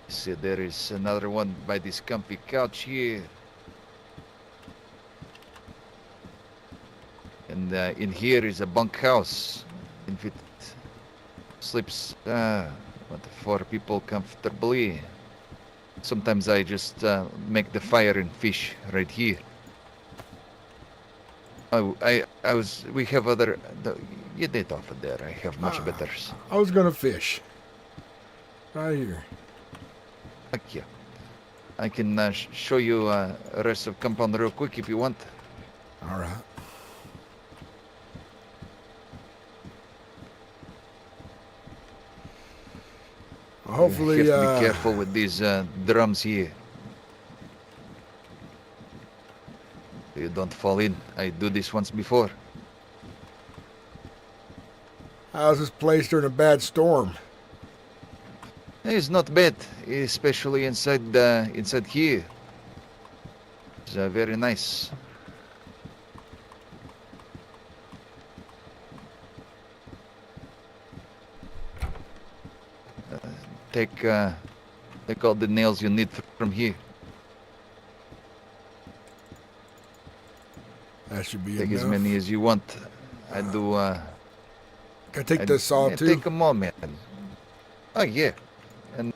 See, there is another one by this comfy couch here. And in here is a bunkhouse. In it sleeps 4 people comfortably. Sometimes I just make the fire and fish right here. We have other. You did offer there. I have much better. I was gonna fish. Right here. Thank you. I can show you a rest of compound real quick if you want. All right. Hopefully, you have to be careful with these drums here. You don't fall in. I do this once before. How's this place during a bad storm? It's not bad, especially inside here. It's very nice. Take all the nails you need from here. That should be Take enough. as many as you want. I do. Can I take the saw too? Take them all, man. Oh yeah. And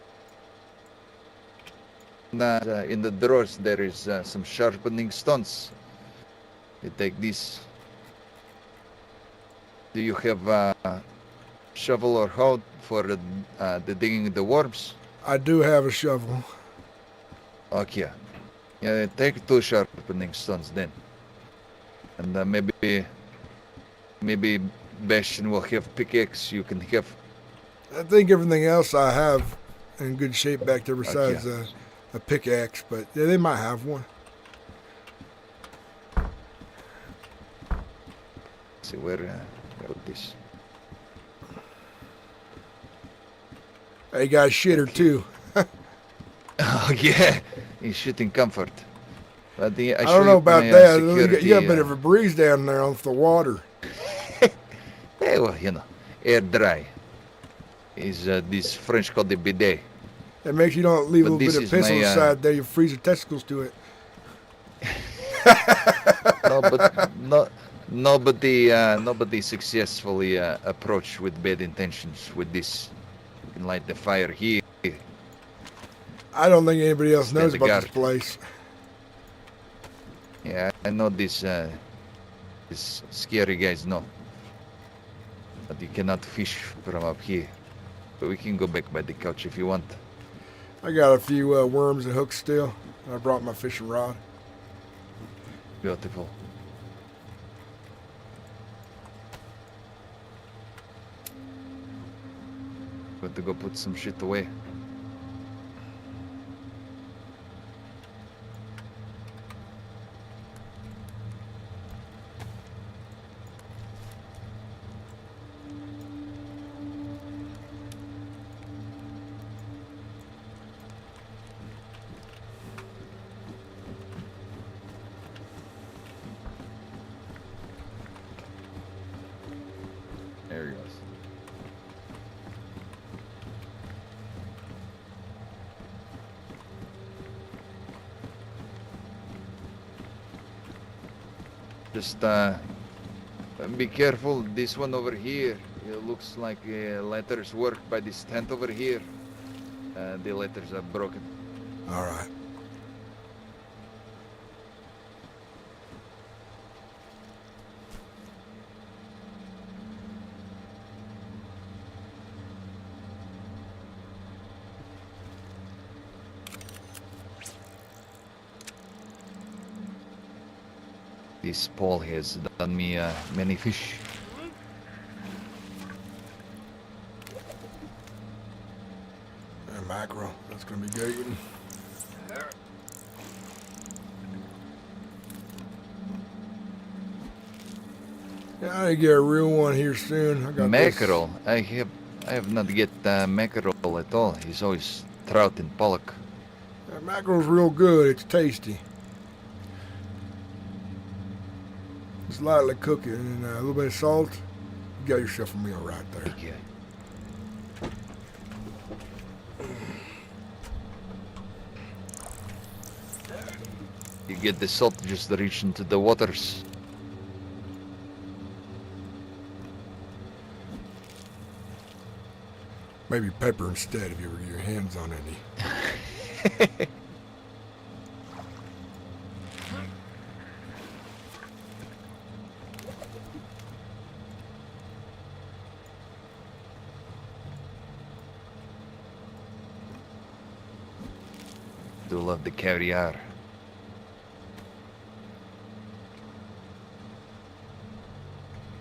in the drawers there is some sharpening stones. You take this. Do you have a shovel or hoe for the digging the worms? I do have a shovel. Okay. Yeah, take 2 sharpening stones then. And maybe Bastion will have pickaxe. You can have. I think everything else I have in good shape back there besides a pickaxe, but yeah, they might have one. See where this. Hey, got a shitter too. Oh yeah, he's shooting comfort. But I don't know about that. You got a bit of a breeze down there off the water. Yeah, well, you know, air dry. Is this French called the bidet. It makes you don't leave But a little bit of piss on the side there. You freeze your testicles to it. No, but nobody successfully approached with bad intentions with this. You can light the fire here. I don't think anybody else Stand knows the about guard. this place. Yeah, I know these scary guys know. But you cannot fish from up here. But we can go back by the couch if you want. I got a few worms and hooks still. I brought my fishing rod. Beautiful. Got to go put some shit away. There he goes. Just be careful. This one over here, it looks like letters work by this tent over here. The letters are broken. All right. This Paul has done me many fish. And mackerel. That's gonna be good. Yeah, I get a real one here soon. I got Mackerel. I have not get mackerel at all. He's always trout and pollock. This. Mackerel's real good. It's tasty. Just lightly cook it and a little bit of salt. You got yourself a meal right there. Yeah. You get the salt just reach into the waters. Maybe pepper instead if you ever get your hands on any. Do love the caviar.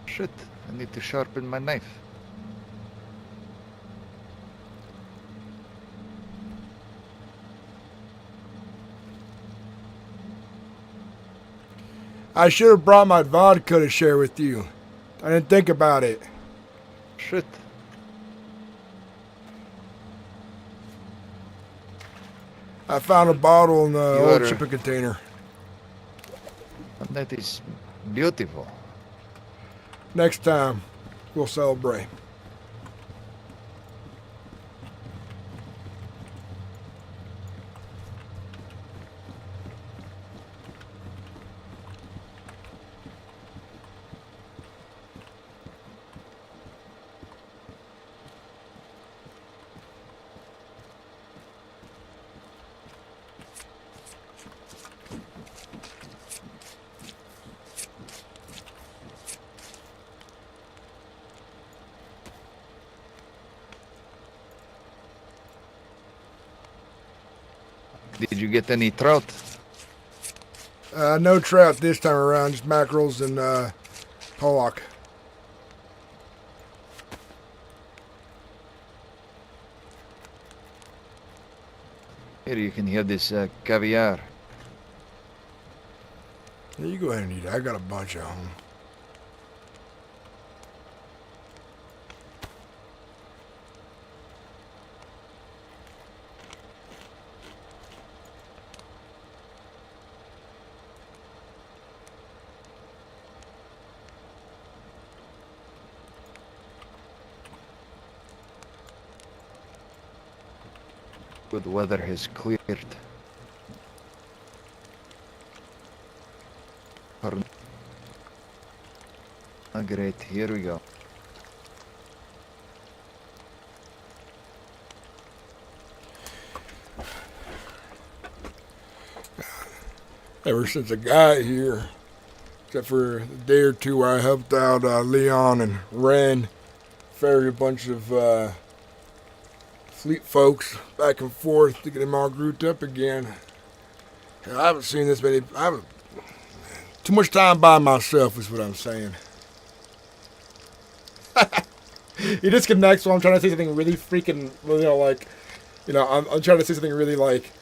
Shit, I need to sharpen my knife. I should have brought my vodka to share with you. I didn't think about it. Shit. I found a bottle in the You old are- shipping container. That is beautiful. Next time, we'll celebrate. Did you get any trout? No trout this time around, just mackerels and pollock. Here, you can have this caviar. Yeah, you go ahead and eat it. I got a bunch at home. Good weather has cleared. Oh, great, here we go. Ever since I got here, except for a day or two where I helped out Leon and Ren ferry a bunch of fleet folks back and forth to get them all grouped up again. Hell, I haven't seen this many. I haven't. Too much time by myself is what I'm saying. he disconnects while I'm trying to say something really freaking, I'm trying to say something really like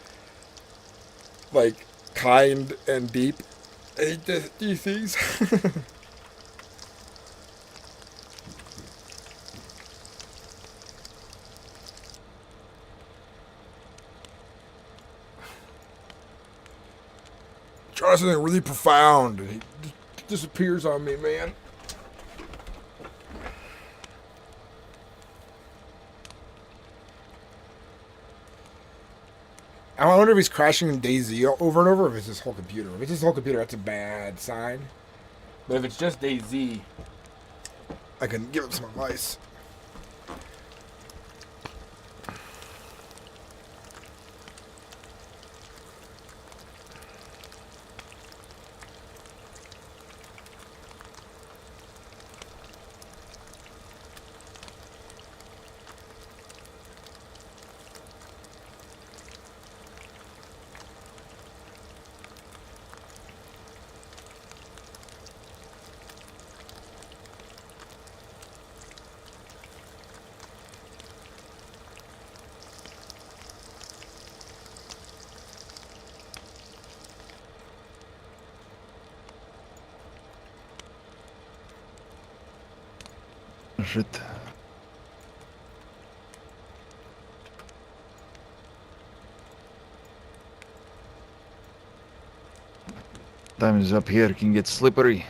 kind and deep. And he just do things. Try something really profound, and he disappears on me, man. I wonder if he's crashing in DayZ over and over, or if it's his whole computer. If it's his whole computer, that's a bad sign. But if it's just DayZ, I can give him some advice. Shit. Times up here can get slippery.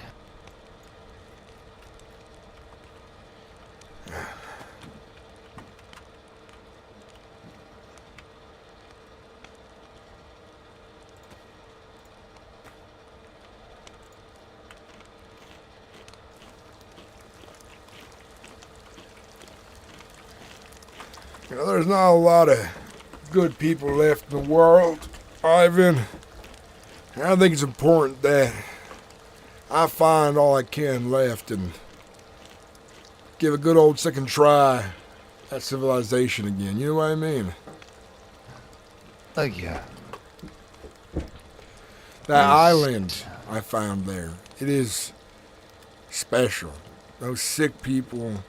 You know, there's not a lot of good people left in the world, Ivan. And I think it's important that I find all I can left and give a good old second try at civilization again. You know what I mean? Yeah. That island I found there, it is special. Those sick people,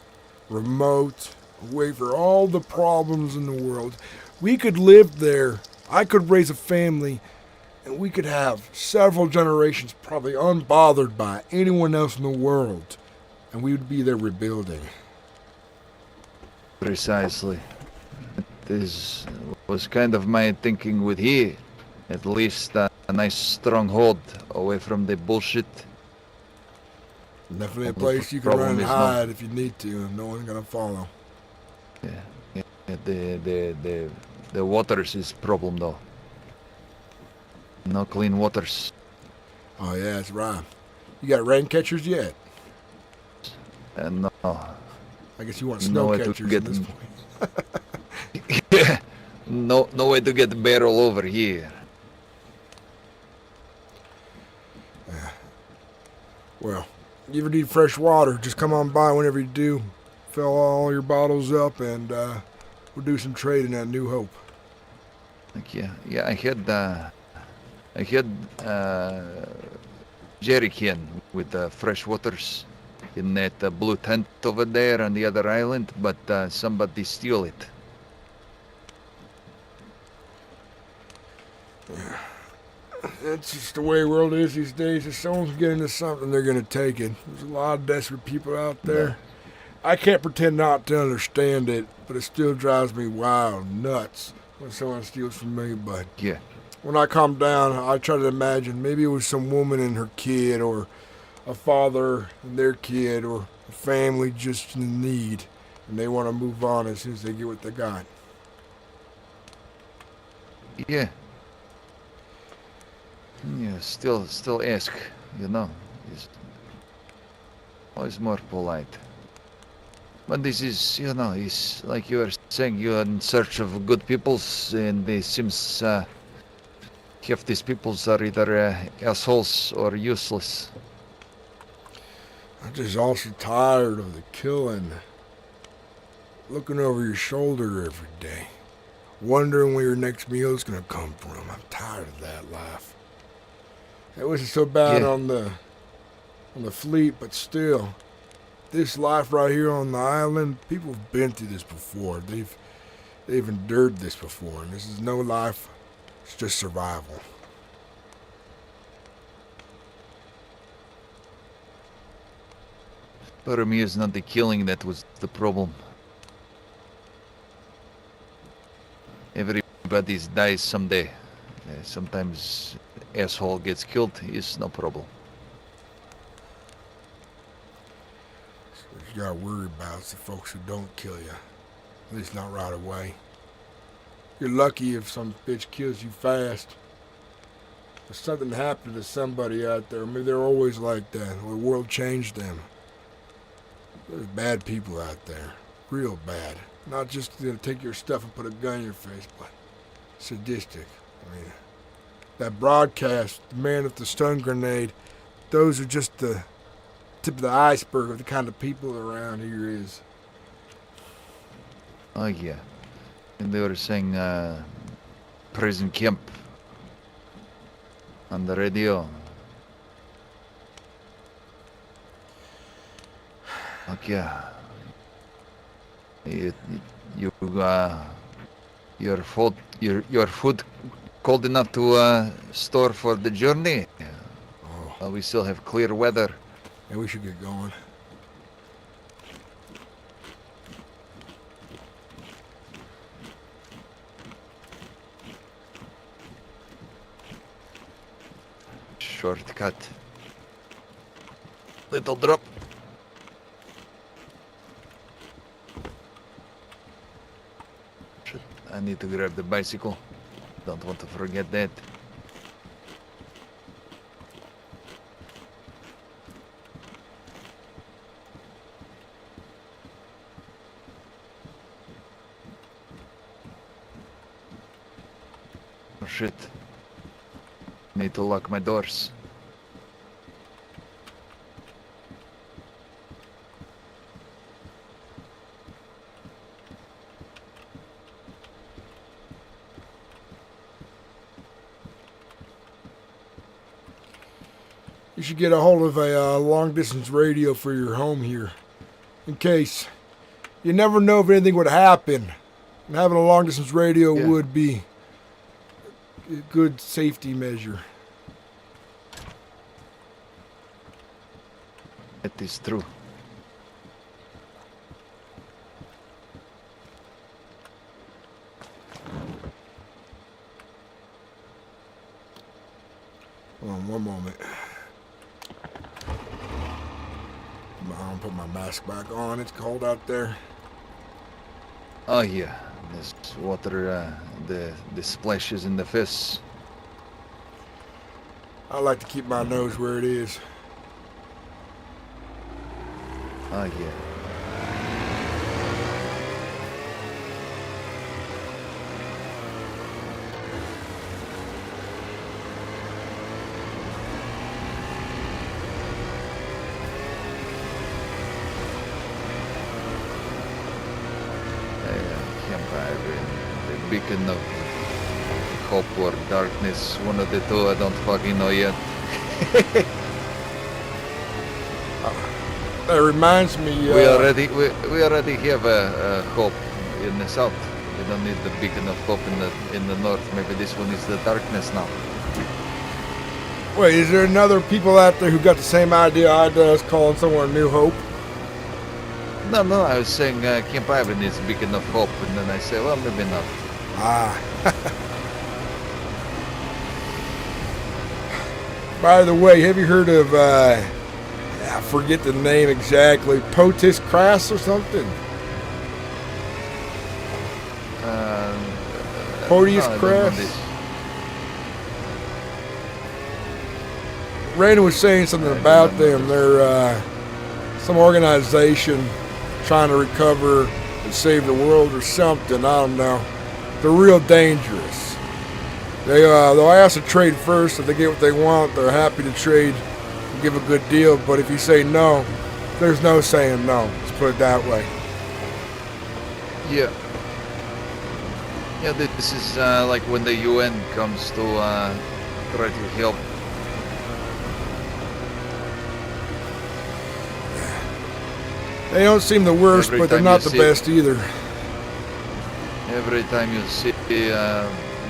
remote, away for all the problems in the world. We could live there. I could raise a family, and we could have several generations probably unbothered by anyone else in the world, and we would be there rebuilding. Precisely. This was kind of my thinking with here. At least a nice stronghold away from the bullshit. Definitely a place you can run and hide if you need to, and no one's gonna follow. Yeah. The waters is problem though. No clean waters. Oh yeah, that's right. You got rain catchers yet? No. I guess you want snow catchers at this point. Yeah. No way to get the barrel over here. Yeah. Well, you ever need fresh water, just come on by whenever you do. Fill all your bottles up, and we'll do some trading at New Hope. Yeah, I had jerry can with fresh waters in that blue tent over there on the other island, but somebody steal it. Yeah. That's just the way the world is these days. If someone's getting into something, they're going to take it. There's a lot of desperate people out there. Yeah. I can't pretend not to understand it, but it still drives me wild nuts when someone steals from me. But yeah, when I calm down, I try to imagine maybe it was some woman and her kid, or a father and their kid, or a family just in need, and they want to move on as soon as they get what they got. Yeah. Yeah, still ask, you know. It's always more polite. But this is, you know, it's like you were saying, you're in search of good peoples, and it seems half these peoples are either assholes or useless. I'm just also tired of the killing. Looking over your shoulder every day. Wondering where your next meal is going to come from. I'm tired of that life. It wasn't so bad on the fleet, but still, this life right here on the island, people have been through this before. They've endured this before, and this is no life. It's just survival. For me, it's not the killing that was the problem. Everybody dies someday. Sometimes asshole gets killed, it's no problem. What you gotta worry about is the folks who don't kill you. At least not right away. You're lucky if some bitch kills you fast. If something happened to somebody out there, maybe they're always like that. The world changed them. There's bad people out there. Real bad. Not just gonna take your stuff and put a gun in your face, but sadistic. I mean, that broadcast, the man with the stun grenade, those are just the tip of the iceberg of the kind of people around here is. Oh yeah. And they were saying prison camp on the radio. Okay. Your food cold enough to store for the journey? Oh. We still have clear weather. Yeah, we should get going. Shortcut. Little drop. Shit, I need to grab the bicycle. Don't want to forget that. Oh shit. Need to lock my doors. You should get a hold of a long-distance radio for your home here. In case. You never know if anything would happen. And having a long-distance radio would be a good safety measure. It is true. Hold on one moment. I'll put my mask back on. It's cold out there. Oh yeah, this water, the splashes in the face. I like to keep my nose where it is. Oh yeah. The beacon of hope or darkness, one of the two, I don't fucking know yet. That reminds me. We already have a hope in the south. We don't need the beacon of hope in the north. Maybe this one is the darkness now. Wait, is there another people out there who got the same idea I does, calling somewhere New Hope? No, I was saying Camp Ivan is a beacon of hope, and then I say, well, maybe not. Ah. By the way, have you heard of, I forget the name exactly, Potis Crass or something? Podius Crass? Raina was saying something about them. They're some organization trying to recover and save the world or something. I don't know. They're real dangerous. They'll ask to trade first. If they get what they want, they're happy to trade and give a good deal. But if you say no, there's no saying no. Let's put it that way. Yeah. Yeah, this is like when the UN comes to try to help. They don't seem the worst, Every but they're time not you the see- best either. Every time you see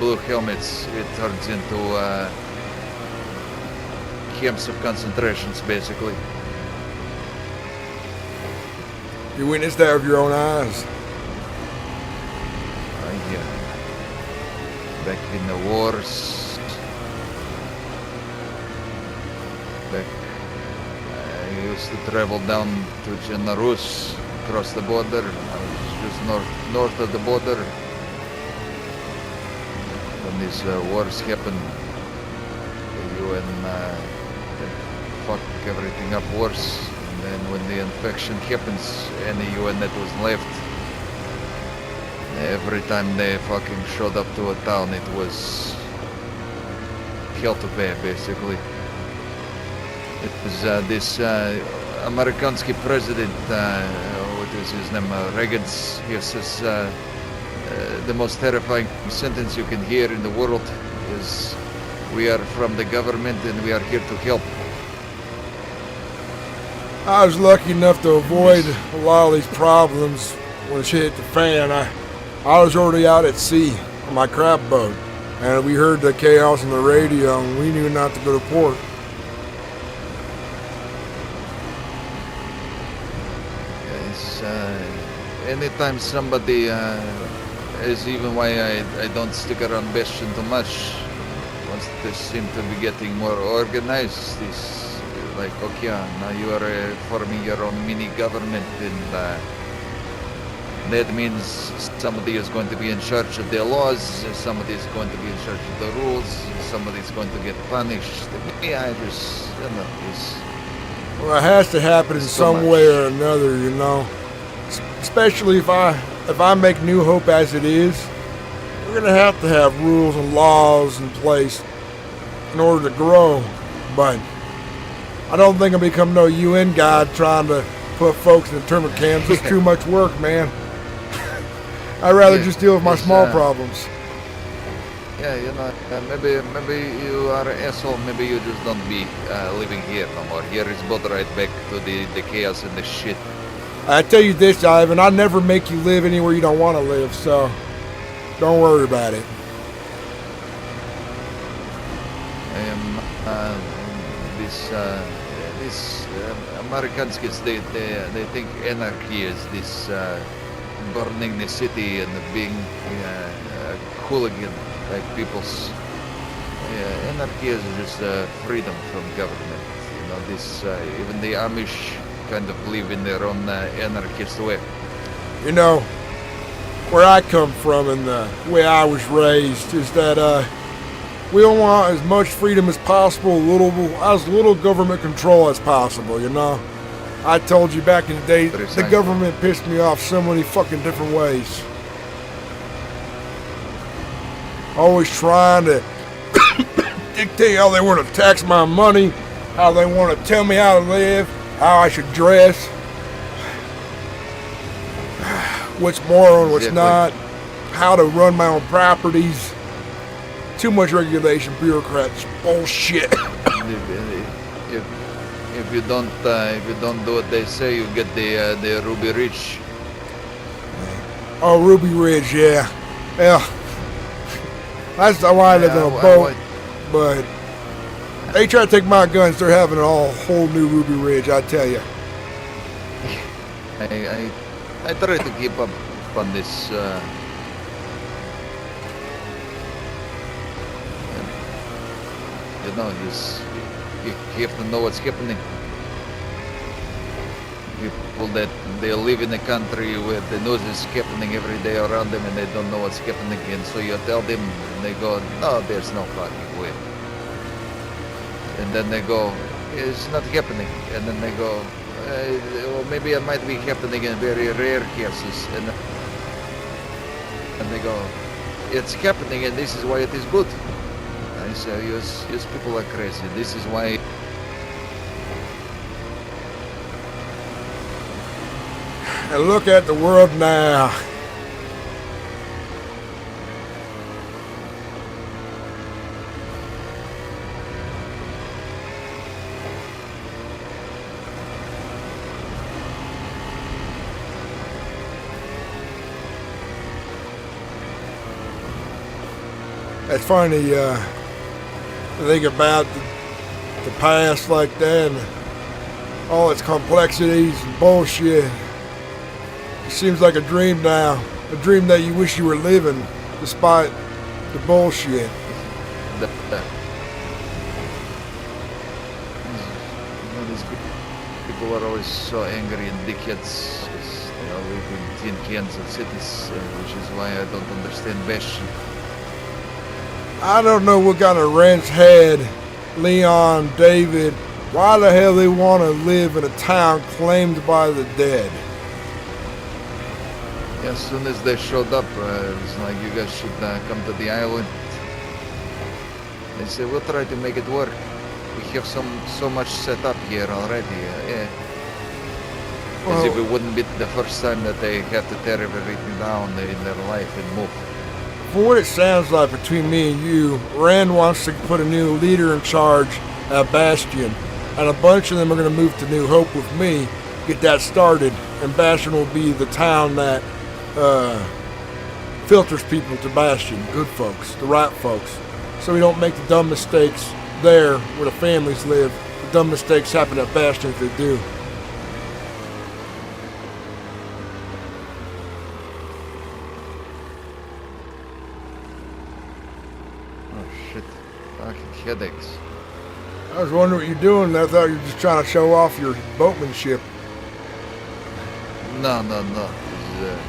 blue helmets, it turns into camps of concentrations, basically. You witnessed that with your own eyes. Yeah. Back in the wars. Back, I used to travel down to Belarus, across the border. I was just north of the border. When these wars happened, the UN fuck everything up worse. And then when the infection happens, any UN that was left, every time they fucking showed up to a town, it was hell to pay, basically. It was this Amerikansky president, what is his name, Reagan's, he says the most terrifying sentence you can hear in the world is, "We are from the government and we are here to help." I was lucky enough to avoid a lot of these problems when shit hit the fan. I was already out at sea on my crab boat, and we heard the chaos on the radio, and we knew not to go to port. Yes, anytime somebody is even why I don't stick around Bastion too much. Once they seem to be getting more organized, this like, okay, now you are forming your own mini government, and that means somebody is going to be in charge of their laws, somebody is going to be in charge of the rules, somebody is going to get punished. Yeah, I just, you know, it's... Well, it has to happen in some way or another, you know. Especially if I make New Hope as it is, we're gonna have to have rules and laws in place in order to grow. But I don't think I'll become no UN guy trying to put folks in internment camps. It's too much work, man. I'd rather just deal with my small problems. Yeah, you know, maybe you are an asshole, maybe you just don't be living here no more. Here is both right back to the chaos and the shit. I tell you this, Ivan, I never make you live anywhere you don't want to live, so don't worry about it. These Americans, they think anarchy is this burning the city and being a hooligan like people's. Anarchy is just freedom from government. You know, this even the Amish kind of live in their own anarchist way. You know, where I come from and the way I was raised is that we don't want as much freedom as possible, as little government control as possible, you know? I told you back in the day, the government pissed me off so many fucking different ways. Always trying to dictate how they want to tax my money, how they want to tell me how to live, how I should dress, what's moral and what's not, how to run my own properties. Too much regulation, bureaucrats, bullshit. If you don't do what they say, you get the Ruby Ridge. Oh, Ruby Ridge, yeah. That's why I live on a boat. But they try to take my guns, they're having a whole new Ruby Ridge, I tell you. I try to keep up on this. You know, you have to know what's happening. People that they live in a country where the news is happening every day around them and they don't know what's happening, and so you tell them and they go, "No, there's no fucking way." And then they go, "It's not happening." And then they go, well, maybe it might be happening in very rare cases. And they go, "It's happening and this is why it is good." I say, yes, people are crazy. This is why. And look at the world now. It's funny, think about the past like that and all its complexities and bullshit. It seems like a dream now. A dream that you wish you were living, despite the bullshit. These people are always so angry and dickheads. They all live in tin cans of cities, which is why I don't understand Bastion. I don't know what kind of wrench head Leon, David, why the hell they want to live in a town claimed by the dead. As soon as they showed up, it was like, you guys should come to the island. They said, we'll try to make it work. We have so much set up here already. Yeah. As if it wouldn't be the first time that they have to tear everything down in their life and move. From what it sounds like between me and you, Rand wants to put a new leader in charge at Bastion, and a bunch of them are going to move to New Hope with me, get that started, and Bastion will be the town that filters people to Bastion, good folks, the right folks, so we don't make the dumb mistakes there where the families live. The dumb mistakes happen at Bastion if they do. Headaches. I was wondering what you're doing. I thought you were just trying to show off your boatmanship. No. It's,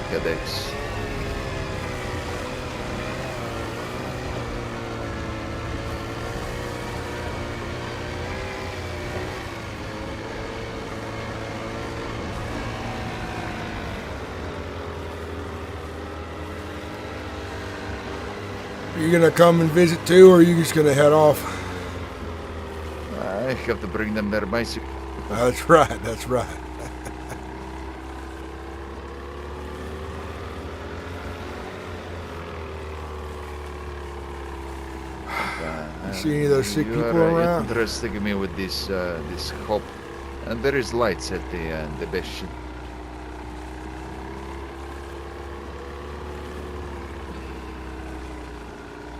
headaches. Are you gonna come and visit too, or are you just gonna head off? I have to bring them their bicycle. That's right. You see any of those sick people around? Interesting me with this hope, and there is lights at the Bastion.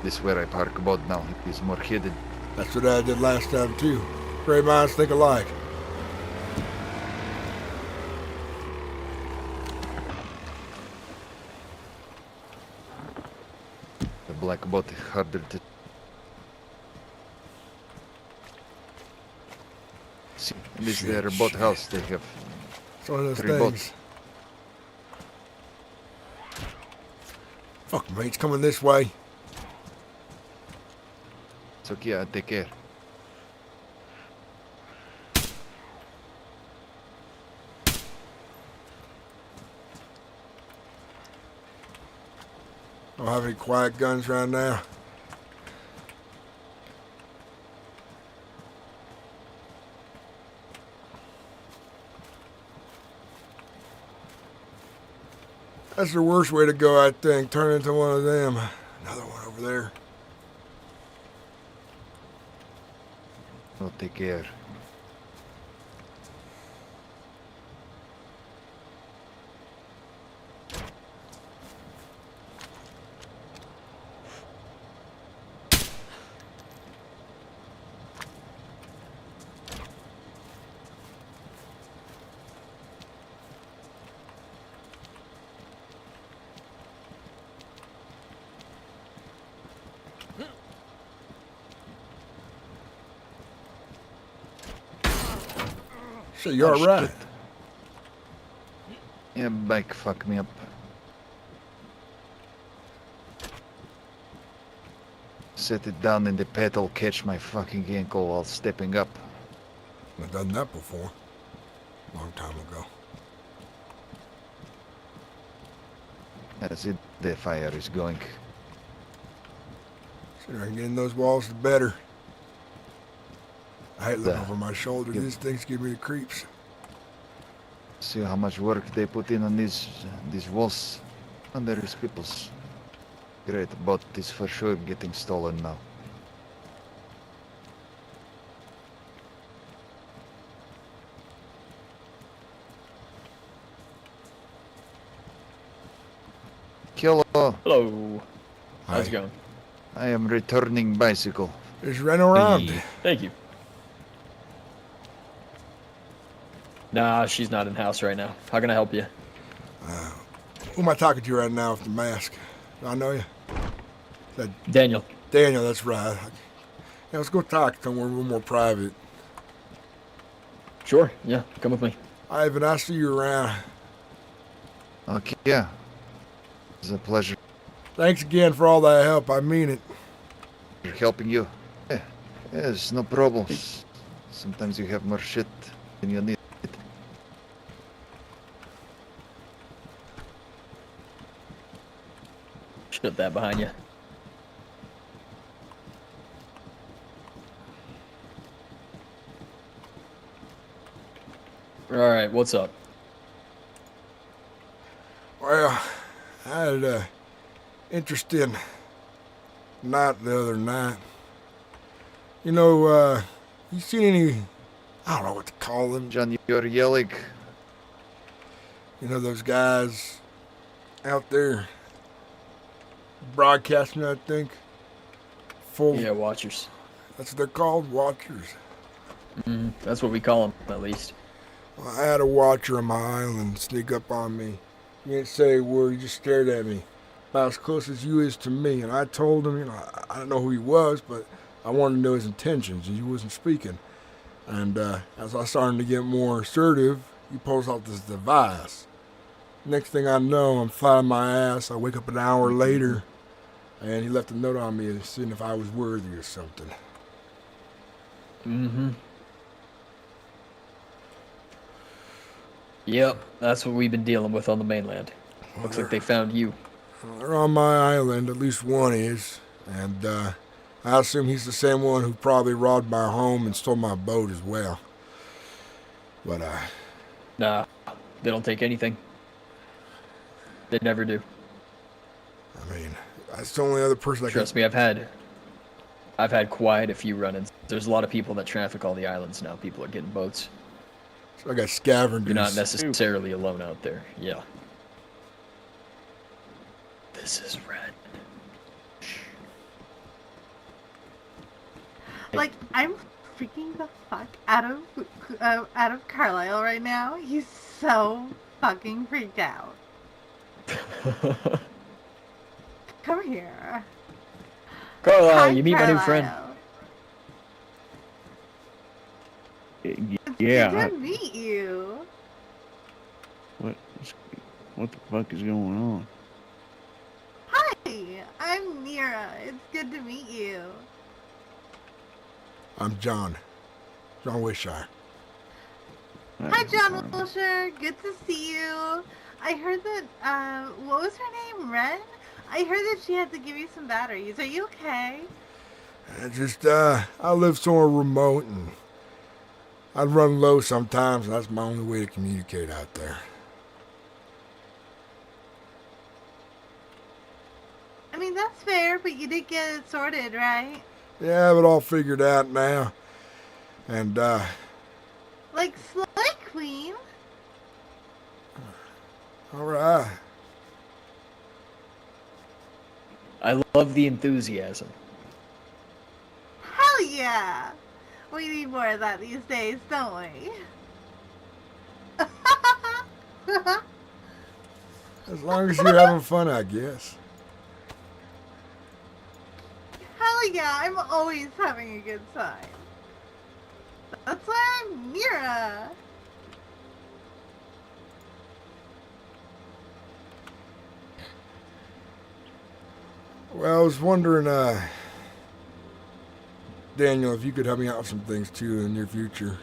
This is where I park a boat now. It is more hidden. That's what I did last time too. Great minds think alike. The black boat is harder to see. This is their boat house. They have it's one of those 3 things. boats. Fuck, mate's coming this way. It's okay, I'll take care. Don't have any quiet guns right now. That's the worst way to go, I think. Turn into one of them. Another one over there. I'll take care. So you're right. Yeah, bike fucked me up. Set it down in the pedal, catch my fucking ankle while stepping up. I've done that before. Long time ago. That's it. The fire is going. Sooner I can get in those walls, the better. I hate looking over my shoulder. These things give me the creeps. See how much work they put in on these walls. And there is people's. Great, boat is for sure getting stolen now. Hello. Hello. How's it going? I am returning bicycle. Just run around. Thank you. Nah, she's not in house right now. How can I help you? Who am I talking to right now with the mask? Do I know you? Daniel. Daniel, that's right. Yeah, let's go talk somewhere a little more private. Sure, yeah, come with me. Ivan, I see you around. Okay, yeah. It's a pleasure. Thanks again for all that help. I mean it. Helping you. Yeah, yes, no problems. Sometimes you have more shit than you need. Shut that behind you. Alright, what's up? Well, I had an interesting night the other night. You know, you seen any, I don't know what to call them. John, you're yelling. You know those guys out there broadcasting, I think? Yeah, watchers. That's what they're called, watchers. That's what we call them, at least. Well, I had a watcher on my island sneak up on me. He didn't say a word, he just stared at me. About as close as you is to me. And I told him, you know, I don't know who he was, but I wanted to know his intentions, and he wasn't speaking. And as I started to get more assertive, he pulls out this device. Next thing I know, I'm flat on my ass. I wake up an hour later, and he left a note on me seeing if I was worthy or something. Yep, that's what we've been dealing with on the mainland. Looks like they found you. They're on my island, at least one is. And I assume he's the same one who probably robbed my home and stole my boat as well. But, Nah, they don't take anything. They never do. I mean, that's the only other person I Trust me, I've had quite a few run-ins. There's a lot of people that traffic all the islands now. People are getting boats. So I got scavengers. You're not necessarily alone out there. Yeah. This is red. Like, I'm freaking the fuck out of Carlisle right now. He's so fucking freaked out. Come here. Carlisle, Hi, you meet my new friend. Yeah. Good to meet you. What the fuck is going on? Hi, I'm Mira. It's good to meet you. I'm John Wishire. Hi, John Wilshire. Good to see you. I heard that, what was her name? Ren? I heard that she had to give you some batteries. Are you okay? I live somewhere remote and I'd run low sometimes. And that's my only way to communicate out there. I mean, that's fair, but you did get it sorted, right? Yeah, I have it all figured out now. And, like Slay Queen? Alright. I love the enthusiasm. Hell yeah! We need more of that these days, don't we? As long as you're having fun, I guess. Hell yeah, I'm always having a good time. That's why I'm Mira. Well, I was wondering, Daniel, if you could help me out with some things too in the near future,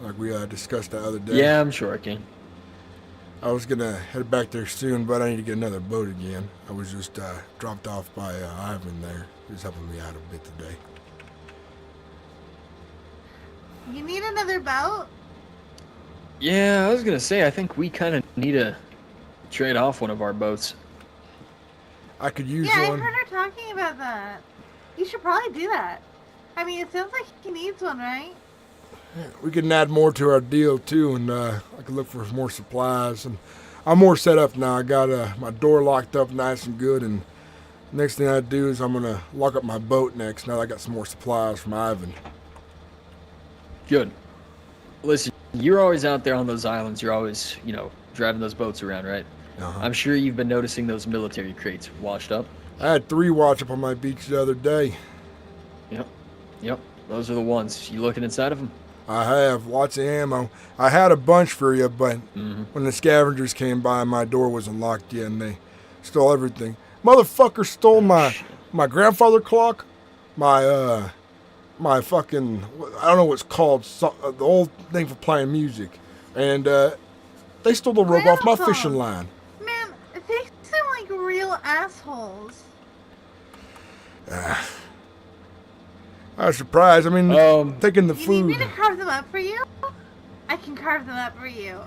like we discussed the other day. Yeah, I'm sure I can. I was gonna head back there soon, but I need to get another boat again. I was just dropped off by Ivan there. He was helping me out a bit today. You need another boat? Yeah, I was gonna say, I think we kind of need to trade off one of our boats. I could use one. Yeah, one. I heard her talking about that. You should probably do that. I mean, it sounds like he needs one, right? Yeah, we can add more to our deal too, and I can look for more supplies. And I'm more set up now. I got my door locked up nice and good, and Next thing I do is I'm gonna lock up my boat next. Now that I got some more supplies from Ivan. Good. Listen, you're always out there on those islands. You're always, driving those boats around, right? I'm sure you've been noticing those military crates washed up. I had 3 watch up on my beach the other day. Yep. Those are the ones. You looking inside of them? I have lots of ammo. I had a bunch for you, but when the scavengers came by, my door wasn't locked yet, and they stole everything. Motherfucker stole my grandfather clock, my fucking, I don't know what it's called, the old thing for playing music, and they stole the rope off my fishing line. Man, they seem like real assholes. I was surprised. I mean, taking the food. You need me to carve them up for you? I can carve them up for you.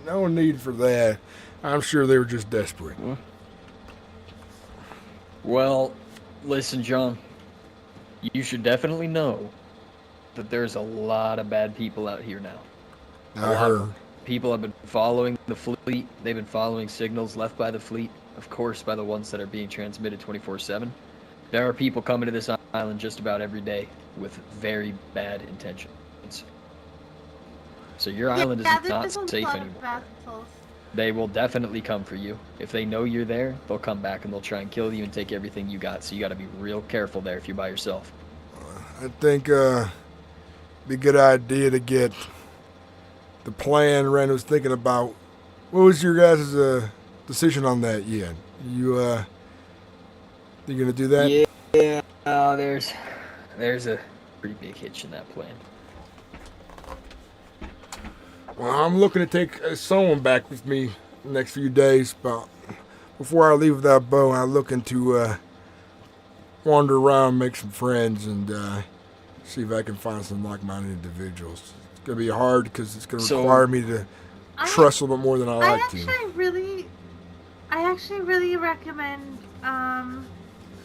No need for that. I'm sure they were just desperate. Well, listen, John. You should definitely know that there's a lot of bad people out here now. I heard. People have been following the fleet. They've been following signals left by the fleet, of course, by the ones that are being transmitted 24/7. There are people coming to this island just about every day with very bad intentions. So your island is not safe anymore. They will definitely come for you. If they know you're there, they'll come back and they'll try and kill you and take everything you got. So you got to be real careful there if you're by yourself. I think it'd be a good idea to get the plan Ren was thinking about. What was your guys' decision on that yet? You gonna do that? Yeah, there's a pretty big hitch in that plan. Well, I'm looking to take someone back with me the next few days, but before I leave with that bow, I'm looking to wander around, make some friends, and see if I can find some like-minded individuals. It's going to be hard because it's going to require me to trust a little bit more than I like to. I actually really recommend,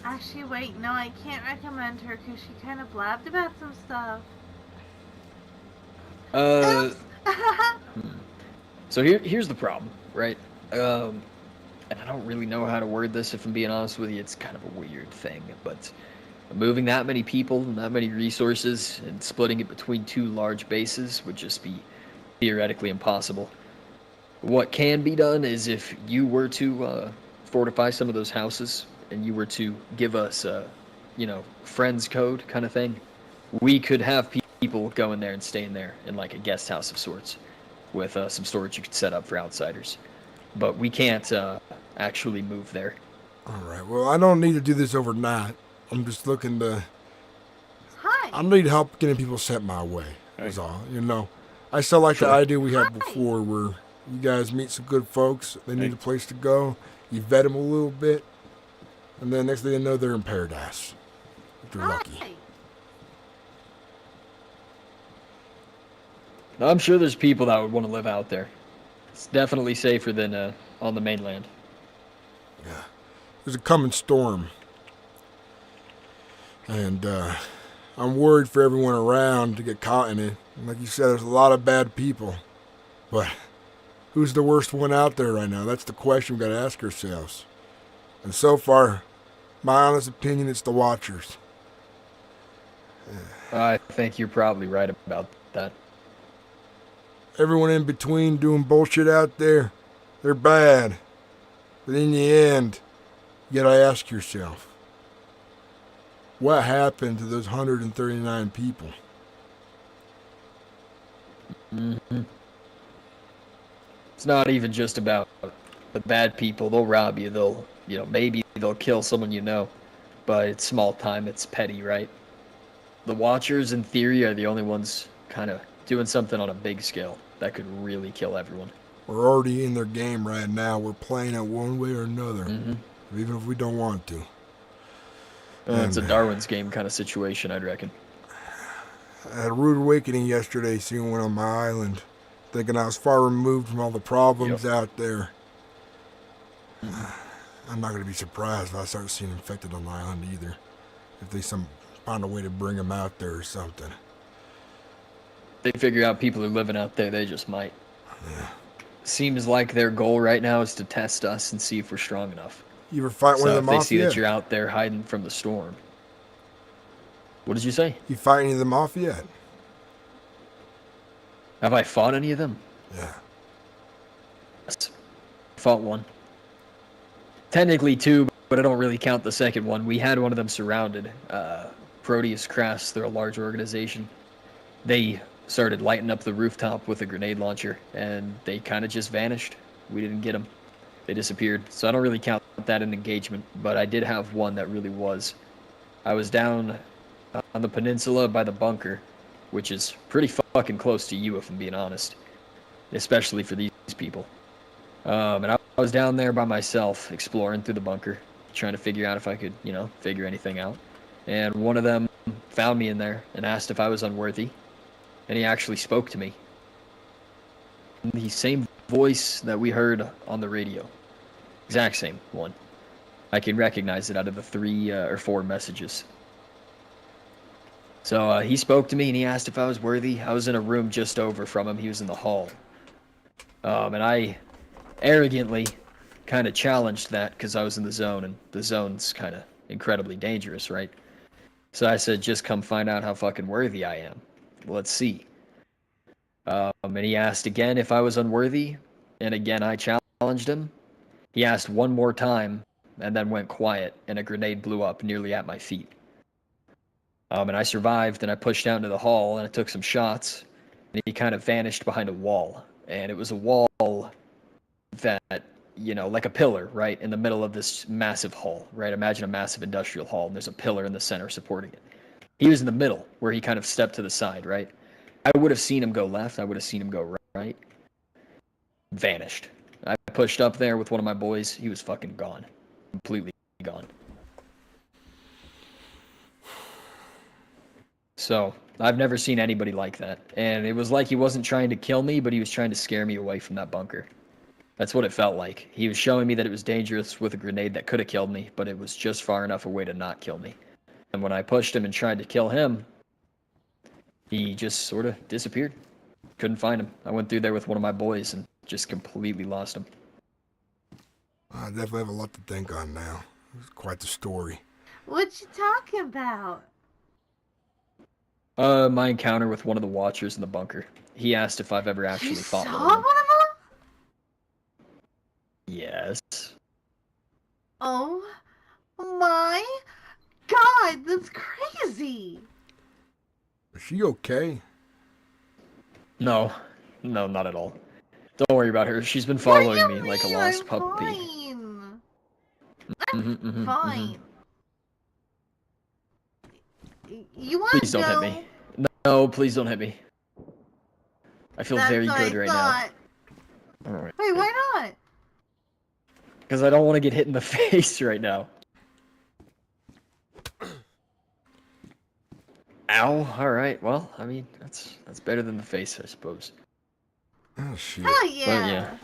actually wait, no, I can't recommend her because she kind of blabbed about some stuff. So here's the problem, right? And I don't really know how to word this, if I'm being honest with you. It's kind of a weird thing, but moving that many people and that many resources and splitting it between 2 large bases would just be theoretically impossible. What can be done is if you were to fortify some of those houses and you were to give us friends code kind of thing, we could have people go in there and stay in there in like a guest house of sorts with some storage you could set up for outsiders. But we can't actually move there. All right. Well, I don't need to do this overnight. I'm just looking to... I need help getting people sent my way, is all. I still like the idea we had before where you guys meet some good folks. They need a place to go. You vet them a little bit. And then next thing you know, they're in paradise. If they're lucky. I'm sure there's people that would want to live out there. It's definitely safer than on the mainland. Yeah. There's a coming storm. And I'm worried for everyone around to get caught in it. And like you said, there's a lot of bad people. But who's the worst one out there right now? That's the question we've got to ask ourselves. And so far, my honest opinion, it's the Watchers. I think you're probably right about that. Everyone in between doing bullshit out there, they're bad. But in the end, you gotta ask yourself, what happened to those 139 people? It's not even just about the bad people. They'll rob you. They'll, maybe they'll kill someone you know. But it's small time. It's petty, right? The Watchers, in theory, are the only ones kind of doing something on a big scale that could really kill everyone. We're already in their game right now. We're playing it one way or another, even if we don't want to. It's a Darwin's game kind of situation, I'd reckon. I had a rude awakening yesterday seeing one on my island, thinking I was far removed from all the problems out there. I'm not going to be surprised if I start seeing infected on the island either, if they find a way to bring them out there or something. They figure out people are living out there, they just might. Seems like their goal right now is to test us and see if we're strong enough. You ever fight one So of if them they off see yet? that you're out there hiding from the storm. What did you say? You fight any of them off yet? Have I fought any of them? Yeah. Yes. Fought one. Technically two, but I don't really count the second one. We had one of them surrounded. Proteus Crafts, they're a large organization. They started lighting up the rooftop with a grenade launcher, and they kind of just vanished. We didn't get them. They disappeared. So I don't really count that an engagement, but I did have one that really was. I was down on the peninsula by the bunker, which is pretty fucking close to you, if I'm being honest, especially for these people. And I was down there by myself, exploring through the bunker, trying to figure out if I could, figure anything out. And one of them found me in there and asked if I was unworthy, and he actually spoke to me. The same voice that we heard on the radio. Exact same one. I can recognize it out of the 3 or 4 messages. So he spoke to me and he asked if I was worthy. I was in a room just over from him. He was in the hall. And I arrogantly kind of challenged that because I was in the zone, and the zone's kind of incredibly dangerous, right? So I said, just come find out how fucking worthy I am. Let's see. And he asked again if I was unworthy, and again I challenged him. He asked one more time, and then went quiet, and a grenade blew up nearly at my feet. And I survived, and I pushed down to the hall, and I took some shots, and he kind of vanished behind a wall. And it was a wall that, like a pillar, right, in the middle of this massive hall, right? Imagine a massive industrial hall, and there's a pillar in the center supporting it. He was in the middle, where he kind of stepped to the side, right? I would have seen him go left, I would have seen him go right. Vanished. I pushed up there with one of my boys, he was fucking gone. Completely gone. So, I've never seen anybody like that. And it was like he wasn't trying to kill me, but he was trying to scare me away from that bunker. That's what it felt like. He was showing me that it was dangerous with a grenade that could have killed me, but it was just far enough away to not kill me. And when I pushed him and tried to kill him, he just sort of disappeared. Couldn't find him. I went through there with one of my boys and just completely lost him. I definitely have a lot to think on now. It's quite the story. What you talking about? My encounter with one of the watchers in the bunker. He asked if I've ever actually fought Saw one one of of them. them? Yes. Oh my god, that's crazy. Is she okay? No, not at all. Don't worry about her. She's been following me like a lost puppy. Fine. I'm Fine. You want Please to don't go? hit me. No, please don't hit me. I feel That's very what good I right thought. now. Alright. Wait, why not? Because I don't want to get hit in the face right now. Ow. Alright, well, I mean, that's better than the face, I suppose. Oh, shit. Hell yeah. But yeah.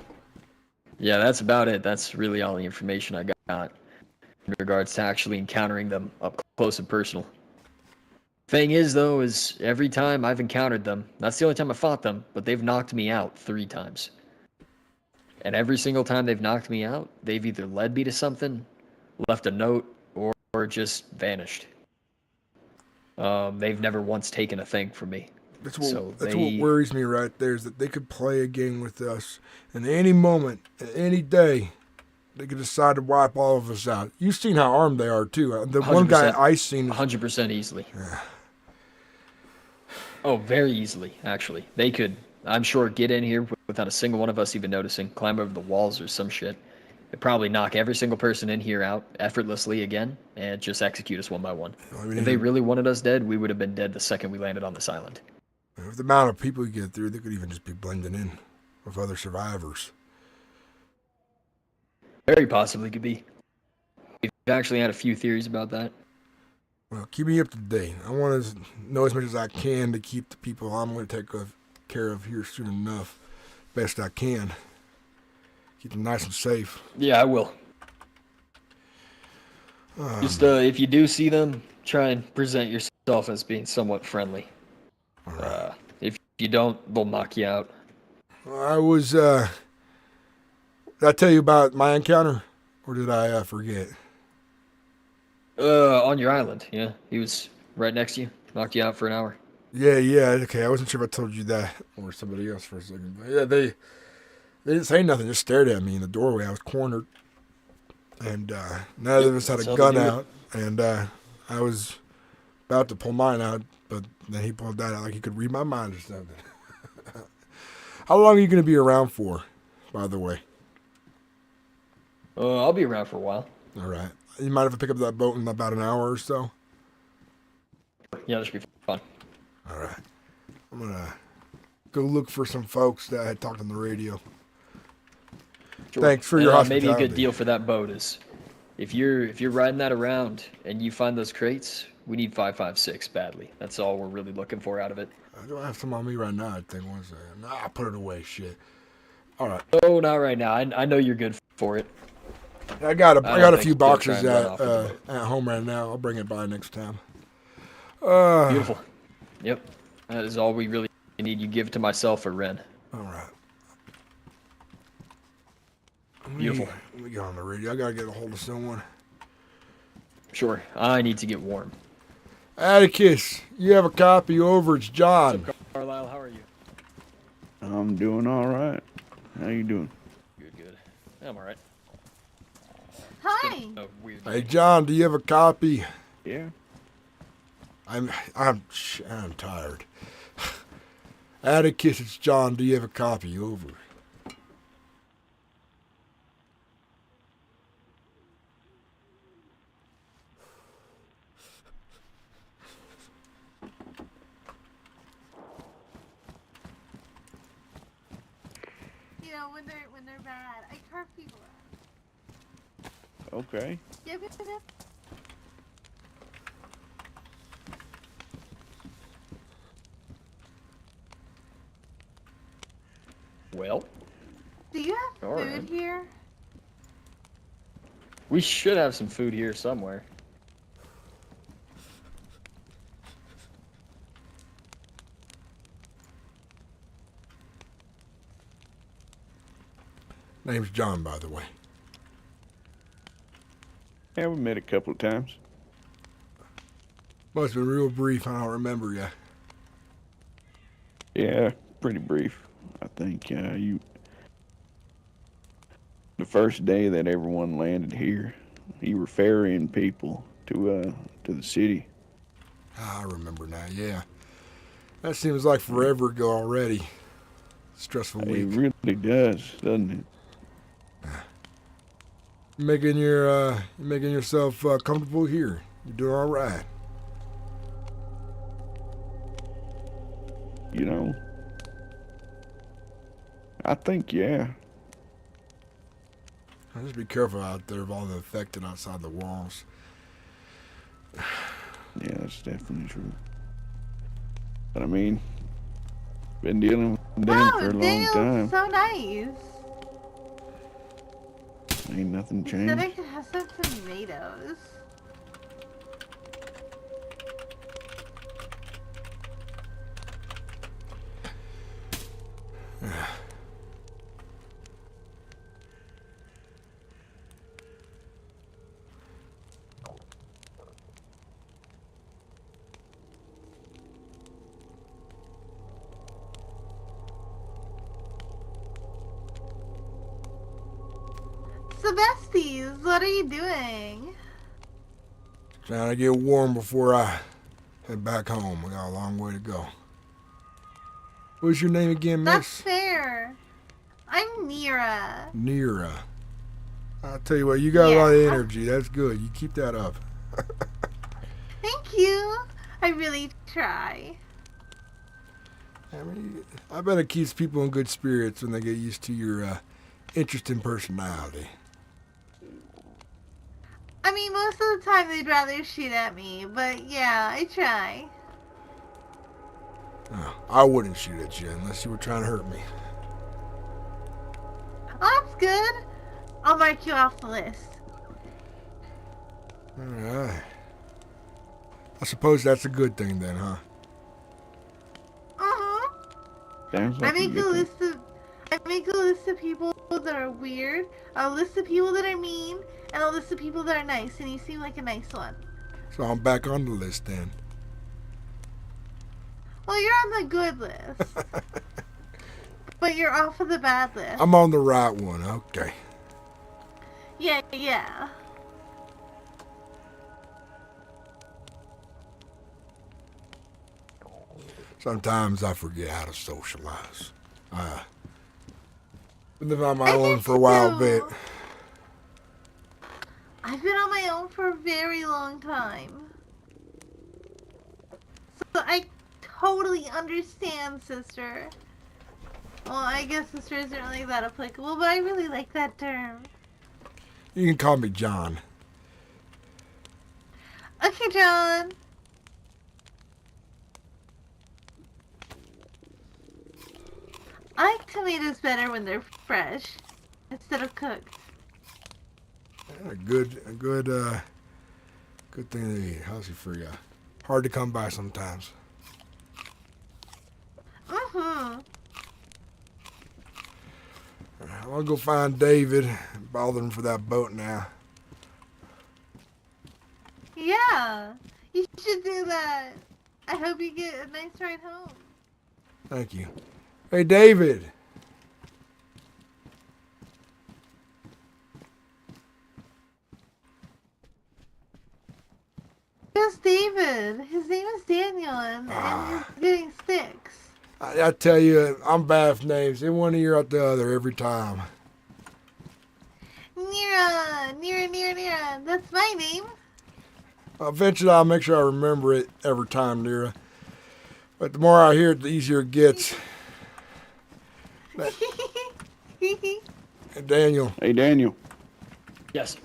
Yeah, that's about it. That's really all the information I got in regards to actually encountering them up close and personal. Thing is, though, is every time I've encountered them, that's the only time I fought them, but they've knocked me out 3 times. And every single time they've knocked me out, they've either led me to something, left a note, or just vanished. They've never once taken a thing from me. That's what worries me right there, is that they could play a game with us, and any moment, any day, they could decide to wipe all of us out. You've seen how armed they are, too. The one guy I seen... 100% easily. Oh, very easily, actually. They could, I'm sure, get in here without a single one of us even noticing, climb over the walls or some shit. They'd probably knock every single person in here out effortlessly again, and just execute us one by one. If they really wanted us dead, we would have been dead the second we landed on this island. With the amount of people you get through, they could even just be blending in with other survivors. Very possibly could be. We've actually had a few theories about that. Well, keep me up to date. I want to know as much as I can to keep the people I'm going to take care of here soon enough. Best I can. Keep them nice and safe. Yeah, I will. Just, if you do see them, try and present yourself as being somewhat friendly. If you don't, they'll knock you out. I was, did I tell you about my encounter? Or did I forget? On your island, yeah. He was right next to you. Knocked you out for an hour. Yeah. Okay, I wasn't sure if I told you that or somebody else for a second. But yeah, they didn't say nothing. Just stared at me in the doorway. I was cornered, and neither of us had a gun out. And I was about to pull mine out, but then he pulled that out like he could read my mind or something. How long are you going to be around for, by the way? I'll be around for a while. All right. You mind if I pick up that boat in about an hour or so? Yeah, that should be fun. All right. I'm going to go look for some folks that I had talked on the radio. Sure. Thanks for your hospitality. Maybe a good deal for that boat is if you're riding that around and you find those crates, we need 556 badly. That's all we're really looking for out of it. I don't have some on me right now, I think. One second. Nah, put it away, shit. All right. Oh, not right now. I know you're good for it. I got a few boxes at home right now. I'll bring it by next time. Beautiful. Yep. That is all we really need. You give it to myself or Ren. All right. Beautiful. Let me get on the radio. I gotta get a hold of someone. Sure. I need to get warm. Atticus, you have a copy over. It's John. What's up, Carlisle? How are you? I'm doing all right. How you doing? Good. I'm all right. Hi. Hey, John, do you have a copy? Yeah. I'm tired. Atticus, it's John. Do you have a copy? Over. You know, when they're bad, I carve people out. Okay. Yep. Well. Do you have All food right. here? We should have some food here somewhere. Name's John, by the way. Yeah, we met a couple of times. Must have been real brief. I don't remember you. Yeah, pretty brief. I think the first day that everyone landed here, you were ferrying people to the city. I remember now. Yeah, that seems like forever ago already. Stressful week. It really does, doesn't it? Making yourself comfortable here. You're doing all right. You know, I think, yeah. Just be careful out there of all the affected outside the walls. Yeah, that's definitely true. But I mean, been dealing with them for a long time. So nice. Ain't nothing Said I changed. could have some tomatoes. Sebesties, what are you doing? Trying to get warm before I head back home. We got a long way to go. What's your name again, That's miss? fair. I'm Nira. Nira. I'll tell you what, you got a lot of energy. That's good. You keep that up. Thank you. I really try. I mean, I bet it keeps people in good spirits when they get used to your interesting personality. I mean, most of the time they'd rather shoot at me, but yeah, I try. Oh, I wouldn't shoot at you unless you were trying to hurt me. Oh, that's good. I'll mark you off the list. Alright. I suppose that's a good thing then, huh? Uh-huh. Sounds I like a make a good thing. list of people that are weird, a list of people that are mean, and a list of people that are nice, and you seem like a nice one. So I'm back on the list then. Well, you're on the good list. But you're off of the bad list. I'm on the right one, okay. Yeah. Sometimes I forget how to socialize. Been living on my own for a while, bit. I've been on my own for a very long time. So I totally understand, sister. Well, I guess sister isn't really that applicable, but I really like that term. You can call me John. Okay, John. I like tomatoes better when they're fresh instead of cooked. A good thing to eat. How's it for you? Hard to come by sometimes. Mm-hmm. I'll go find David and bother him for that boat now. Yeah, you should do that. I hope you get a nice ride home. Thank you. Hey, David. Yes, David. His name is Daniel, and he's getting sticks. I tell you, I'm bad with names. In one ear out the other every time. Nira. That's my name. Eventually, I'll make sure I remember it every time, Nira. But the more I hear it, the easier it gets. Hey, Daniel. Hey, Daniel. Yes.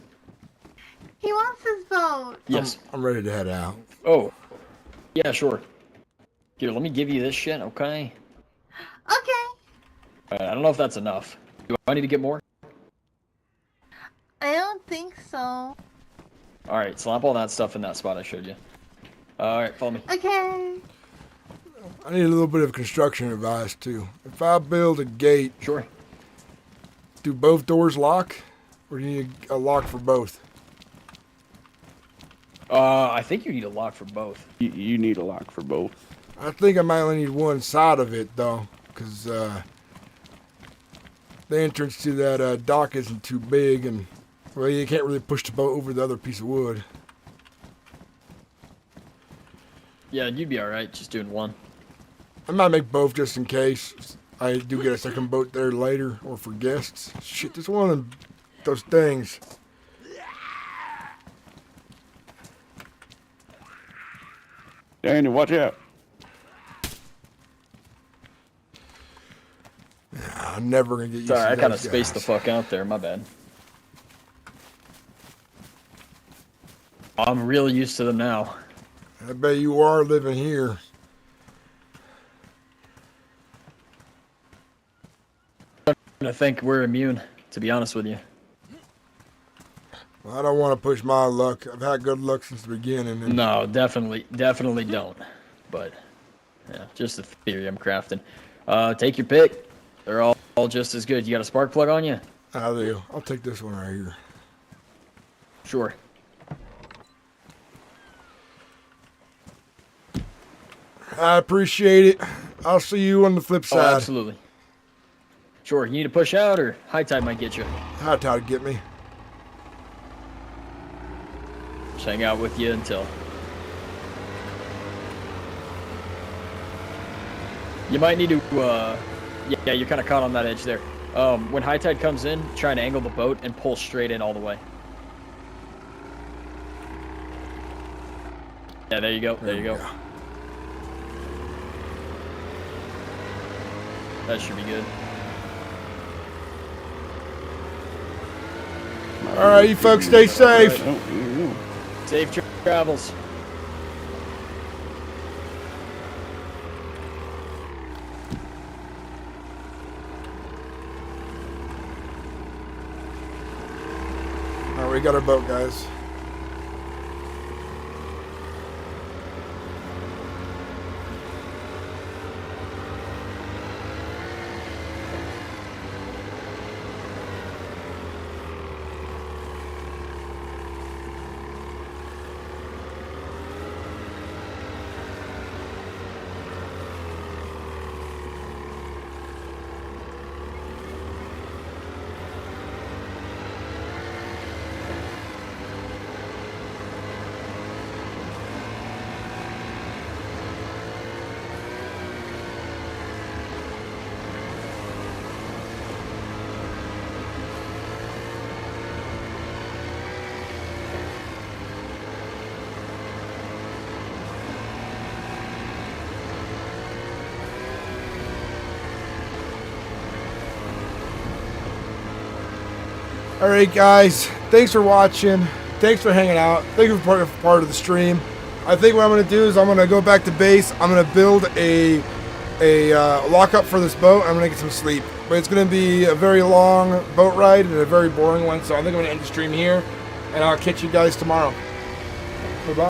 He wants his boat. Yes. I'm ready to head out. Oh. Yeah, sure. Here, let me give you this shit, okay? Okay. I don't know if that's enough. Do I need to get more? I don't think so. Alright, slap all that stuff in that spot I showed you. Alright, follow me. Okay. I need a little bit of construction advice, too. If I build a gate... Sure. Do both doors lock? Or do you need a lock for both? I think you need a lock for both. You need a lock for both. I think I might only need one side of it, though. Because the entrance to that dock isn't too big, and... Well, you can't really push the boat over the other piece of wood. Yeah, you'd be alright just doing one. I might make both just in case I do get a second boat there later, or for guests. Shit, this one of those things. Daniel, watch out. I'm never gonna get used to Sorry, I those kind of guys. spaced the fuck out there, my bad. I'm really used to them now. I bet you are living here. I think we're immune, to be honest with you. Well, I don't want to push my luck. I've had good luck since the beginning. And No, definitely don't. But, yeah, just a theory I'm crafting. Take your pick. They're all just as good. You got a spark plug on you? I do. I'll take this one right here. Sure. I appreciate it. I'll see you on the flip Oh, side. absolutely. Sure. You need to push out, or high tide might get you? High tide get me. Just hang out with you until... You might need to, yeah, you're kind of caught on that edge there. When high tide comes in, try and angle the boat and pull straight in all the way. Yeah, there you go. There you go. That should be good. All right, you folks stay safe. Safe travels. All right, we got our boat, guys. All right, guys. Thanks for watching. Thanks for hanging out. Thank you for part of the stream. I think what I'm going to do is I'm going to go back to base. I'm going to build a lockup for this boat. I'm going to get some sleep. But it's going to be a very long boat ride and a very boring one. So I think I'm going to end the stream here. And I'll catch you guys tomorrow. Bye-bye.